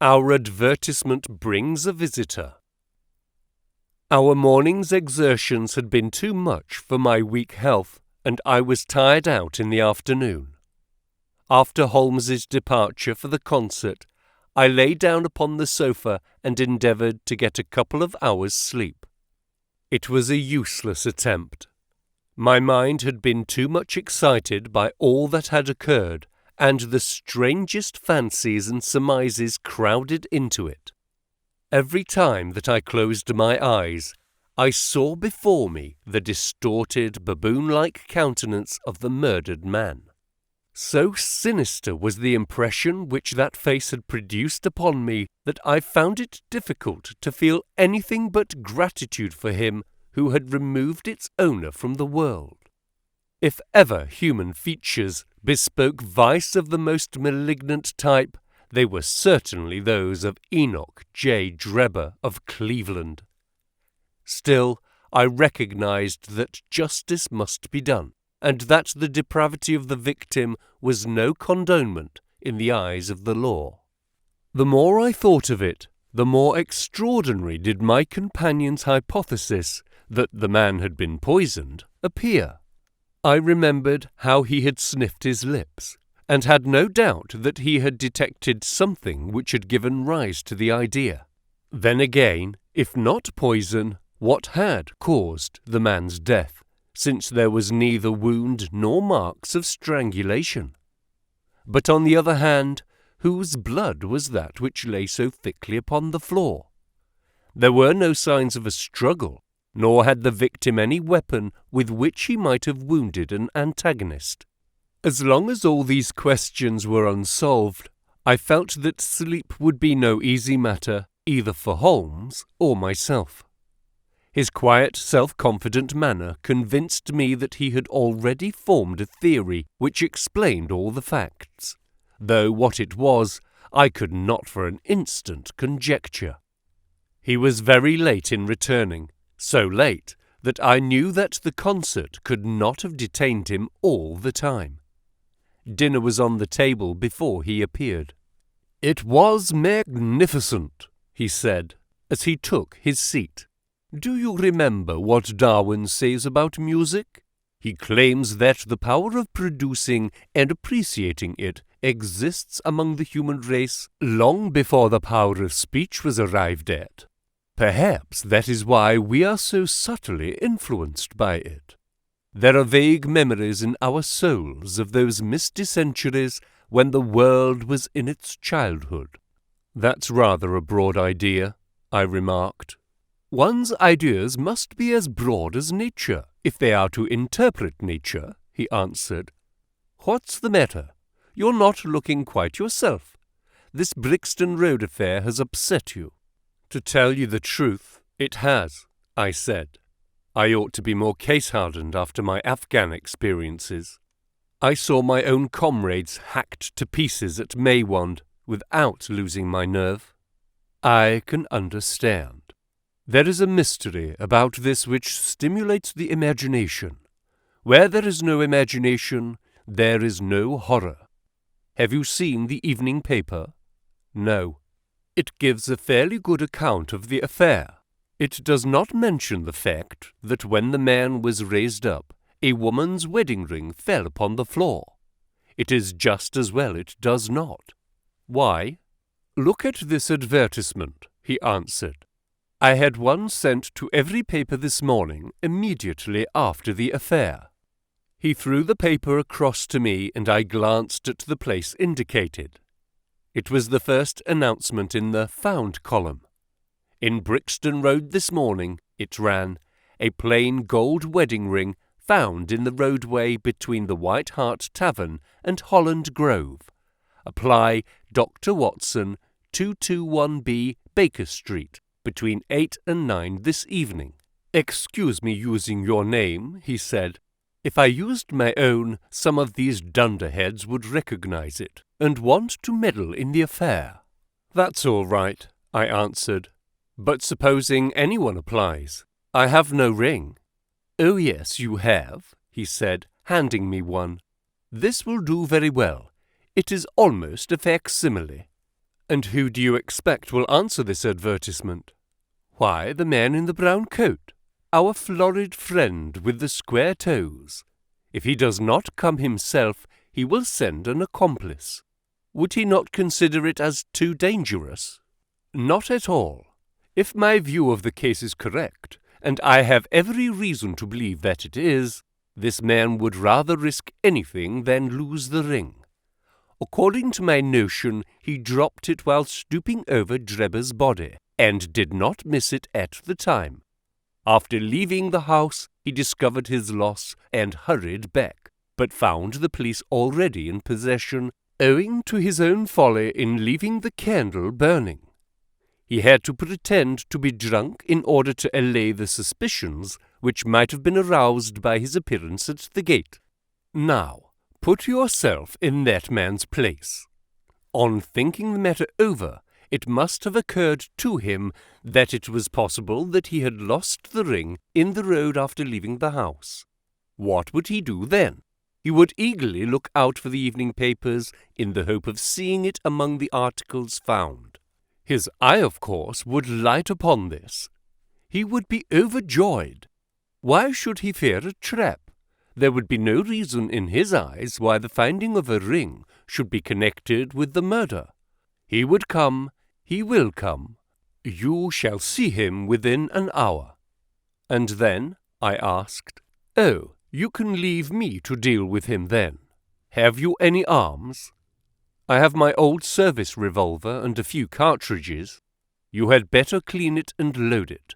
Our advertisement brings a visitor. Our morning's exertions had been too much for my weak health, and I was tired out in the afternoon. After Holmes's departure for the concert, I lay down upon the sofa and endeavoured to get a couple of hours' sleep. It was a useless attempt. My mind had been too much excited by all that had occurred, and the strangest fancies and surmises crowded into it. Every time that I closed my eyes, I saw before me the distorted, baboon-like countenance of the murdered man. So sinister was the impression which that face had produced upon me that I found it difficult to feel anything but gratitude for him who had removed its owner from the world. If ever human features bespoke vice of the most malignant type, they were certainly those of Enoch J. Drebber of Cleveland. Still, I recognized that justice must be done, and that the depravity of the victim was no condonement in the eyes of the law. The more I thought of it, the more extraordinary did my companion's hypothesis that the man had been poisoned appear. I remembered how he had sniffed his lips, and had no doubt that he had detected something which had given rise to the idea. Then again, if not poison, what had caused the man's death, since there was neither wound nor marks of strangulation? But on the other hand, whose blood was that which lay so thickly upon the floor? There were no signs of a struggle, nor had the victim any weapon with which he might have wounded an antagonist. As long as all these questions were unsolved, I felt that sleep would be no easy matter either for Holmes or myself. His quiet, self-confident manner convinced me that he had already formed a theory which explained all the facts, though what it was I could not for an instant conjecture. He was very late in returning, so late that I knew that the concert could not have detained him all the time. Dinner was on the table before he appeared. "It was magnificent," he said, as he took his seat. "Do you remember what Darwin says about music? He claims that the power of producing and appreciating it exists among the human race long before the power of speech was arrived at. Perhaps that is why we are so subtly influenced by it. There are vague memories in our souls of those misty centuries when the world was in its childhood." "That's rather a broad idea," I remarked. "One's ideas must be as broad as nature, if they are to interpret nature," he answered. "What's the matter? You're not looking quite yourself. This Brixton Road affair has upset you." "To tell you the truth, it has," I said. "I ought to be more case-hardened after my Afghan experiences. I saw my own comrades hacked to pieces at Maywand without losing my nerve. I can understand. There is a mystery about this which stimulates the imagination. Where there is no imagination, there is no horror. Have you seen the evening paper?" "No." "It gives a fairly good account of the affair. It does not mention the fact that when the man was raised up A woman's wedding ring fell upon the floor. It is just as well it does not. Why? Look at this advertisement, he answered. I had one sent to every paper this morning immediately after the affair. He threw the paper across to me and I glanced at the place indicated. It was the first announcement in the Found column. In Brixton Road this morning, it ran, a plain gold wedding ring found in the roadway between the White Hart Tavern and Holland Grove. Apply Dr. Watson, 221B Baker Street, between 8 and 9 this evening. Excuse me using your name, he said. If I used my own, some of these dunderheads would recognize it and want to meddle in the affair. That's all right, I answered. But supposing anyone applies? I have no ring. Oh yes, you have, he said, handing me one. This will do very well. It is almost a facsimile. And who do you expect will answer this advertisement? Why, the man in the brown coat, our florid friend with the square toes. If he does not come himself, he will send an accomplice. Would he not consider it as too dangerous? Not at all. If my view of the case is correct, and I have every reason to believe that it is, this man would rather risk anything than lose the ring. According to my notion, he dropped it while stooping over Drebber's body, and did not miss it at the time. After leaving the house, he discovered his loss and hurried back, but found the police already in possession, owing to his own folly in leaving the candle burning. He had to pretend to be drunk in order to allay the suspicions which might have been aroused by his appearance at the gate. Now, put yourself in that man's place. On thinking the matter over, it must have occurred to him that it was possible that he had lost the ring in the road after leaving the house. What would he do then? He would eagerly look out for the evening papers in the hope of seeing it among the articles found. His eye, of course, would light upon this. He would be overjoyed. Why should he fear a trap? There would be no reason in his eyes why the finding of a ring should be connected with the murder. He would come. He will come. You shall see him within an hour. And then, I asked, Oh, you can leave me to deal with him then. Have you any arms? I have my old service revolver and a few cartridges. You had better clean it and load it.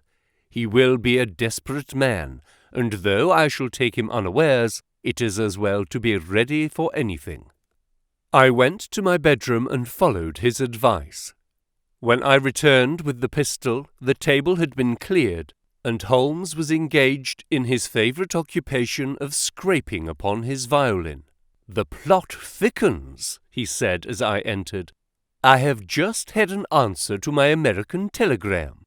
He will be a desperate man, and though I shall take him unawares, it is as well to be ready for anything. I went to my bedroom and followed his advice. When I returned with the pistol, the table had been cleared, and Holmes was engaged in his favourite occupation of scraping upon his violin. The plot thickens, he said as I entered. I have just had an answer to my American telegram.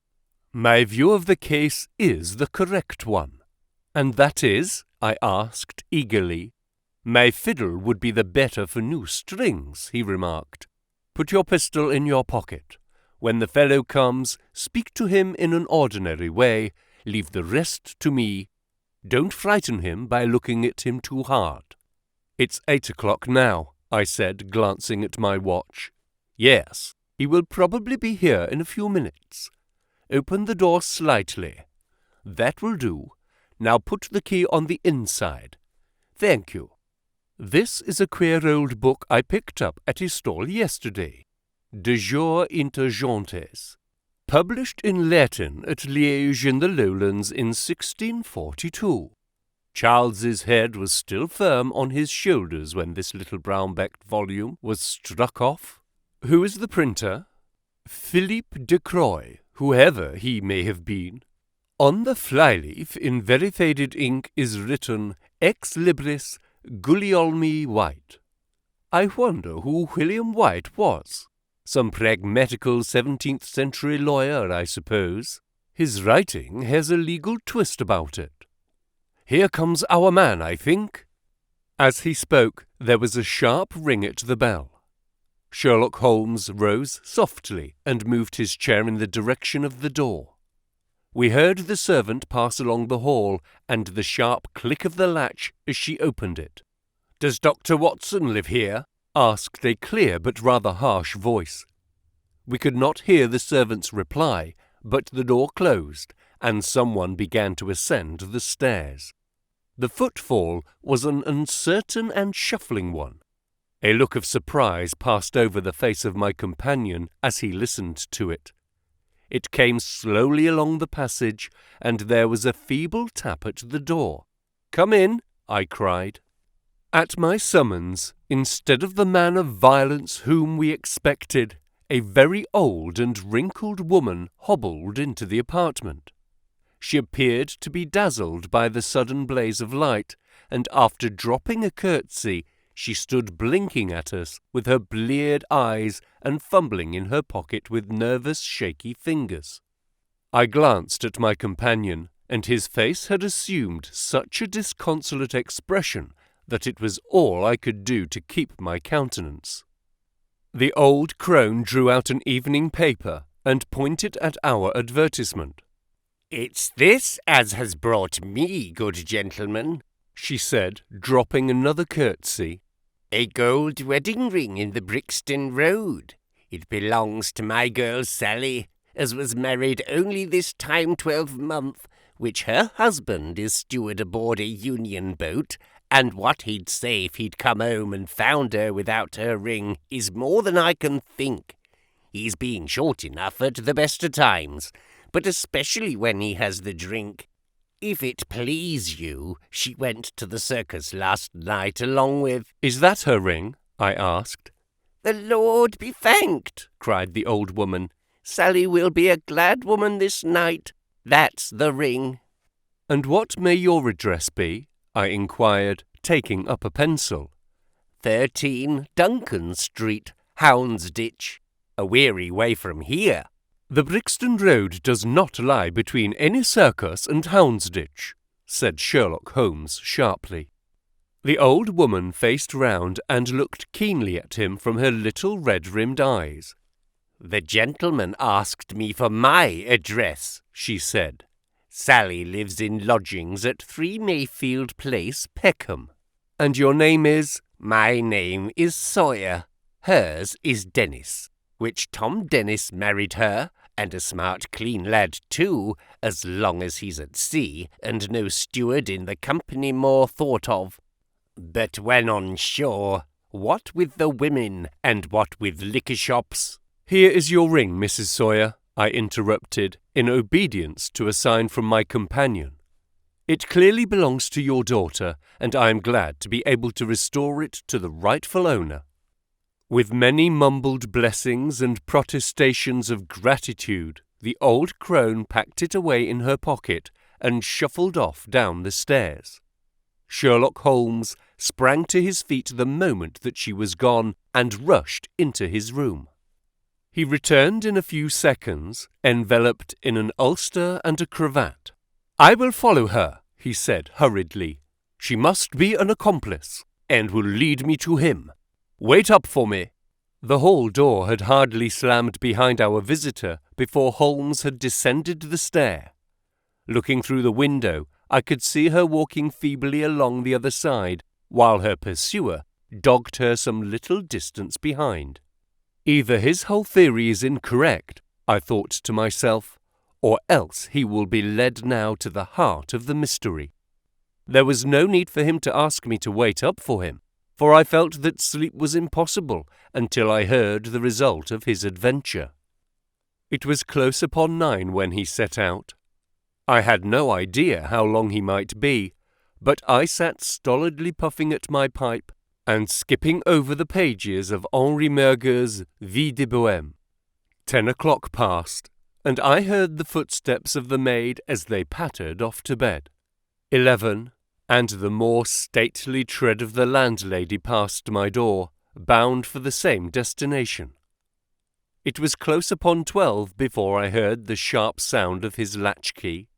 My view of the case is the correct one. And that is? I asked eagerly. My fiddle would be the better for new strings, he remarked. Put your pistol in your pocket. When the fellow comes, speak to him in an ordinary way. Leave the rest to me. Don't frighten him by looking at him too hard. It's 8 o'clock now, I said, glancing at my watch. Yes, he will probably be here in a few minutes. Open the door slightly. That will do. Now put the key on the inside. Thank you. This is a queer old book I picked up at his stall yesterday. De Jure Intergentes, published in Latin at Liège in the Lowlands in 1642. Charles's head was still firm on his shoulders when this little brown-backed volume was struck off. Who is the printer? Philippe de Croix, whoever he may have been. On the flyleaf, in very faded ink, is written Ex Libris Guglielmi White. I wonder who William White was. Some pragmatical 17th-century lawyer, I suppose. His writing has a legal twist about it. Here comes our man, I think. As he spoke, there was a sharp ring at the bell. Sherlock Holmes rose softly and moved his chair in the direction of the door. We heard the servant pass along the hall and the sharp click of the latch as she opened it. "Does Dr. Watson live here?" asked a clear but rather harsh voice. We could not hear the servant's reply, but the door closed, and someone began to ascend the stairs. The footfall was an uncertain and shuffling one. A look of surprise passed over the face of my companion as he listened to it. It came slowly along the passage, and there was a feeble tap at the door. "Come in," I cried. At my summons, instead of the man of violence whom we expected, a very old and wrinkled woman hobbled into the apartment. She appeared to be dazzled by the sudden blaze of light, and after dropping a curtsy, she stood blinking at us with her bleared eyes and fumbling in her pocket with nervous, shaky fingers. I glanced at my companion, and his face had assumed such a disconsolate expression that it was all I could do to keep my countenance. The old crone drew out an evening paper and pointed at our advertisement. "It's this as has brought me, good gentleman," she said, dropping another curtsy. "A gold wedding ring in the Brixton Road. It belongs to my girl Sally, as was married only this time 12-month, which her husband is steward aboard a Union boat, and what he'd say if he'd come home and found her without her ring is more than I can think. He's being short enough at the best of times, but especially when he has the drink. If it please you, she went to the circus last night along with—" "Is that her ring?" I asked. "The Lord be thanked," cried the old woman. "Sally will be a glad woman this night. That's the ring." "And what may your address be?" I inquired, taking up a pencil. 13 Duncan Street, Houndsditch. A weary way from here." "The Brixton Road does not lie between any circus and Houndsditch," said Sherlock Holmes sharply. The old woman faced round and looked keenly at him from her little red-rimmed eyes. "The gentleman asked me for my address," she said. "Sally lives in lodgings at 3 Mayfield Place, Peckham." "And your name is—" "My name is Sawyer. Hers is Dennis, which Tom Dennis married her, and a smart, clean lad too, as long as he's at sea, and no steward in the company more thought of. But when on shore, what with the women, and what with liquor shops—" "Here is your ring, Mrs. Sawyer," I interrupted, in obedience to a sign from my companion. "It clearly belongs to your daughter, and I am glad to be able to restore it to the rightful owner." With many mumbled blessings and protestations of gratitude, the old crone packed it away in her pocket and shuffled off down the stairs. Sherlock Holmes sprang to his feet the moment that she was gone and rushed into his room. He returned in a few seconds, enveloped in an ulster and a cravat. "I will follow her," he said hurriedly. "She must be an accomplice, and will lead me to him. Wait up for me." The hall door had hardly slammed behind our visitor before Holmes had descended the stair. Looking through the window, I could see her walking feebly along the other side, while her pursuer dogged her some little distance behind. Either his whole theory is incorrect, I thought to myself, or else he will be led now to the heart of the mystery. There was no need for him to ask me to wait up for him, for I felt that sleep was impossible until I heard the result of his adventure. It was close upon 9 when he set out. I had no idea how long he might be, but I sat stolidly puffing at my pipe and skipping over the pages of Henri Merger's Vie de Bohème. 10 o'clock passed, and I heard the footsteps of the maid as they pattered off to bed. 11, and the more stately tread of the landlady passed my door, bound for the same destination. It was close upon 12 before I heard the sharp sound of his latchkey.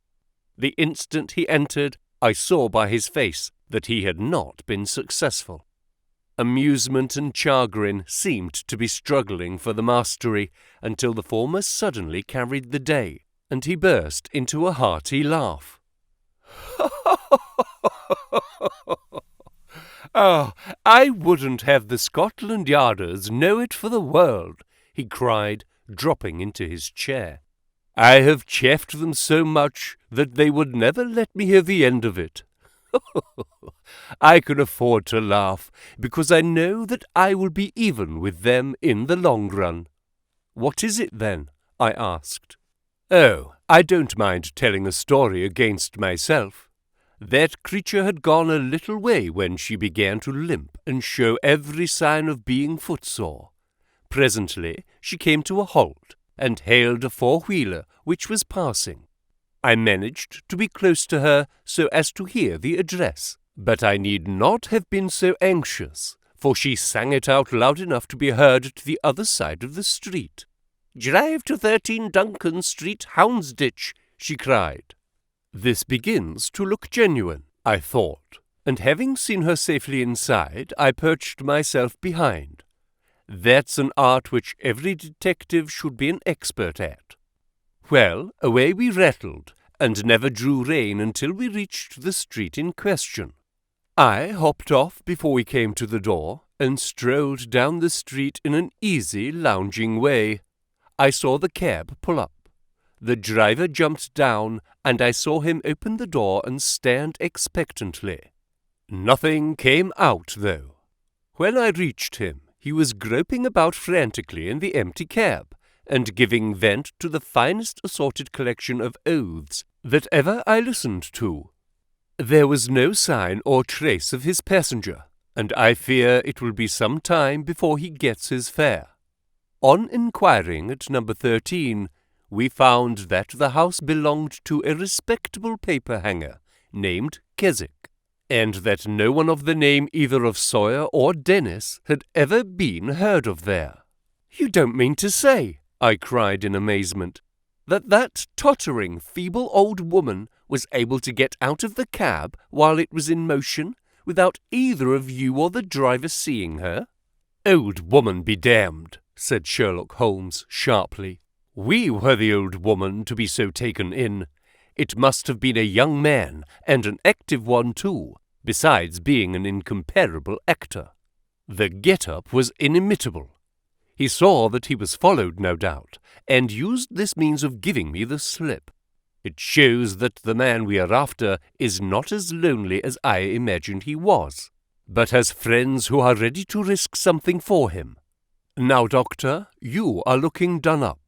The instant he entered, I saw by his face that he had not been successful. Amusement and chagrin seemed to be struggling for the mastery until the former suddenly carried the day. and he burst into a hearty laugh. "Oh, I wouldn't have the Scotland Yarders know it for the world," he cried, dropping into his chair. "I have chaffed them so much that they would never let me hear the end of it. I can afford to laugh, because I know that I will be even with them in the long run." "What is it, then?" I asked. "Oh, I don't mind telling a story against myself. That creature had gone a little way when she began to limp and show every sign of being footsore. Presently she came to a halt and hailed a four-wheeler which was passing. I managed to be close to her so as to hear the address, but I need not have been so anxious, for she sang it out loud enough to be heard at the other side of the street. 'Drive to 13 Duncan Street, Houndsditch,' she cried. This begins to look genuine, I thought, and having seen her safely inside, I perched myself behind. That's an art which every detective should be an expert at. Well, away we rattled, and never drew rein until we reached the street in question. I hopped off before we came to the door, and strolled down the street in an easy, lounging way. I saw the cab pull up. The driver jumped down, and I saw him open the door and stand expectantly. Nothing came out, though. When I reached him, he was groping about frantically in the empty cab, and giving vent to the finest assorted collection of oaths that ever I listened to. There was no sign or trace of his passenger, and I fear it will be some time before he gets his fare. On inquiring at number 13, we found that the house belonged to a respectable paper-hanger named Keswick, and that no one of the name either of Sawyer or Dennis had ever been heard of there. "You don't mean to say," I cried in amazement, that tottering, feeble old woman was able to get out of the cab while it was in motion without either of you or the driver seeing her?" "Old woman be damned," said Sherlock Holmes sharply. "We were the old woman to be so taken in. It must have been a young man, and an active one too, besides being an incomparable actor. The get-up was inimitable. He saw that he was followed, no doubt, and used this means of giving me the slip. It shows that the man we are after is not as lonely as I imagined he was, but has friends who are ready to risk something for him. Now, Doctor, you are looking done up.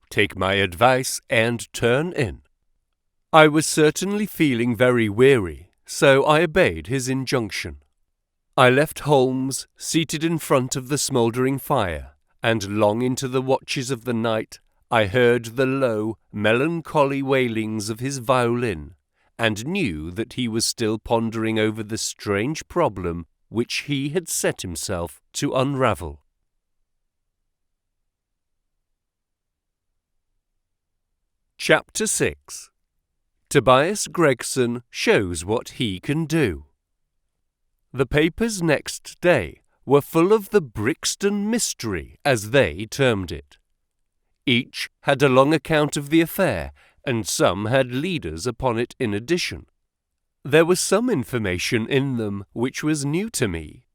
Take my advice and turn in." I was certainly feeling very weary, so I obeyed his injunction. I left Holmes seated in front of the smouldering fire, and long into the watches of the night I heard the low, melancholy wailings of his violin, and knew that he was still pondering over the strange problem which he had set himself to unravel. Chapter 6. Tobias Gregson shows what he can do. The papers next day were full of the Brixton mystery, as they termed it. Each had a long account of the affair, and some had leaders upon it in addition. There was some information in them which was new to me.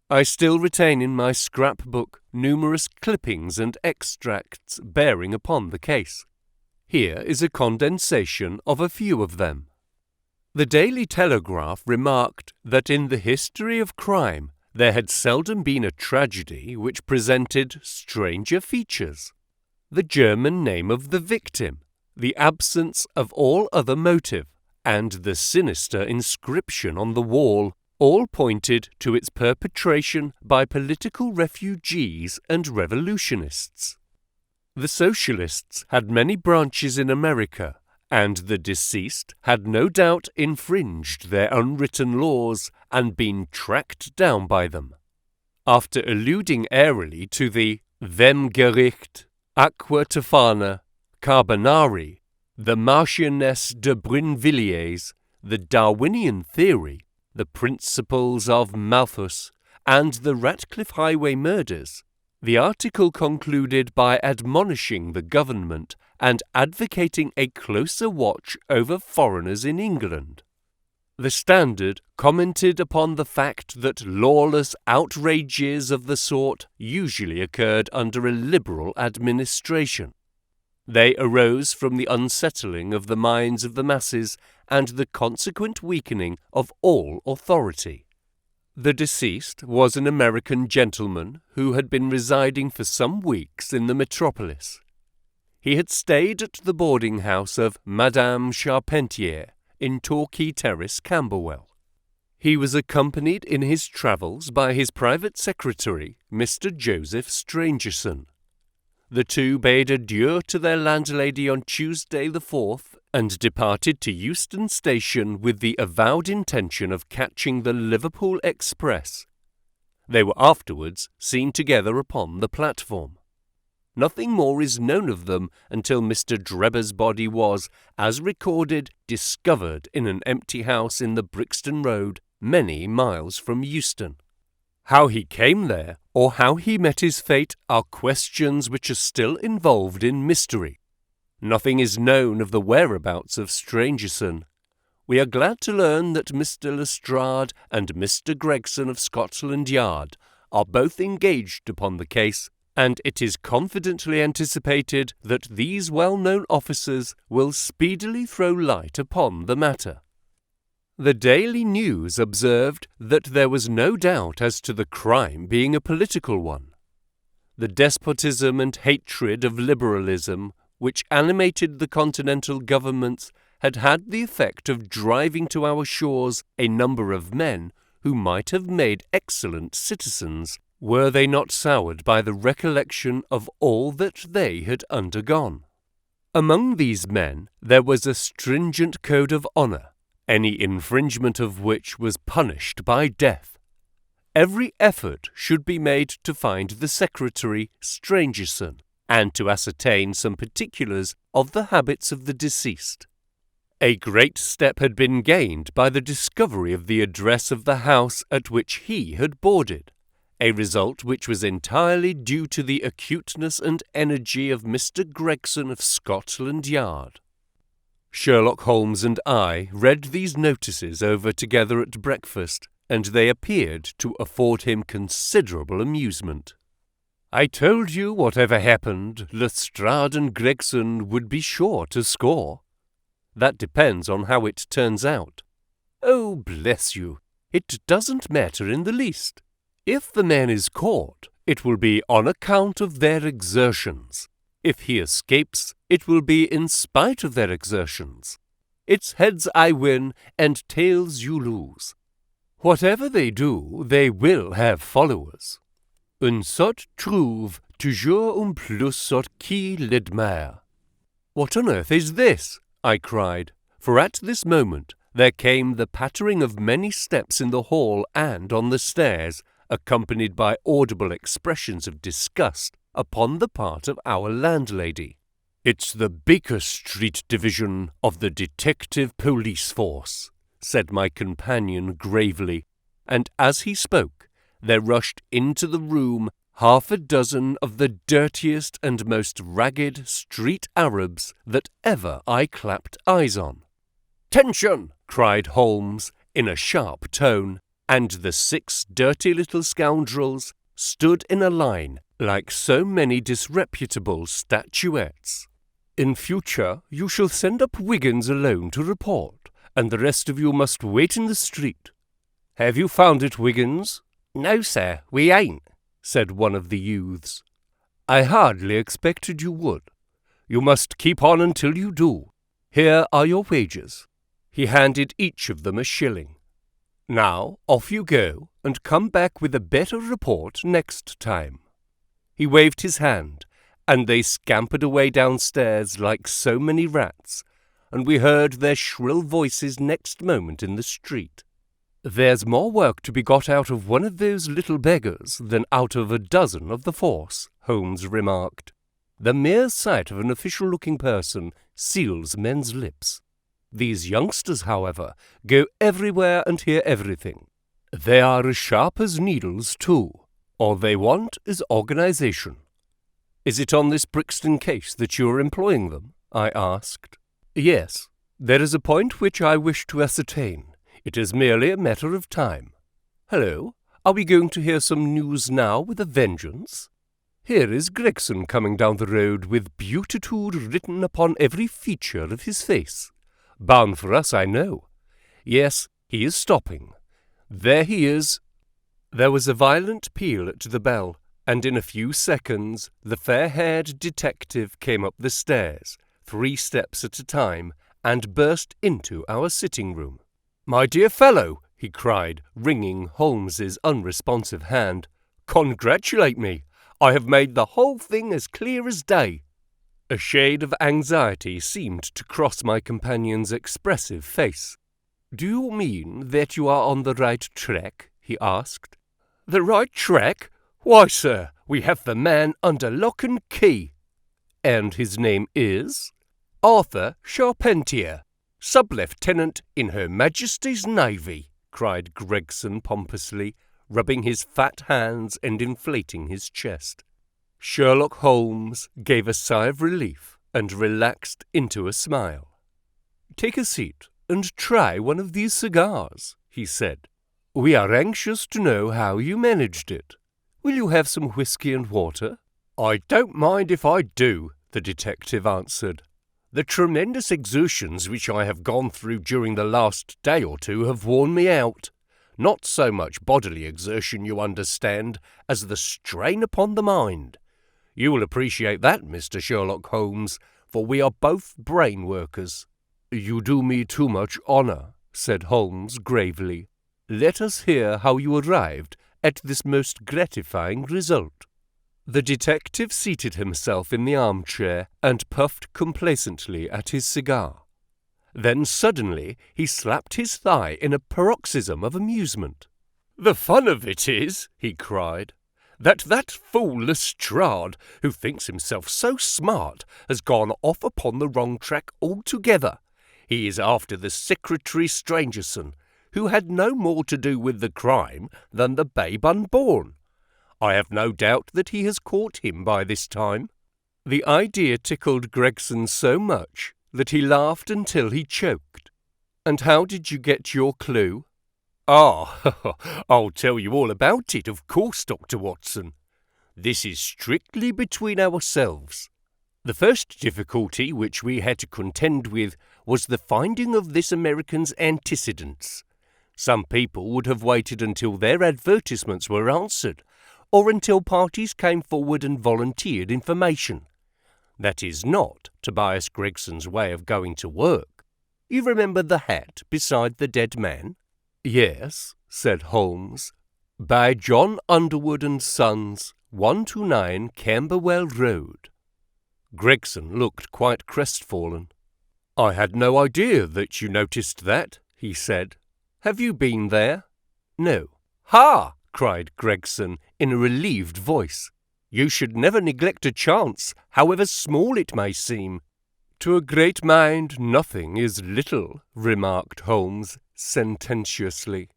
I still retain in my scrapbook numerous clippings and extracts bearing upon the case. Here is a condensation of a few of them. The Daily Telegraph remarked that in the history of crime there had seldom been a tragedy which presented stranger features. The German name of the victim, the absence of all other motive, and the sinister inscription on the wall all pointed to its perpetration by political refugees and revolutionists. The Socialists had many branches in America, and the deceased had no doubt infringed their unwritten laws and been tracked down by them. After alluding airily to the Wemgericht, Aqua Tofana, Carbonari, the Marchioness de Brinvilliers, the Darwinian theory, the principles of Malthus, and the Ratcliffe Highway murders, The article concluded by admonishing the government and advocating a closer watch over foreigners in England. The Standard commented upon the fact that lawless outrages of the sort usually occurred under a liberal administration. They arose from the unsettling of the minds of the masses and the consequent weakening of all authority. The deceased was an American gentleman who had been residing for some weeks in the metropolis. He had stayed at the boarding house of Madame Charpentier in Torquay Terrace, Camberwell. He was accompanied in his travels by his private secretary, Mr. Joseph Stangerson. The two bade adieu to their landlady on Tuesday the 4th and departed to Euston Station with the avowed intention of catching the Liverpool Express. They were afterwards seen together upon the platform. Nothing more is known of them until Mr. Drebber's body was, as recorded, discovered in an empty house in the Brixton Road, many miles from Euston. How he came there, or how he met his fate, are questions which are still involved in mystery. Nothing is known of the whereabouts of Stangerson. We are glad to learn that Mr. Lestrade and Mr. Gregson of Scotland Yard are both engaged upon the case, and it is confidently anticipated that these well-known officers will speedily throw light upon the matter. The Daily News observed that there was no doubt as to the crime being a political one. The despotism and hatred of liberalism which animated the continental governments had had the effect of driving to our shores a number of men who might have made excellent citizens were they not soured by the recollection of all that they had undergone. Among these men there was a stringent code of honour, any infringement of which was punished by death. Every effort should be made to find the secretary, Stangerson, and to ascertain some particulars of the habits of the deceased. A great step had been gained by the discovery of the address of the house at which he had boarded, a result which was entirely due to the acuteness and energy of Mr. Gregson of Scotland Yard. Sherlock Holmes and I read these notices over together at breakfast, and they appeared to afford him considerable amusement. I told you whatever happened, Lestrade and Gregson would be sure to score. That depends on how it turns out. Oh, bless you, it doesn't matter in the least. If the man is caught, it will be on account of their exertions. If he escapes, it will be in spite of their exertions. It's heads I win, and tails you lose. Whatever they do, they will have followers. Un sot trouve toujours un plus sot qui l'admire. What on earth is this? I cried, for at this moment there came the pattering of many steps in the hall and on the stairs, accompanied by audible expressions of disgust upon the part of our landlady. It's the Baker Street division of the detective police force, said my companion gravely, and as he spoke, there rushed into the room half a dozen of the dirtiest and most ragged street Arabs that ever I clapped eyes on. "Tention!" cried Holmes in a sharp tone, and the 6 dirty little scoundrels stood in a line like so many disreputable statuettes. In future you shall send up Wiggins alone to report, and the rest of you must wait in the street. Have you found it, Wiggins? No, sir, we ain't, said one of the youths. I hardly expected you would. You must keep on until you do. Here are your wages. He handed each of them a shilling. Now off you go, and come back with a better report next time. He waved his hand, and they scampered away downstairs like so many rats, and we heard their shrill voices next moment in the street. There's more work to be got out of one of those little beggars than out of a dozen of the force, Holmes remarked. The mere sight of an official-looking person seals men's lips. These youngsters, however, go everywhere and hear everything. They are as sharp as needles, too, All they want is organization. Is it on this Brixton case that you are employing them? I asked. Yes. There is a point which I wish to ascertain. It is merely a matter of time. Hello, are we going to hear some news now with a vengeance? Here is Gregson coming down the road with beatitude written upon every feature of his face. Bound for us, I know. Yes, he is stopping. There he is. There was a violent peal at the bell, and in a few seconds the fair-haired detective came up the stairs, 3 steps at a time, and burst into our sitting-room. "My dear fellow," he cried, wringing Holmes's unresponsive hand, "congratulate me. I have made the whole thing as clear as day." A shade of anxiety seemed to cross my companion's expressive face. "Do you mean that you are on the right track?" he asked. "The right track? Why, sir, we have the man under lock and key." "And his name is?" "Arthur Charpentier, Sub-Lieutenant in Her Majesty's Navy," cried Gregson pompously, rubbing his fat hands and inflating his chest. Sherlock Holmes gave a sigh of relief and relaxed into a smile. "Take a seat and try one of these cigars," he said. "We are anxious to know how you managed it. Will you have some whiskey and water?" "I don't mind if I do," the detective answered. "The tremendous exertions which I have gone through during the last day or two have worn me out. Not so much bodily exertion, you understand, as the strain upon the mind. You will appreciate that, Mr. Sherlock Holmes, for we are both brain workers." "You do me too much honour," said Holmes gravely. "Let us hear how you arrived at this most gratifying result." The detective seated himself in the armchair and puffed complacently at his cigar. Then suddenly he slapped his thigh in a paroxysm of amusement. "The fun of it is," he cried, that fool Lestrade, who thinks himself so smart, has gone off upon the wrong track altogether. He is after the Secretary Strangerson, who had no more to do with the crime than the babe unborn. I have no doubt that he has caught him by this time." The idea tickled Gregson so much that he laughed until he choked. "And how did you get your clue?" "Ah, I'll tell you all about it, of course, Dr. Watson. This is strictly between ourselves. The first difficulty which we had to contend with was the finding of this American's antecedents. Some people would have waited until their advertisements were answered, or until parties came forward and volunteered information. That is not Tobias Gregson's way of going to work. You remember the hat beside the dead man?" "Yes," said Holmes. "By John Underwood and Sons, 129 Camberwell Road." Gregson looked quite crestfallen. "I had no idea that you noticed that," he said. "Have you been there?" "No." "Ha!" cried Gregson in a relieved voice. "You should never neglect a chance, however small it may seem." "To a great mind nothing is little," remarked Holmes sententiously.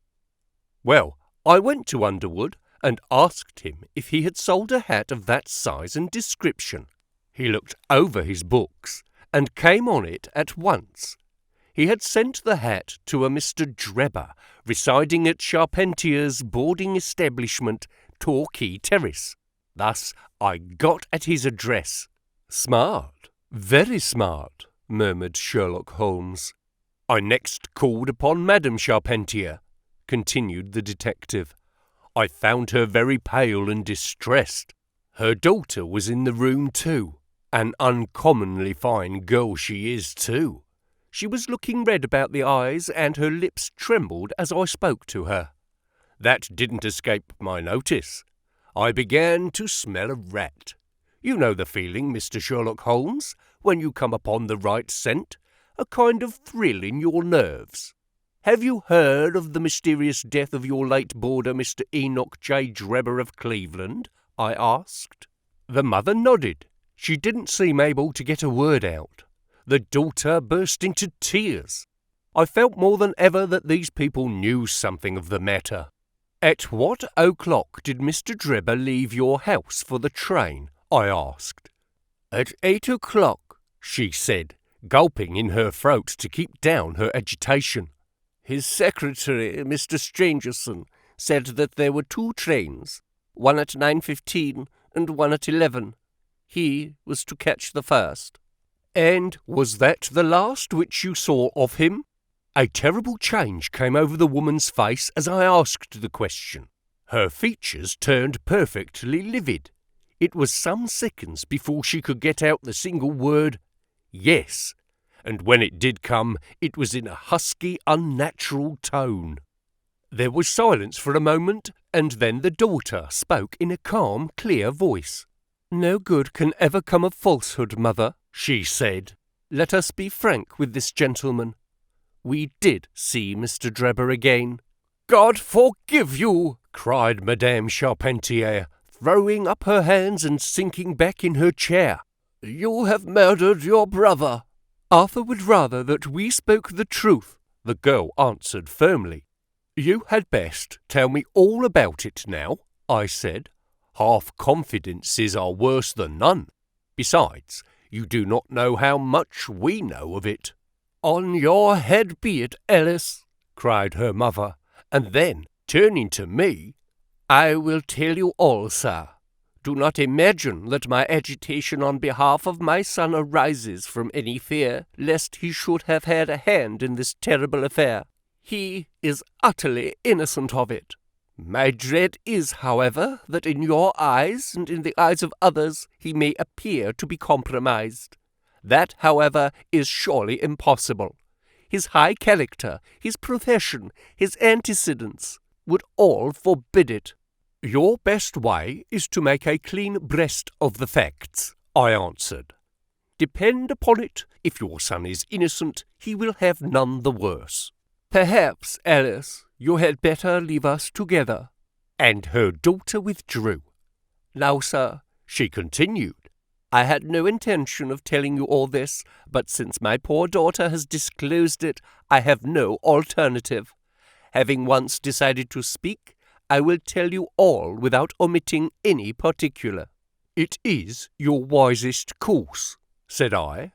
"Well, I went to Underwood and asked him if he had sold a hat of that size and description. He looked over his books and came on it at once. He had sent the hat to a Mr. Drebber, residing at Charpentier's boarding establishment, Torquay Terrace. Thus I got at his address." "Smart, very smart," murmured Sherlock Holmes. "I next called upon Madame Charpentier," continued the detective. "I found her very pale and distressed. Her daughter was in the room too. An uncommonly fine girl she is too. She was looking red about the eyes, and her lips trembled as I spoke to her. That didn't escape my notice. I began to smell a rat. You know the feeling, Mr. Sherlock Holmes, when you come upon the right scent, a kind of thrill in your nerves. Have you heard of the mysterious death of your late boarder, Mr. Enoch J. Drebber of Cleveland?" I asked. The mother nodded. She didn't seem able to get a word out. The daughter burst into tears. I felt more than ever that these people knew something of the matter. "At what o'clock did Mr. Drebber leave your house for the train?" I asked. "At 8 o'clock," she said, gulping in her throat to keep down her agitation. "His secretary, Mr. Strangerson, said that there were 2 trains, one at 9:15 and one at 11. He was to catch the first." "And was that the last which you saw of him?" A terrible change came over the woman's face as I asked the question. Her features turned perfectly livid. It was some seconds before she could get out the single word, "Yes," and when it did come, it was in a husky, unnatural tone. There was silence for a moment, and then the daughter spoke in a calm, clear voice. "No good can ever come of falsehood, mother," she said. "Let us be frank with this gentleman. We did see Mr. Drebber again." "God forgive you!" cried Madame Charpentier, throwing up her hands and sinking back in her chair. "You have murdered your brother." "Arthur would rather that we spoke the truth," the girl answered firmly. "You had best tell me all about it now," I said. "Half-confidences are worse than none. Besides, you do not know how much we know of it." "On your head be it, Alice," cried her mother, and then, turning to me, "I will tell you all, sir. Do not imagine that my agitation on behalf of my son arises from any fear lest he should have had a hand in this terrible affair. He is utterly innocent of it. My dread is, however, that in your eyes and in the eyes of others he may appear to be compromised. That, however, is surely impossible. His high character, his profession, his antecedents would all forbid it." "Your best way is to make a clean breast of the facts," I answered. "Depend upon it, if your son is innocent, he will have none the worse." "Perhaps, Alice, you had better leave us together." And her daughter withdrew. "Now, sir," she continued, "I had no intention of telling you all this, but since my poor daughter has disclosed it, I have no alternative. Having once decided to speak, I will tell you all without omitting any particular." "It is your wisest course," said I.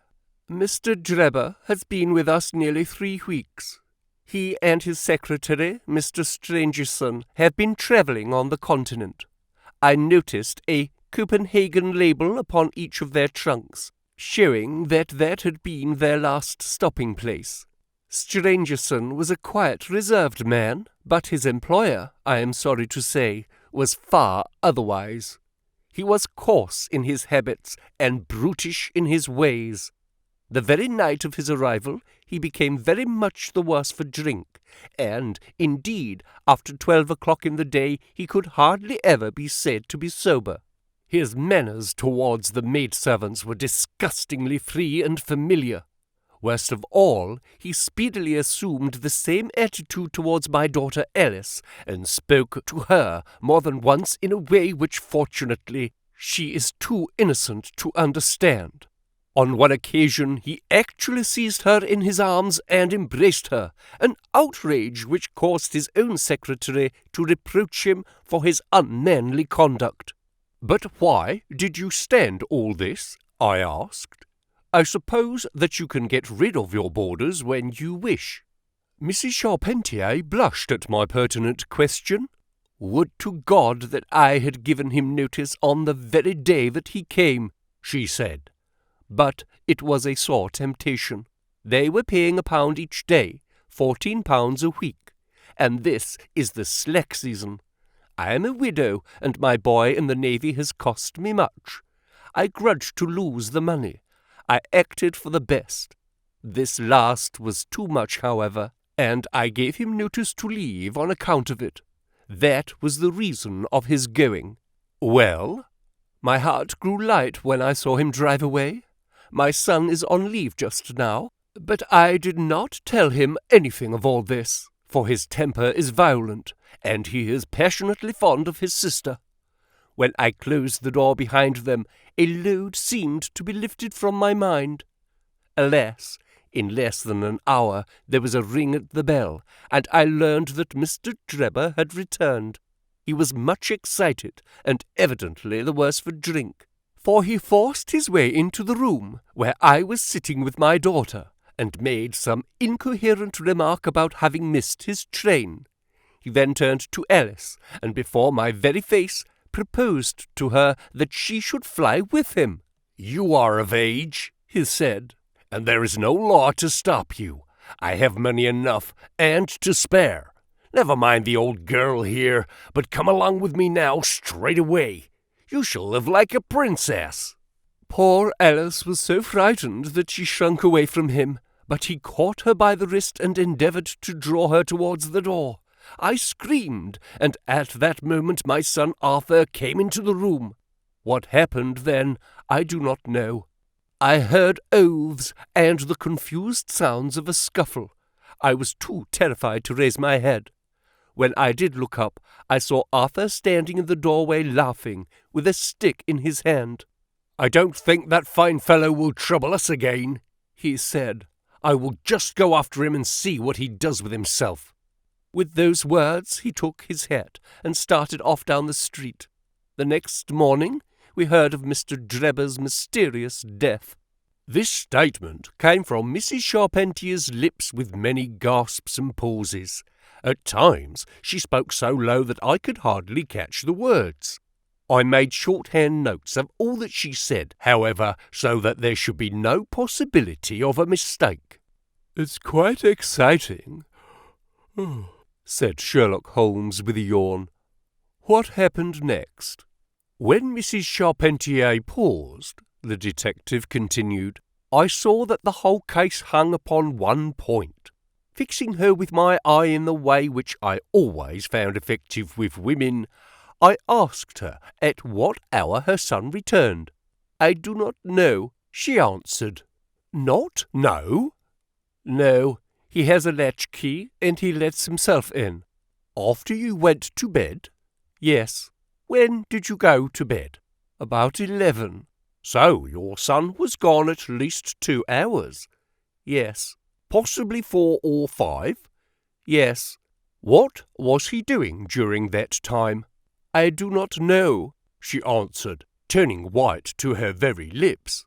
"Mr. Drebber has been with us nearly 3 weeks. He and his secretary, Mr. Strangerson, have been travelling on the continent. I noticed a Copenhagen label upon each of their trunks, showing that that had been their last stopping place. Strangerson was a quiet, reserved man, but his employer, I am sorry to say, was far otherwise. He was coarse in his habits and brutish in his ways. The very night of his arrival, he became very much the worse for drink, and, indeed, after 12 o'clock in the day he could hardly ever be said to be sober. His manners towards the maidservants were disgustingly free and familiar. Worst of all, he speedily assumed the same attitude towards my daughter Alice, and spoke to her more than once in a way which, fortunately, she is too innocent to understand. On one occasion he actually seized her in his arms and embraced her, an outrage which caused his own secretary to reproach him for his unmanly conduct. "But why did you stand all this?" I asked. "I suppose that you can get rid of your boarders when you wish." Mrs. Charpentier blushed at my pertinent question. "Would to God that I had given him notice on the very day that he came," she said. But it was a sore temptation. They were paying £1 each day, £14 a week, and this is the slack season. I am a widow, and my boy in the Navy has cost me much. I grudged to lose the money. I acted for the best. This last was too much, however, and I gave him notice to leave on account of it. That was the reason of his going." "Well?" "My heart grew light when I saw him drive away. My son is on leave just now, but I did not tell him anything of all this, for his temper is violent, and he is passionately fond of his sister. When I closed the door behind them, a load seemed to be lifted from my mind. Alas, In less than an hour there was a ring at the bell, and I learned that Mr. Drebber had returned. He was much excited, and evidently the worse for drink, for he forced his way into the room where I was sitting with my daughter, and made some incoherent remark about having missed his train. He then turned to Alice, and before my very face proposed to her that she should fly with him. "You are of age," he said, "and there is no law to stop you. I have money enough and to spare. Never mind the old girl here, but come along with me now straight away. You shall live like a princess." Poor Alice was so frightened that she shrunk away from him, but he caught her by the wrist and endeavoured to draw her towards the door. I screamed, and at that moment my son Arthur came into the room. What happened then, I do not know. I heard oaths and the confused sounds of a scuffle. I was too terrified to raise my head. When I did look up, I saw Arthur standing in the doorway laughing, with a stick in his hand. "I don't think that fine fellow will trouble us again," he said. "I will just go after him and see what he does with himself." With those words he took his hat and started off down the street. The next morning we heard of Mr. Drebber's mysterious death. This statement came from Mrs. Charpentier's lips with many gasps and pauses. At times she spoke so low that I could hardly catch the words. I made shorthand notes of all that she said, however, so that there should be no possibility of a mistake. "It's quite exciting," said Sherlock Holmes with a yawn. "What happened next?" "When Mrs. Charpentier paused," the detective continued, "I saw that the whole case hung upon one point. Fixing her with my eye in the way which I always found effective with women, I asked her at what hour her son returned. 'I do not know,' she answered. 'Not know?' 'No. He has a latch key, and he lets himself in.' 'After you went to bed?' 'Yes.' 'When did you go to bed?' 'About 11. So your son was gone at least 2 hours?' 'Yes.' 'Possibly 4 or 5? "'Yes.' 'What was he doing during that time?' 'I do not know,' she answered, turning white to her very lips.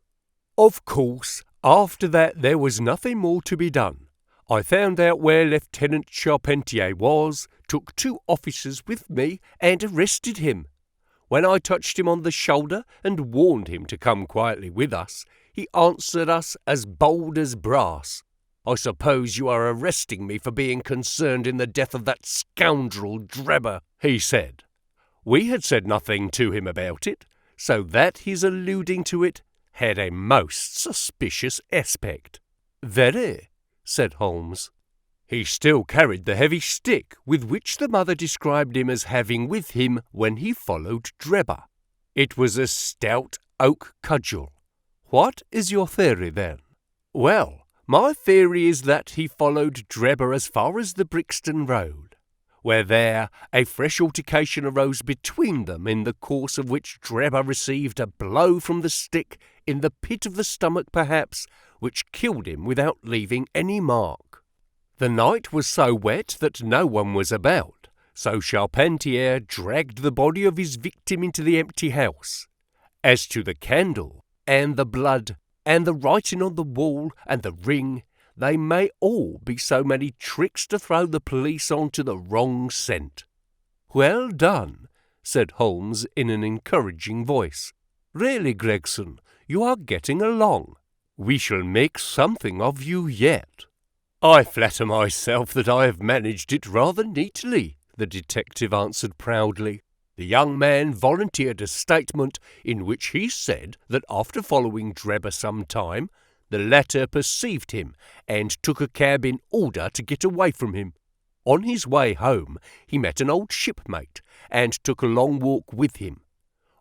Of course, after that there was nothing more to be done. I found out where Lieutenant Charpentier was, took 2 officers with me, and arrested him. When I touched him on the shoulder and warned him to come quietly with us, he answered us as bold as brass. 'I suppose you are arresting me for being concerned in the death of that scoundrel Drebber,' he said. We had said nothing to him about it, so that his alluding to it had a most suspicious aspect." "Very," said Holmes. "He still carried the heavy stick with which the mother described him as having with him when he followed Drebber. It was a stout oak cudgel. What is your theory, then?" "Well, my theory is that he followed Drebber as far as the Brixton Road, where there a fresh altercation arose between them, in the course of which Drebber received a blow from the stick, in the pit of the stomach perhaps, which killed him without leaving any mark. The night was so wet that no one was about, so Charpentier dragged the body of his victim into the empty house. As to the candle, and the blood, and the writing on the wall, and the ring, they may all be so many tricks to throw the police on to the wrong scent." "Well done," said Holmes in an encouraging voice. "Really, Gregson, you are getting along. We shall make something of you yet." "I flatter myself that I have managed it rather neatly," the detective answered proudly. "The young man volunteered a statement in which he said that after following Drebber some time, the latter perceived him and took a cab in order to get away from him. On his way home he met an old shipmate and took a long walk with him.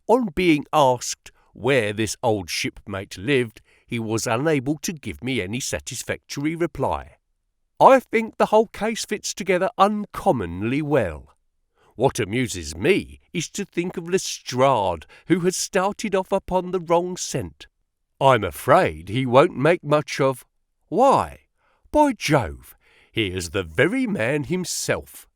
On being asked where this old shipmate lived, he was unable to give me any satisfactory reply. I think the whole case fits together uncommonly well. What amuses me is to think of Lestrade, who has started off upon the wrong scent. I'm afraid he won't make much of—" Why, by Jove, here's the very man himself."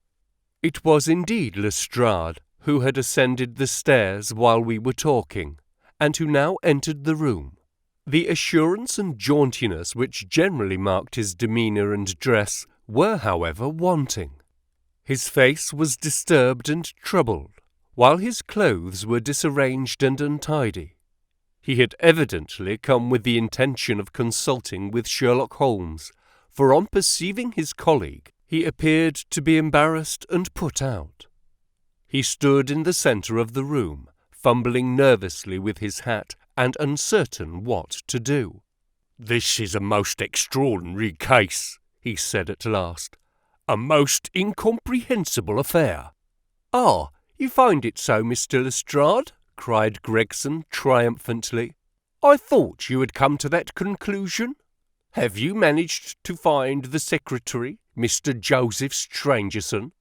It was indeed Lestrade, who had ascended the stairs while we were talking, and who now entered the room. The assurance and jauntiness which generally marked his demeanour and dress were, however, wanting. His face was disturbed and troubled, while his clothes were disarranged and untidy. He had evidently come with the intention of consulting with Sherlock Holmes, for on perceiving his colleague, he appeared to be embarrassed and put out. He stood in the centre of the room, fumbling nervously with his hat and uncertain what to do. "This is a most extraordinary case," he said at last. "A most incomprehensible affair." "Ah, you find it so, Mr. Lestrade?" cried Gregson triumphantly. "I thought you had come to that conclusion. Have you managed to find the secretary, Mr. Joseph Stangerson?"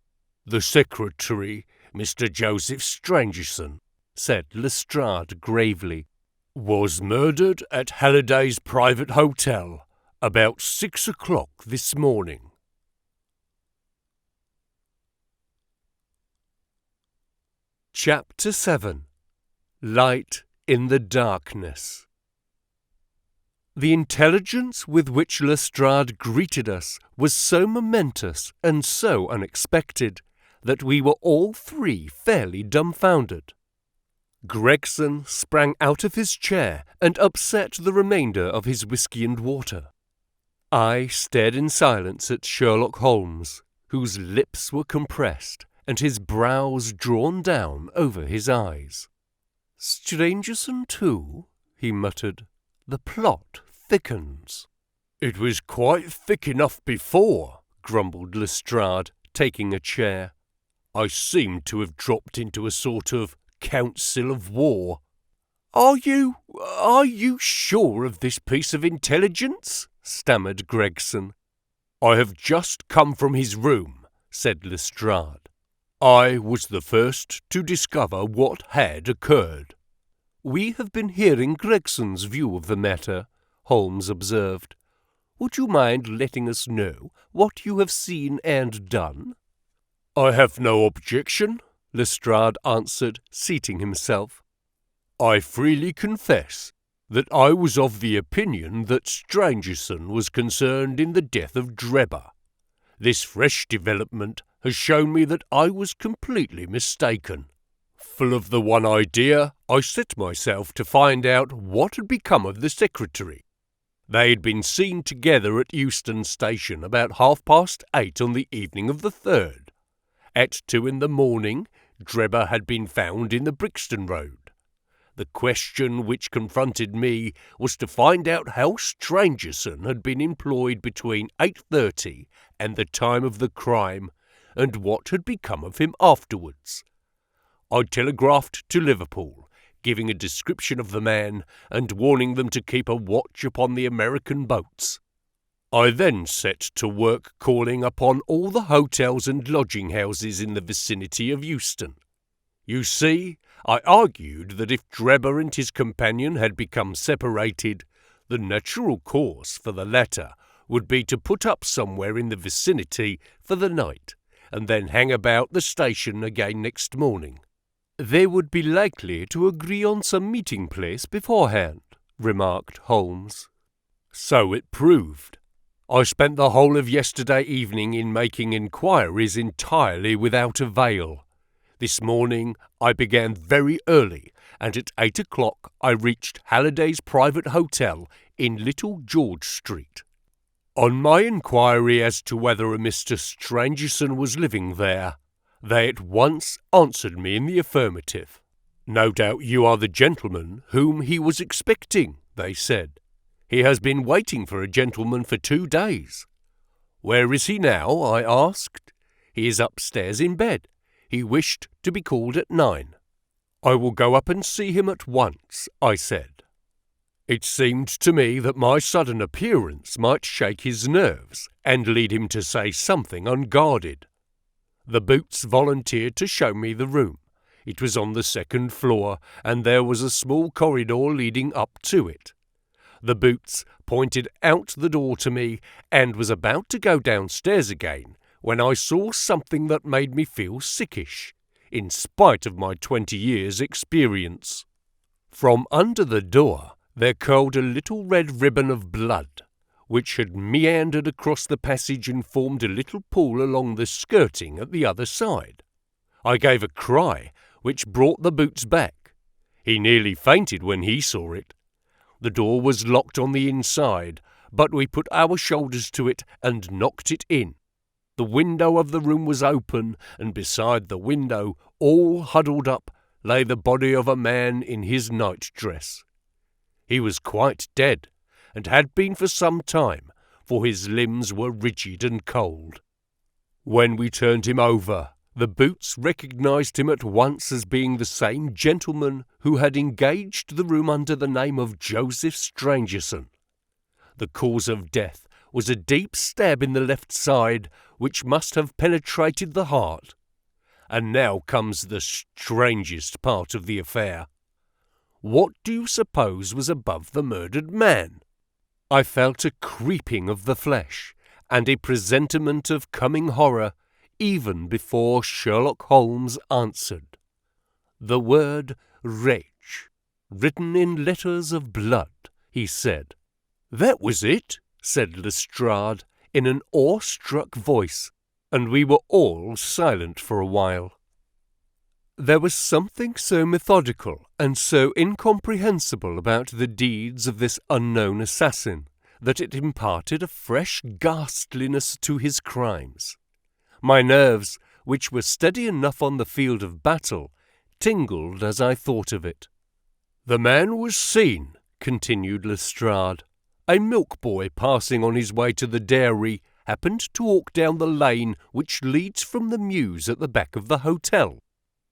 "The secretary, Mr. Joseph Stangerson," said Lestrade gravely, "was murdered at Halliday's private hotel about 6 o'clock this morning." Chapter 7. Light in the Darkness. The intelligence with which Lestrade greeted us was so momentous and so unexpected that we were all three fairly dumbfounded. Gregson sprang out of his chair and upset the remainder of his whisky and water. I stared in silence at Sherlock Holmes, whose lips were compressed and his brows drawn down over his eyes. "Stangerson too?" he muttered. "The plot thickens." "It was quite thick enough before," grumbled Lestrade, taking a chair. "I seemed to have dropped into a sort of council of war." Are you sure of this piece of intelligence?" stammered Gregson. "I have just come from his room," said Lestrade. "I was the first to discover what had occurred." "We have been hearing Gregson's view of the matter," Holmes observed. "Would you mind letting us know what you have seen and done?" "I have no objection," Lestrade answered, seating himself. "I freely confess that I was of the opinion that Stangerson was concerned in the death of Drebber. This fresh development has shown me that I was completely mistaken. Full of the one idea, I set myself to find out what had become of the secretary. They had been seen together at Euston Station about 8:30 on the evening of the 3rd. At 2 in the morning, Drebber had been found in the Brixton Road. The question which confronted me was to find out how Stangerson had been employed between 8:30 and the time of the crime, and what had become of him afterwards. I telegraphed to Liverpool, giving a description of the man and warning them to keep a watch upon the American boats. I then set to work calling upon all the hotels and lodging-houses in the vicinity of Euston. You see, I argued that if Drebber and his companion had become separated, the natural course for the latter would be to put up somewhere in the vicinity for the night, and then hang about the station again next morning. "They would be likely to agree on some meeting place beforehand," remarked Holmes. "So it proved. I spent the whole of yesterday evening in making inquiries entirely without avail. This morning I began very early, and at 8 o'clock I reached Halliday's private hotel in Little George Street. On my inquiry as to whether a Mr. Stangerson was living there, they at once answered me in the affirmative. 'No doubt you are the gentleman whom he was expecting,' they said. 'He has been waiting for a gentleman for 2 days.' 'Where is he now?' I asked. 'He is upstairs in bed. He wished to be called at 9. 'I will go up and see him at once,' I said. It seemed to me that my sudden appearance might shake his nerves and lead him to say something unguarded. The boots volunteered to show me the room. It was on the 2nd floor, and there was a small corridor leading up to it. The boots pointed out the door to me and was about to go downstairs again when I saw something that made me feel sickish, in spite of my 20 years' experience. From under the door there curled a little red ribbon of blood, which had meandered across the passage and formed a little pool along the skirting at the other side. I gave a cry, which brought the boots back. He nearly fainted when he saw it. The door was locked on the inside, but we put our shoulders to it and knocked it in. The window of the room was open, and beside the window, all huddled up, lay the body of a man in his night-dress. He was quite dead, and had been for some time, for his limbs were rigid and cold. When we turned him over, the boots recognized him at once as being the same gentleman who had engaged the room under the name of Joseph Stangerson. The cause of death was a deep stab in the left side, which must have penetrated the heart. And now comes the strangest part of the affair. What do you suppose was above the murdered man? I felt a creeping of the flesh, and a presentiment of coming horror, even before Sherlock Holmes answered. The word rage, written in letters of blood, he said. That was it, said Lestrade, in an awe-struck voice, and we were all silent for a while. There was something so methodical and so incomprehensible about the deeds of this unknown assassin that it imparted a fresh ghastliness to his crimes. My nerves, which were steady enough on the field of battle, tingled as I thought of it. The man was seen, continued Lestrade. A milk boy passing on his way to the dairy happened to walk down the lane which leads from the mews at the back of the hotel.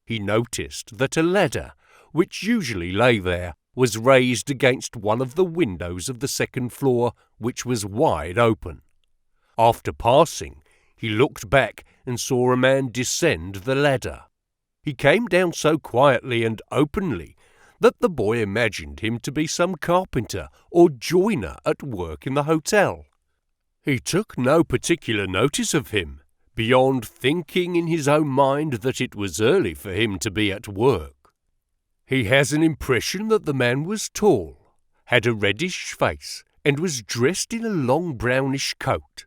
He noticed that a ladder, which usually lay there, was raised against one of the windows of the second floor, which was wide open. After passing, he looked back and saw a man descend the ladder. He came down so quietly and openly that the boy imagined him to be some carpenter or joiner at work in the hotel. He took no particular notice of him, beyond thinking in his own mind that it was early for him to be at work. He has an impression that the man was tall, had a reddish face, and was dressed in a long brownish coat.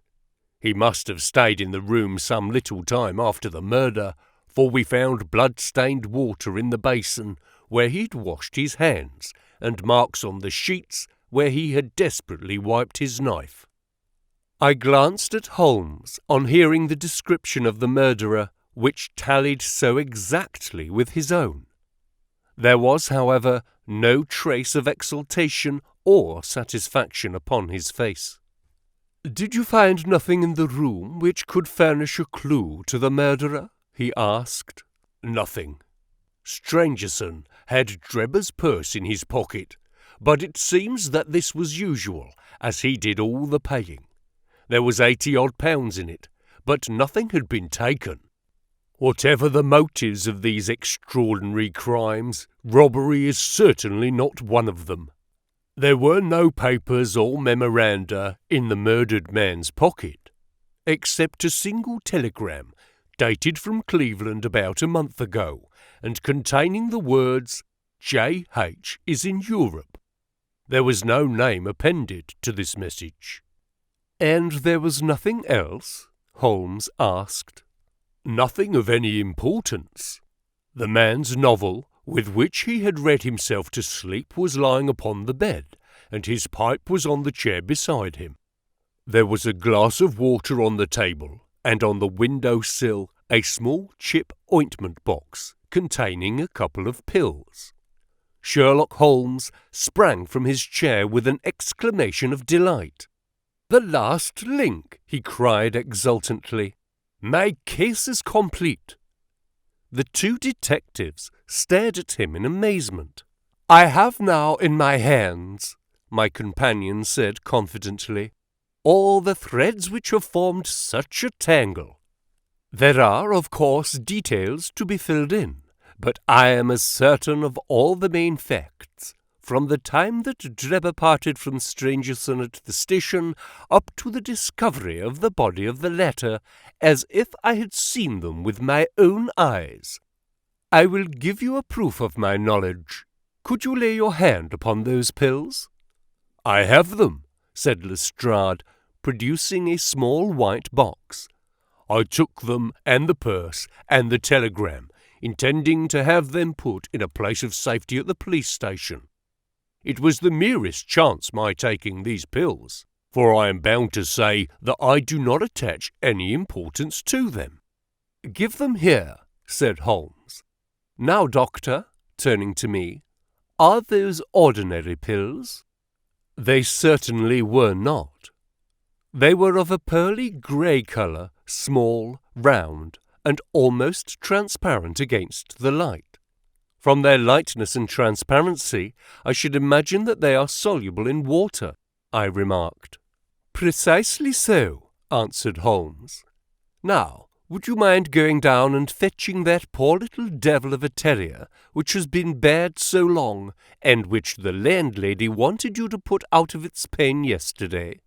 He must have stayed in the room some little time after the murder, for we found blood-stained water in the basin where he'd washed his hands, and marks on the sheets where he had desperately wiped his knife. I glanced at Holmes on hearing the description of the murderer, which tallied so exactly with his own. There was, however, no trace of exultation or satisfaction upon his face. "Did you find nothing in the room which could furnish a clue to the murderer?" he asked. "Nothing. Stangerson had Drebber's purse in his pocket, but it seems that this was usual, as he did all the paying. There was £80 in it, but nothing had been taken. Whatever the motives of these extraordinary crimes, robbery is certainly not one of them. There were no papers or memoranda in the murdered man's pocket, except a single telegram dated from Cleveland about a month ago, and containing the words, 'J.H. is in Europe.' There was no name appended to this message." "And there was nothing else?" Holmes asked. "Nothing of any importance. The man's novel, with which he had read himself to sleep, was lying upon the bed, and his pipe was on the chair beside him. There was a glass of water on the table, and on the window-sill a small chip ointment box containing a couple of pills." Sherlock Holmes sprang from his chair with an exclamation of delight. "The last link!" he cried exultantly. "My case is complete." The two detectives stared at him in amazement. "I have now in my hands," my companion said confidently, "all the threads which have formed such a tangle. There are, of course, details to be filled in, but I am as certain of all the main facts, from the time that Drebber parted from Strangerson at the station up to the discovery of the body of the latter, as if I had seen them with my own eyes. I will give you a proof of my knowledge. Could you lay your hand upon those pills?" "I have them," said Lestrade, producing a small white box. "I took them and the purse and the telegram, intending to have them put in a place of safety at the police station. It was the merest chance my taking these pills, for I am bound to say that I do not attach any importance to them." "Give them here," said Holmes. "Now, Doctor," turning to me, "are those ordinary pills?" They certainly were not. They were of a pearly grey colour, small, round, and almost transparent against the light. From their lightness and transparency, I should imagine that they are soluble in water, I remarked. "Precisely so," answered Holmes. "Now, would you mind going down and fetching that poor little devil of a terrier which has been bad so long, and which the landlady wanted you to put out of its pain yesterday?"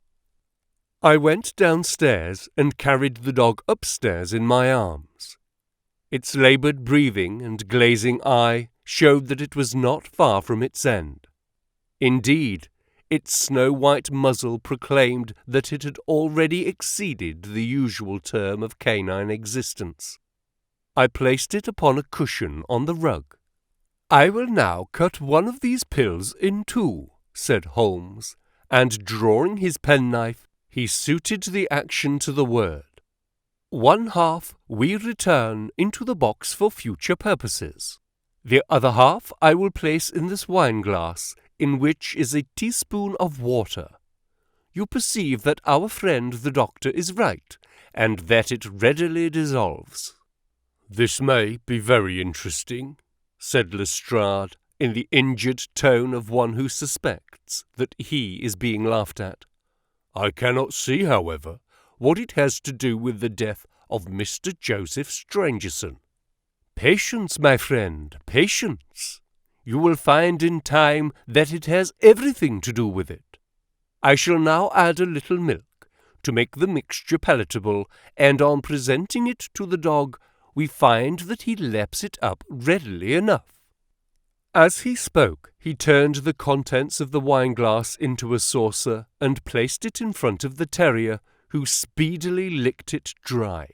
I went downstairs and carried the dog upstairs in my arms. Its laboured breathing and glazing eye showed that it was not far from its end. Indeed, its snow-white muzzle proclaimed that it had already exceeded the usual term of canine existence. I placed it upon a cushion on the rug. "I will now cut one of these pills in two," said Holmes, and drawing his penknife, he suited the action to the word. "One half we return into the box for future purposes. The other half I will place in this wine-glass, in which is a teaspoon of water. You perceive that our friend the doctor is right, and that it readily dissolves." "This may be very interesting," said Lestrade, in the injured tone of one who suspects that he is being laughed at. "I cannot see, however, what it has to do with the death of Mr. Joseph Strangerson." "Patience, my friend, patience. You will find in time that it has everything to do with it. I shall now add a little milk, to make the mixture palatable, and on presenting it to the dog, we find that he laps it up readily enough." As he spoke, he turned the contents of the wine-glass into a saucer and placed it in front of the terrier, who speedily licked it dry.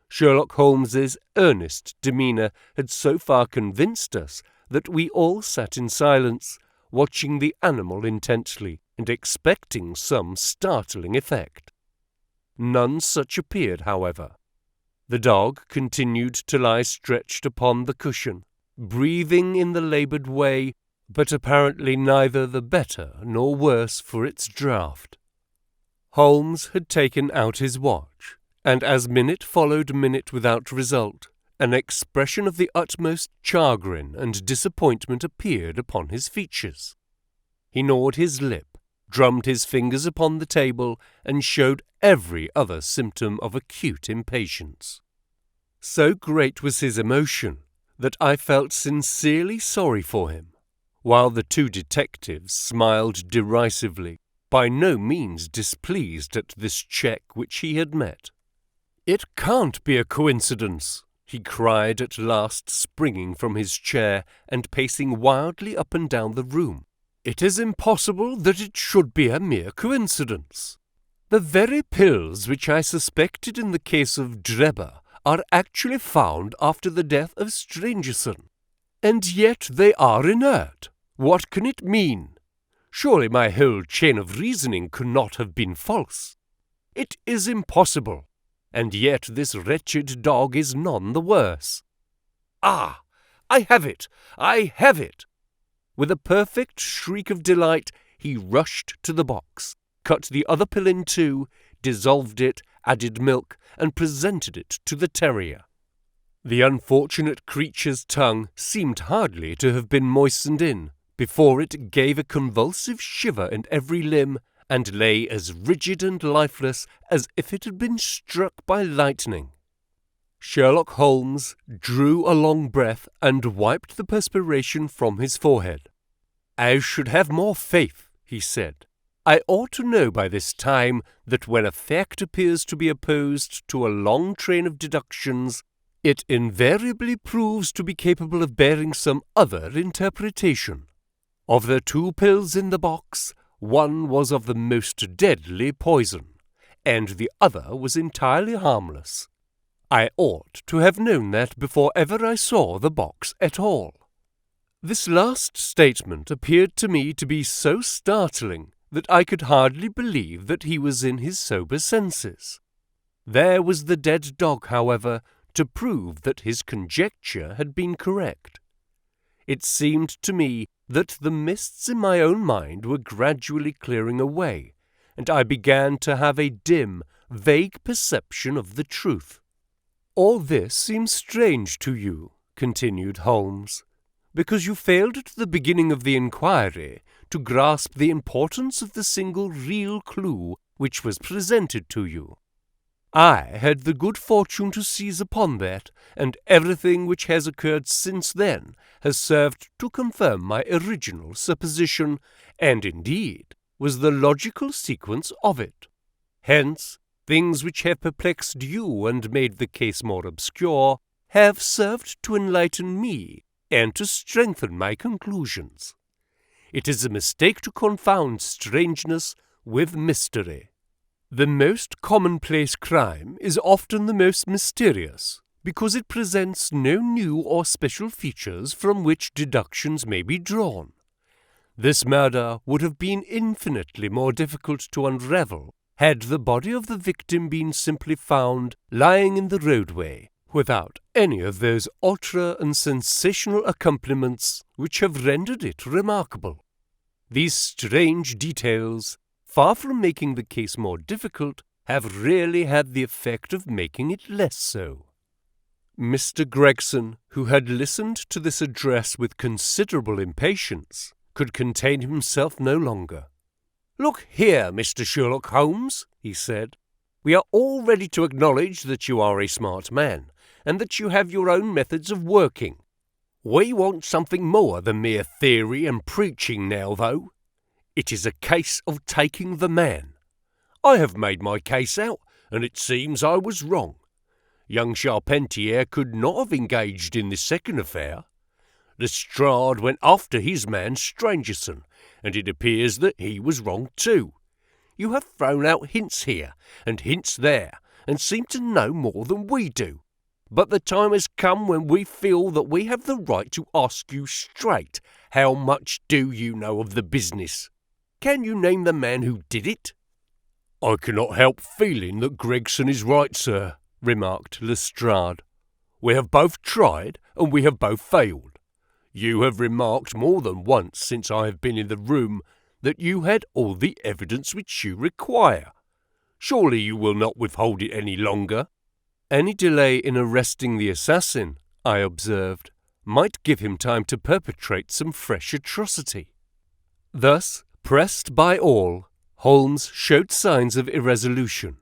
Sherlock Holmes's earnest demeanour had so far convinced us that we all sat in silence, watching the animal intently and expecting some startling effect. None such appeared, however. The dog continued to lie stretched upon the cushion, breathing in the laboured way, but apparently neither the better nor worse for its draught. Holmes had taken out his watch, and as minute followed minute without result, an expression of the utmost chagrin and disappointment appeared upon his features. He gnawed his lip, drummed his fingers upon the table, and showed every other symptom of acute impatience. So great was his emotion that I felt sincerely sorry for him, while the two detectives smiled derisively, by no means displeased at this check which he had met. "It can't be a coincidence," he cried at last, springing from his chair and pacing wildly up and down the room. "It is impossible that it should be a mere coincidence. The very pills which I suspected in the case of Drebber are actually found after the death of Strangerson. And yet they are inert. What can it mean? Surely my whole chain of reasoning could not have been false. It is impossible. And yet this wretched dog is none the worse. Ah! I have it! I have it!" With a perfect shriek of delight, he rushed to the box, cut the other pill in two, dissolved it, added milk, and presented it to the terrier. The unfortunate creature's tongue seemed hardly to have been moistened in, before it gave a convulsive shiver in every limb, and lay as rigid and lifeless as if it had been struck by lightning. Sherlock Holmes drew a long breath and wiped the perspiration from his forehead. "I should have more faith," he said. "I ought to know by this time that when a fact appears to be opposed to a long train of deductions, it invariably proves to be capable of bearing some other interpretation. Of the 2 pills in the box, one was of the most deadly poison, and the other was entirely harmless. I ought to have known that before ever I saw the box at all." This last statement appeared to me to be so startling that I could hardly believe that he was in his sober senses. There was the dead dog, however, to prove that his conjecture had been correct. It seemed to me that the mists in my own mind were gradually clearing away, and I began to have a dim, vague perception of the truth. "All this seems strange to you," continued Holmes, "because you failed at the beginning of the inquiry to grasp the importance of the single real clue which was presented to you. I had the good fortune to seize upon that, and everything which has occurred since then has served to confirm my original supposition, and indeed was the logical sequence of it. Hence, things which have perplexed you and made the case more obscure have served to enlighten me and to strengthen my conclusions. It is a mistake to confound strangeness with mystery. The most commonplace crime is often the most mysterious, because it presents no new or special features from which deductions may be drawn. This murder would have been infinitely more difficult to unravel had the body of the victim been simply found lying in the roadway, without any of those ultra and sensational accompaniments which have rendered it remarkable. These strange details, far from making the case more difficult, have really had the effect of making it less so." Mr. Gregson, who had listened to this address with considerable impatience, could contain himself no longer. "Look here, Mr. Sherlock Holmes," he said, "we are all ready to acknowledge that you are a smart man, and that you have your own methods of working. We want something more than mere theory and preaching now, though. It is a case of taking the man. I have made my case out, and it seems I was wrong. Young Charpentier could not have engaged in this second affair. Lestrade went after his man Strangerson, and it appears that he was wrong too. You have thrown out hints here and hints there, and seem to know more than we do. But the time has come when we feel that we have the right to ask you straight, how much do you know of the business? Can you name the man who did it?" "I cannot help feeling that Gregson is right, sir," remarked Lestrade. "We have both tried, and we have both failed. You have remarked more than once since I have been in the room that you had all the evidence which you require. Surely you will not withhold it any longer?" "Any delay in arresting the assassin," I observed, "might give him time to perpetrate some fresh atrocity." Thus, pressed by all, Holmes showed signs of irresolution.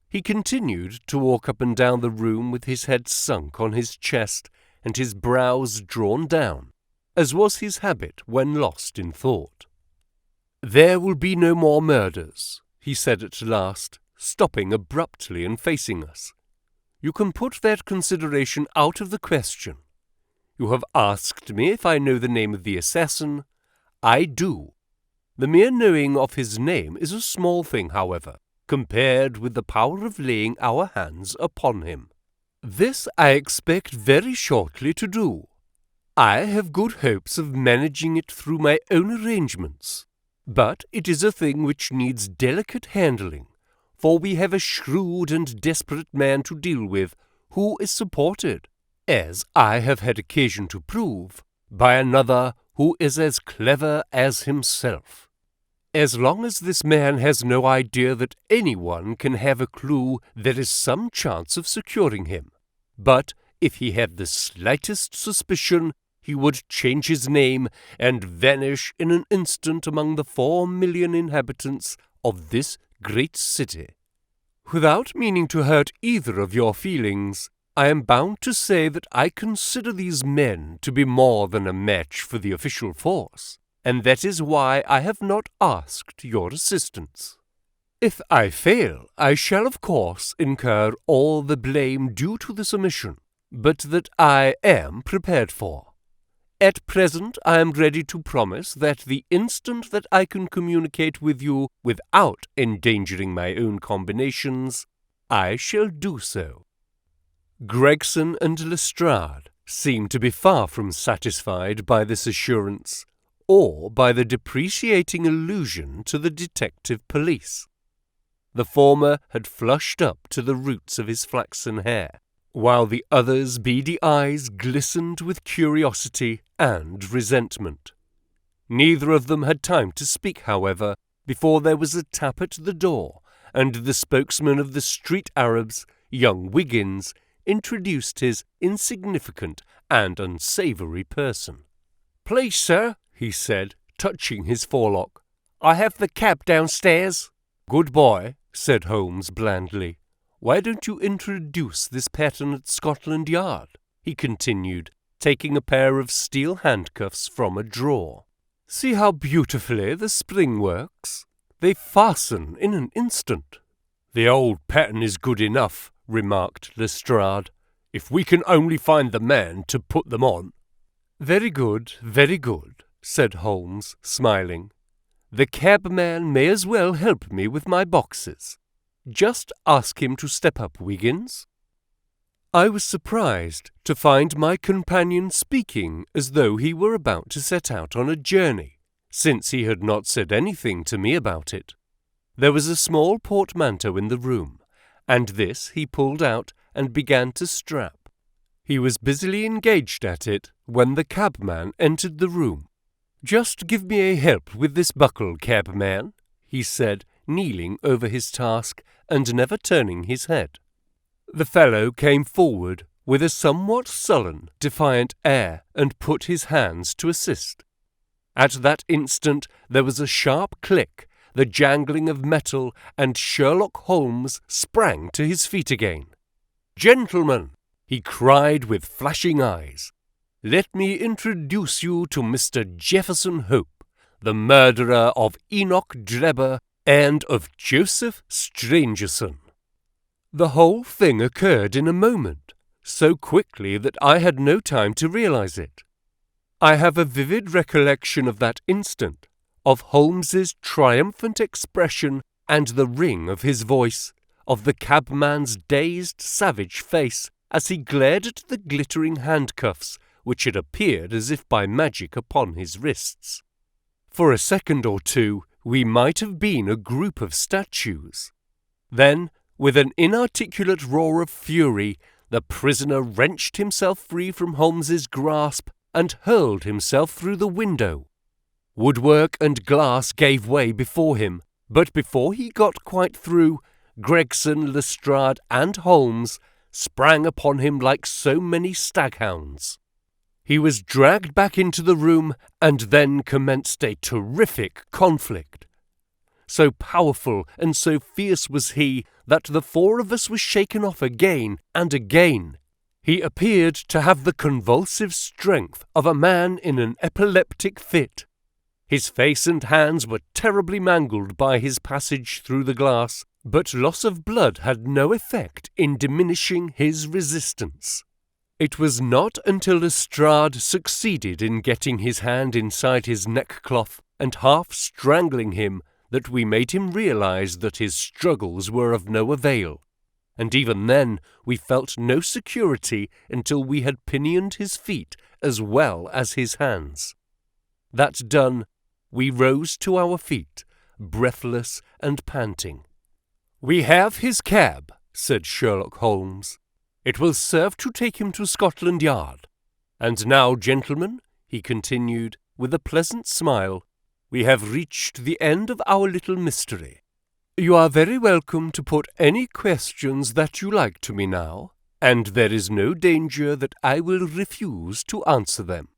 He continued to walk up and down the room with his head sunk on his chest and his brows drawn down, as was his habit when lost in thought. "There will be no more murders," he said at last, stopping abruptly and facing us. "You can put that consideration out of the question. You have asked me if I know the name of the assassin. I do. The mere knowing of his name is a small thing, however, compared with the power of laying our hands upon him. This I expect very shortly to do. I have good hopes of managing it through my own arrangements, but it is a thing which needs delicate handling, for we have a shrewd and desperate man to deal with, who is supported, as I have had occasion to prove, by another who is as clever as himself. As long as this man has no idea that anyone can have a clue, there is some chance of securing him. But if he had the slightest suspicion, he would change his name and vanish in an instant among the 4 million inhabitants of this great city. Without meaning to hurt either of your feelings, I am bound to say that I consider these men to be more than a match for the official force. and that is why I have not asked your assistance. If I fail, I shall of course incur all the blame due to this omission, but that I am prepared for. At present, I am ready to promise that the instant that I can communicate with you without endangering my own combinations, I shall do so." Gregson and Lestrade seemed to be far from satisfied by this assurance, or by the depreciating allusion to the detective police. The former had flushed up to the roots of his flaxen hair, while the other's beady eyes glistened with curiosity and resentment. Neither of them had time to speak, however, before there was a tap at the door, and the spokesman of the street Arabs, young Wiggins, introduced his insignificant and unsavoury person. "Please, sir," he said, touching his forelock, "I have the cab downstairs." "Good boy," said Holmes blandly. "Why don't you introduce this pattern at Scotland Yard?" he continued, taking a pair of steel handcuffs from a drawer. "See how beautifully the spring works? They fasten in an instant." "The old pattern is good enough," remarked Lestrade, "if we can only find the man to put them on." Very good," said Holmes, smiling. "The cabman may as well help me with my boxes. Just ask him to step up, Wiggins." I was surprised to find my companion speaking as though he were about to set out on a journey, since he had not said anything to me about it. There was a small portmanteau in the room, and this he pulled out and began to strap. He was busily engaged at it when the cabman entered the room. "Just give me a help with this buckle, cabman," he said, kneeling over his task and never turning his head. The fellow came forward with a somewhat sullen, defiant air and put his hands to assist. At that instant there was a sharp click, the jangling of metal, and Sherlock Holmes sprang to his feet again. "Gentlemen," he cried with flashing eyes, "let me introduce you to Mr. Jefferson Hope, the murderer of Enoch Drebber and of Joseph Stangerson." The whole thing occurred in a moment, so quickly that I had no time to realize it. I have a vivid recollection of that instant, of Holmes's triumphant expression and the ring of his voice, of the cabman's dazed, savage face as he glared at the glittering handcuffs which had appeared as if by magic upon his wrists. For a second or two we might have been a group of statues. Then, with an inarticulate roar of fury, the prisoner wrenched himself free from Holmes's grasp and hurled himself through the window. Woodwork and glass gave way before him, but before he got quite through, Gregson, Lestrade, and Holmes sprang upon him like so many staghounds. He was dragged back into the room, and then commenced a terrific conflict. So powerful and so fierce was he that the four of us were shaken off again and again. He appeared to have the convulsive strength of a man in an epileptic fit. His face and hands were terribly mangled by his passage through the glass, but loss of blood had no effect in diminishing his resistance. It was not until Lestrade succeeded in getting his hand inside his neckcloth and half strangling him that we made him realize that his struggles were of no avail, and even then we felt no security until we had pinioned his feet as well as his hands. That done, we rose to our feet, breathless and panting. "We have his cab," said Sherlock Holmes. "It will serve to take him to Scotland Yard. And now, gentlemen," he continued, with a pleasant smile, "we have reached the end of our little mystery. You are very welcome to put any questions that you like to me now, and there is no danger that I will refuse to answer them."